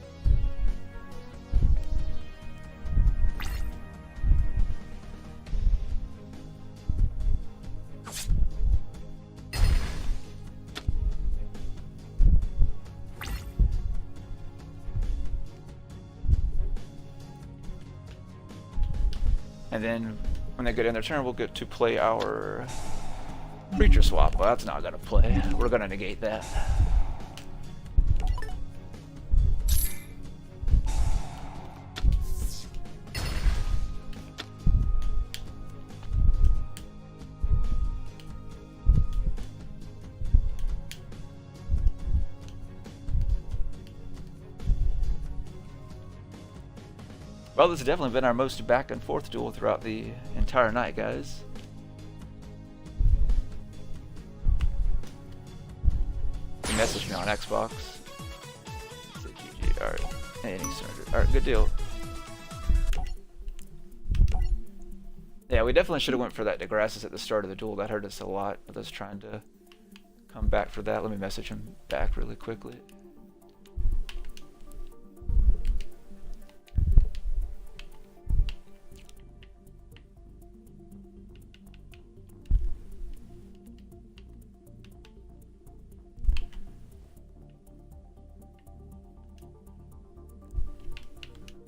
Speaker 1: And then when they get in their turn, we'll get to play our creature swap. Well, that's not going to play. We're going to negate that. Well, this has definitely been our most back and forth duel throughout the entire night, guys. He messaged me on Xbox. Said GG. Alright. And he surrendered. Alright, good deal. Yeah, we definitely should have went for that Degrassis at the start of the duel. That hurt us a lot with us trying to come back for that. Let me message him back really quickly.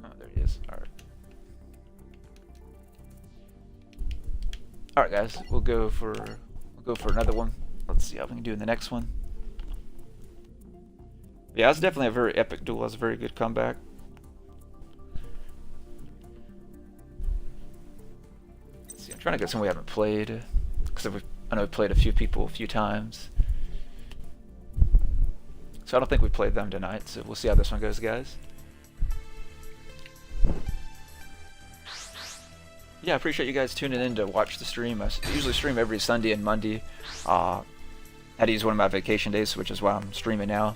Speaker 1: Oh, there he is. All right. All right, guys. We'll go for another one. Let's see how we can do in the next one. Yeah, it's definitely a very epic duel. That's a very good comeback. Let's see, I'm trying to get some we haven't played, because I know we played a few people a few times. So I don't think we played them tonight, so we'll see how this one goes, guys. Yeah, I appreciate you guys tuning in to watch the stream. I usually stream every Sunday and Monday. I had to use one of my vacation days, which is why I'm streaming now.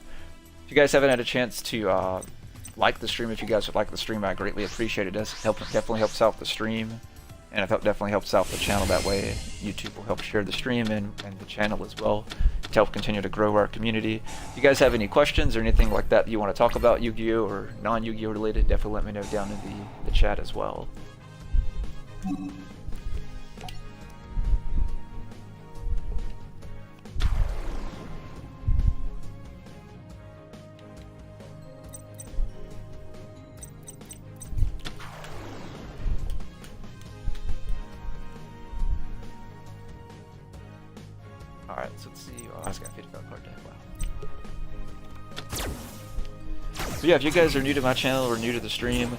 Speaker 1: If you guys haven't had a chance to like the stream, if you guys would like the stream, I greatly appreciate it. It definitely helps out the stream, and it definitely helps out the channel. That way YouTube will help share the stream and the channel as well, to help continue to grow our community. If you guys have any questions or anything like that you want to talk about, Yu-Gi-Oh or non-Yu-Gi-Oh related, definitely let me know down in the chat as well. Alright, so let's see. Oh, I just got a $50 card deck. Wow. So yeah, if you guys are new to my channel or new to the stream,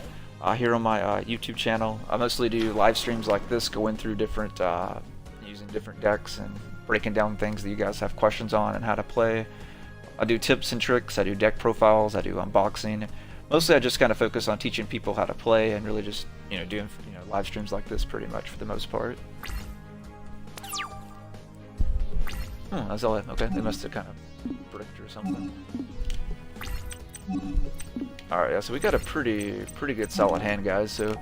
Speaker 1: here on my YouTube channel, I mostly do live streams like this, going through different, using different decks and breaking down things that you guys have questions on and how to play. I do tips and tricks, I do deck profiles, I do unboxing. Mostly I just kind of focus on teaching people how to play and really just, doing, live streams like this pretty much for the most part. That's all okay, they must have kind of bricked or something. Alright, yeah, so we got a pretty good solid hand, guys, so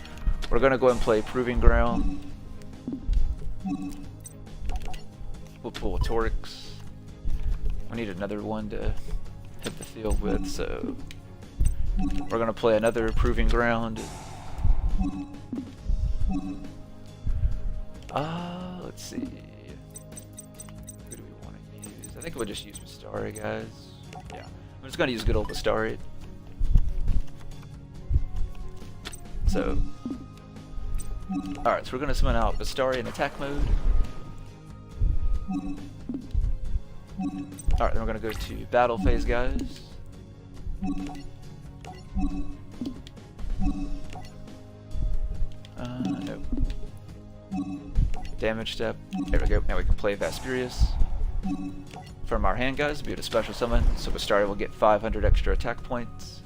Speaker 1: we're gonna go ahead and play Proving Ground. We'll pull a Torix. We need another one to hit the field with, so we're gonna play another Proving Ground. Let's see. Who do we want to use? I think we'll just use Mistari, guys. Yeah, I'm just gonna use good old Mistari. So, alright, so we're going to summon out Mistari in attack mode. Alright, then we're going to go to battle phase, guys. Nope. Damage step. There we go. Now we can play Vesperius. From our hand, guys, be able to special summon, so Mistari will get 500 extra attack points.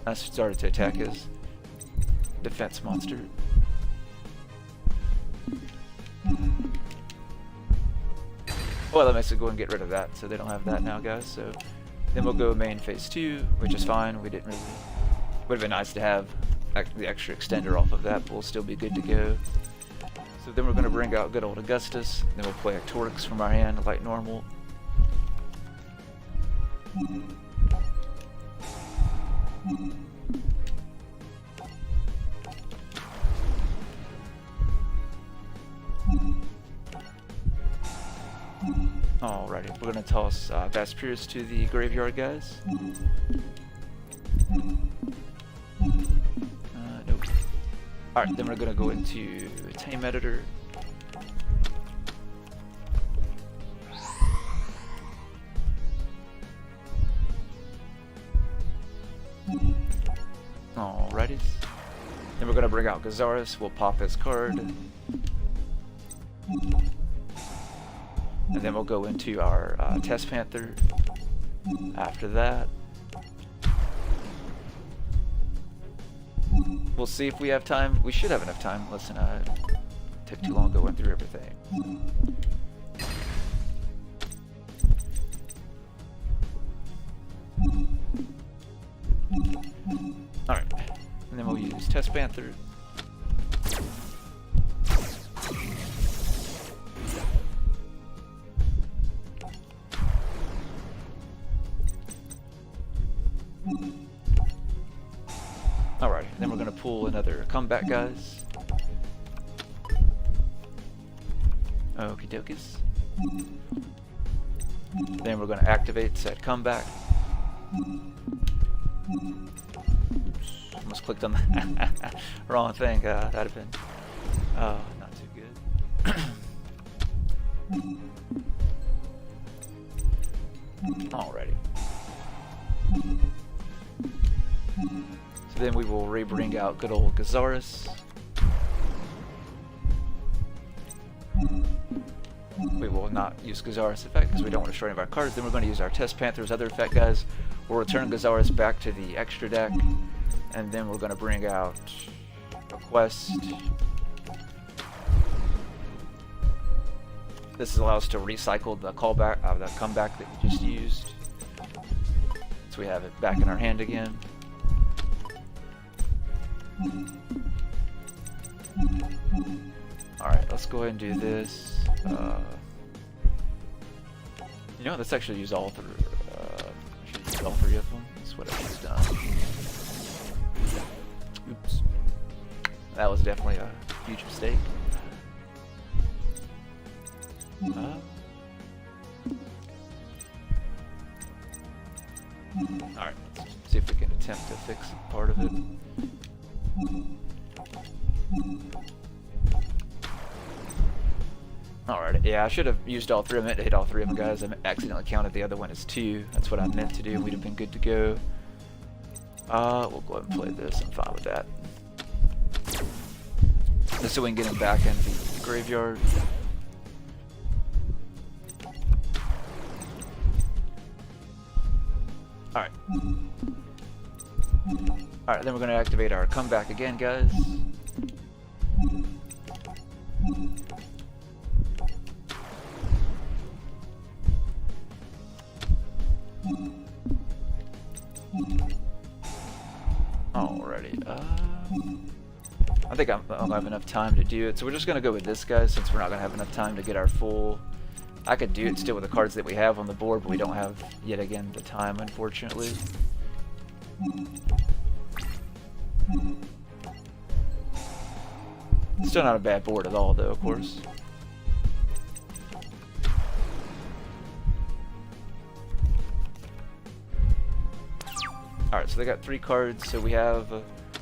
Speaker 1: I started to attack his defense monster. Well, that makes it go and get rid of that, so they don't have that now, guys. So then we'll go main phase 2, which is fine. We didn't really. Would have been nice to have the extra extender off of that, but we'll still be good to go. So then we're going to bring out good old Augustus. Then we'll play a Torix from our hand like normal. Alrighty, we're gonna toss Vesperius to the graveyard, guys. Nope. Alright, then we're gonna go into Tame Editor. Alrighty. Then we're gonna bring out Gazaris, we'll pop his card. And then we'll go into our Test Panther after that. We'll see if we have time. We should have enough time. Listen, took too long going through everything. Alright. And then we'll Test Panther. Alright, then we're going to pull another comeback, guys. Okie dokies. Then we're going to activate said comeback. Oops, almost clicked on the wrong thing. That'd have been not too good. Alrighty. So then we will re-bring out good old Gazaris. We will not use Gazaris effect because we don't want to destroy any of our cards. Then we're going to use our Test Panther's other effect, guys. We'll return Gazaris back to the extra deck, and then we're going to bring out a quest. This allows us to recycle the callback, the comeback that we just used, so we have it back in our hand again. Alright, let's go ahead and do this. You know, let's actually use all three. Should use all three of them. That's what I've just done. Oops. That was definitely a huge mistake. Alright, let's see if we can attempt to fix part of it. Alright, yeah, I should have used all three. I meant to hit all three of them, guys. I accidentally counted the other one as 2. That's what I meant to do. We'd have been good to go. We'll go ahead and play this. I'm fine with that. Just so we can get him back in the graveyard. Alright. Alright, then we're going to activate our comeback again, guys. Alrighty, I think I don't have enough time to do it, so we're just going to go with this, guys, since we're not going to have enough time to get our full... I could do it still with the cards that we have on the board, but we don't have, yet again, the time, unfortunately. Still not a bad board at all, though, of course. Alright, so they got 3 cards, so we have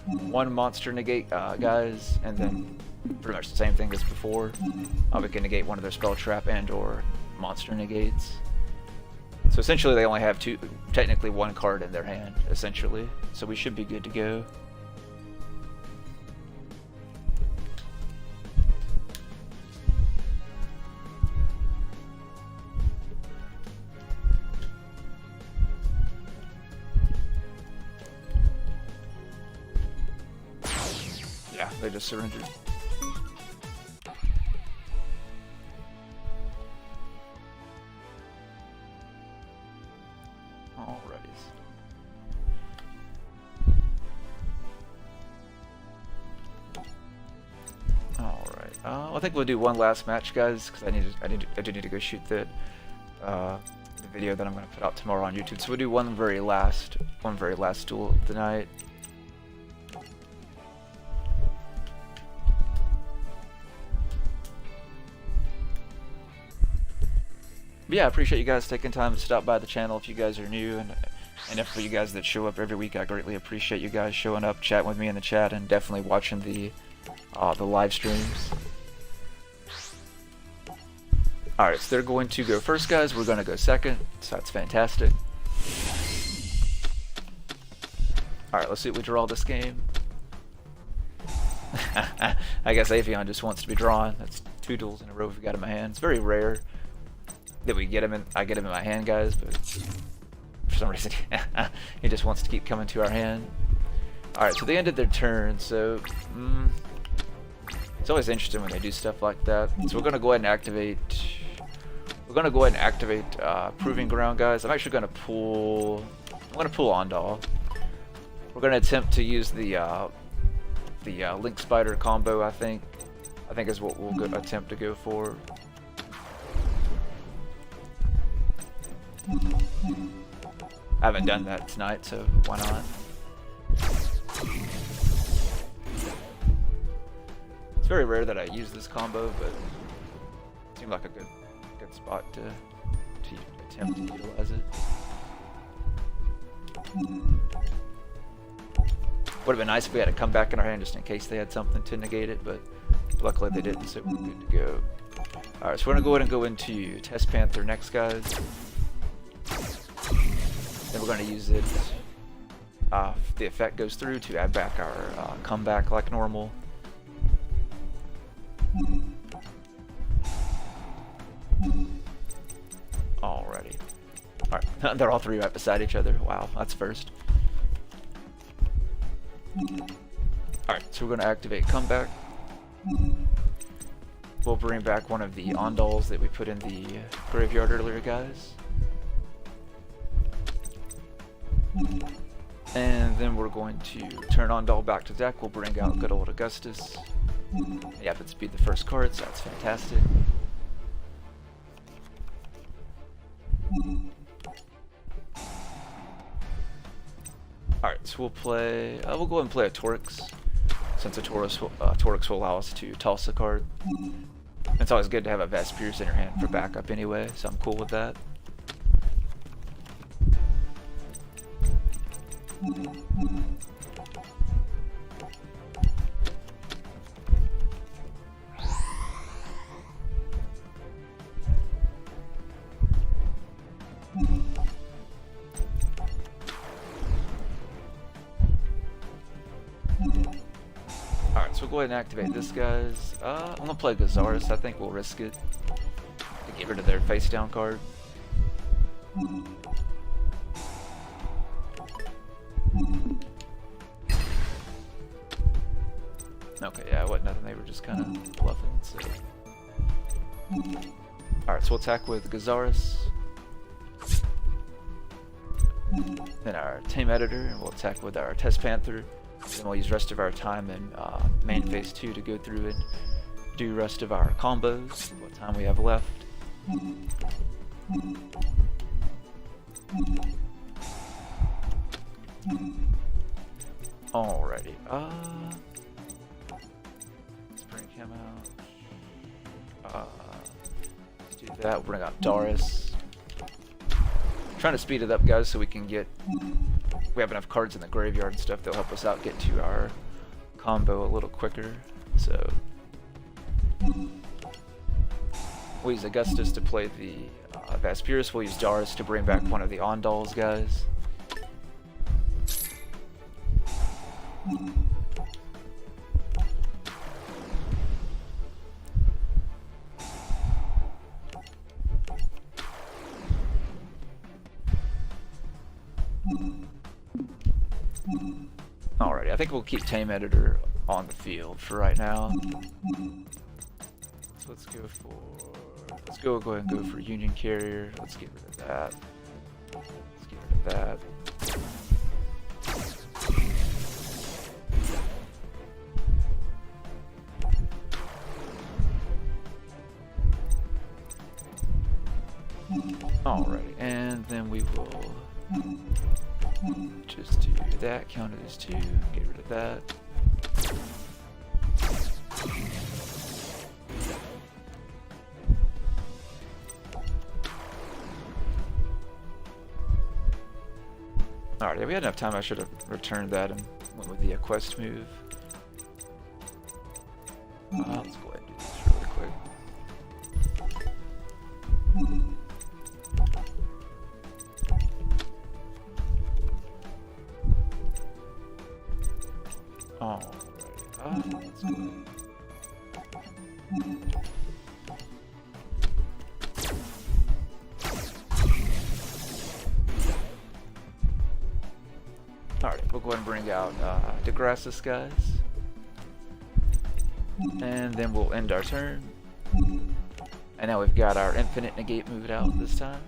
Speaker 1: 1 monster negate, guys, and then pretty much the same thing as before. We can negate one of their spell trap and or monster negates. So essentially they only have technically 1 card in their hand, essentially. So we should be good to go. Yeah, they just surrendered. I think we'll do one last match, guys, because I do need to go shoot the video that I'm going to put out tomorrow on YouTube. So we'll do one very last duel of the night. But yeah, I appreciate you guys taking time to stop by the channel if you guys are new, and for you guys that show up every week, I greatly appreciate you guys showing up, chatting with me in the chat, and definitely watching the live streams. Alright, so they're going to go first, guys. We're going to go second, so that's fantastic. Alright, let's see what we draw this game. I guess Avion just wants to be drawn. That's 2 duels in a row we've got in my hand. It's very rare that we get him in. I get him in my hand, guys, but for some reason he just wants to keep coming to our hand. Alright, so they ended their turn, so it's always interesting when they do stuff like that. So we're going to go ahead and activate... Proving Ground, guys. I'm actually going to pull... I'm going to pull Ondal. We're going to attempt to use the the Link Spider combo, I think is what we'll attempt to go for. I haven't done that tonight, so why not? It's very rare that I use this combo, but it seemed like a good spot to attempt to utilize it. Would have been nice if we had a comeback in our hand just in case they had something to negate it, but luckily they didn't, so we're good to go. Alright, so we're going to go ahead and go into Test Panther next, guys. Then we're going to use it, if the effect goes through, to add back our comeback like normal. Alrighty. Alright, they're all three right beside each other. Wow, that's first. Alright, so we're going to activate comeback. We'll bring back one of the Ondals that we put in the graveyard earlier, guys. And then we're going to turn Ondal back to deck. We'll bring out good old Augustus. He happens to be the first card, so that's fantastic. Alright, so we'll play, we'll go ahead and play a Torix, since a Torix will allow us to toss a card. It's always good to have a Vespierce in your hand for backup anyway, so I'm cool with that. Alright, so we'll go ahead and activate this, guys. I'm gonna play Gazaris. I think we'll risk it to get rid of their face down card. Okay, yeah, it wasn't nothing. They were just kind of bluffing. So. Alright, so we'll attack with Gazaris. Then our Tame Editor, and we'll attack with our Test Panther. Then we'll use the rest of our time in main phase 2 to go through and do the rest of our combos, what time we have left. Alrighty, let's bring him out. Let's do that, we'll bring out Doris. Trying to speed it up, guys, so we can get, we have enough cards in the graveyard and stuff that'll help us out get to our combo a little quicker. So we'll use Augustus to play the Vespierce. We'll use Doris to bring back one of the Ondals, guys. Alrighty, I think we'll keep Tame Editor on the field for right now. So let's go ahead and go for Union Carrier. Let's get rid of that. Let's get rid of that. Alrighty, and then we will just do that, count it as 2, get rid of that. Alright, yeah, we had enough time. I should have returned that and went with the quest move. Let's go ahead and do this really quick. Alright, let's go ahead. Alright, we'll go ahead and bring out Degrassis, guys. And then we'll end our turn. And now we've got our Infinite Negate moved out this time.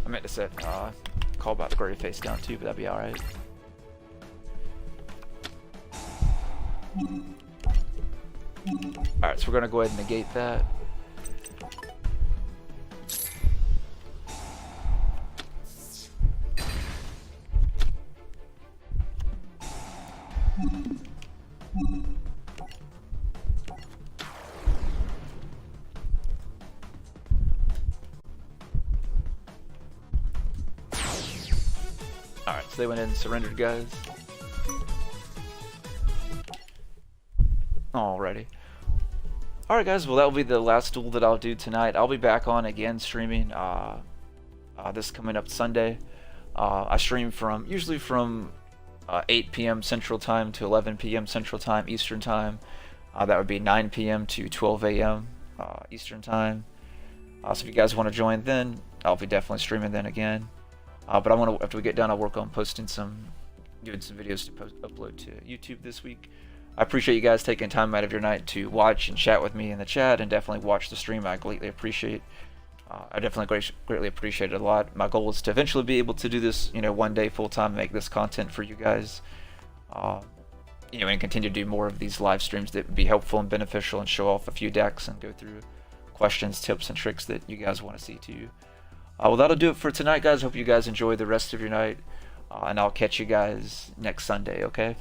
Speaker 1: I meant to set call about the gray face down too, but that'd be alright. Alright, so we're gonna go ahead and negate that. Alright, so they went in and surrendered, guys. Alrighty. Alright guys, well that will be the last duel that I'll do tonight. I'll be back on again streaming this coming up Sunday. I stream usually from 8 p.m. Central Time to 11 p.m. Central Time, Eastern Time. That would be 9 p.m. to 12 a.m. Eastern Time. So if you guys want to join then, I'll be definitely streaming then again. But I want to, after we get done, I'll work on doing some videos to upload to YouTube this week. I appreciate you guys taking time out of your night to watch and chat with me in the chat, and definitely watch the stream. I greatly appreciate. I definitely greatly appreciate it a lot. My goal is to eventually be able to do this, one day full time, make this content for you guys, and continue to do more of these live streams that would be helpful and beneficial, and show off a few decks and go through questions, tips, and tricks that you guys want to see too. Well, that'll do it for tonight, guys. Hope you guys enjoy the rest of your night, and I'll catch you guys next Sunday. Okay?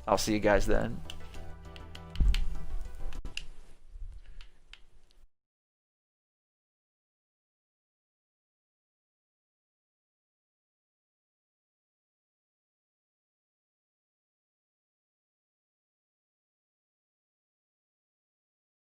Speaker 1: I'll see you guys then.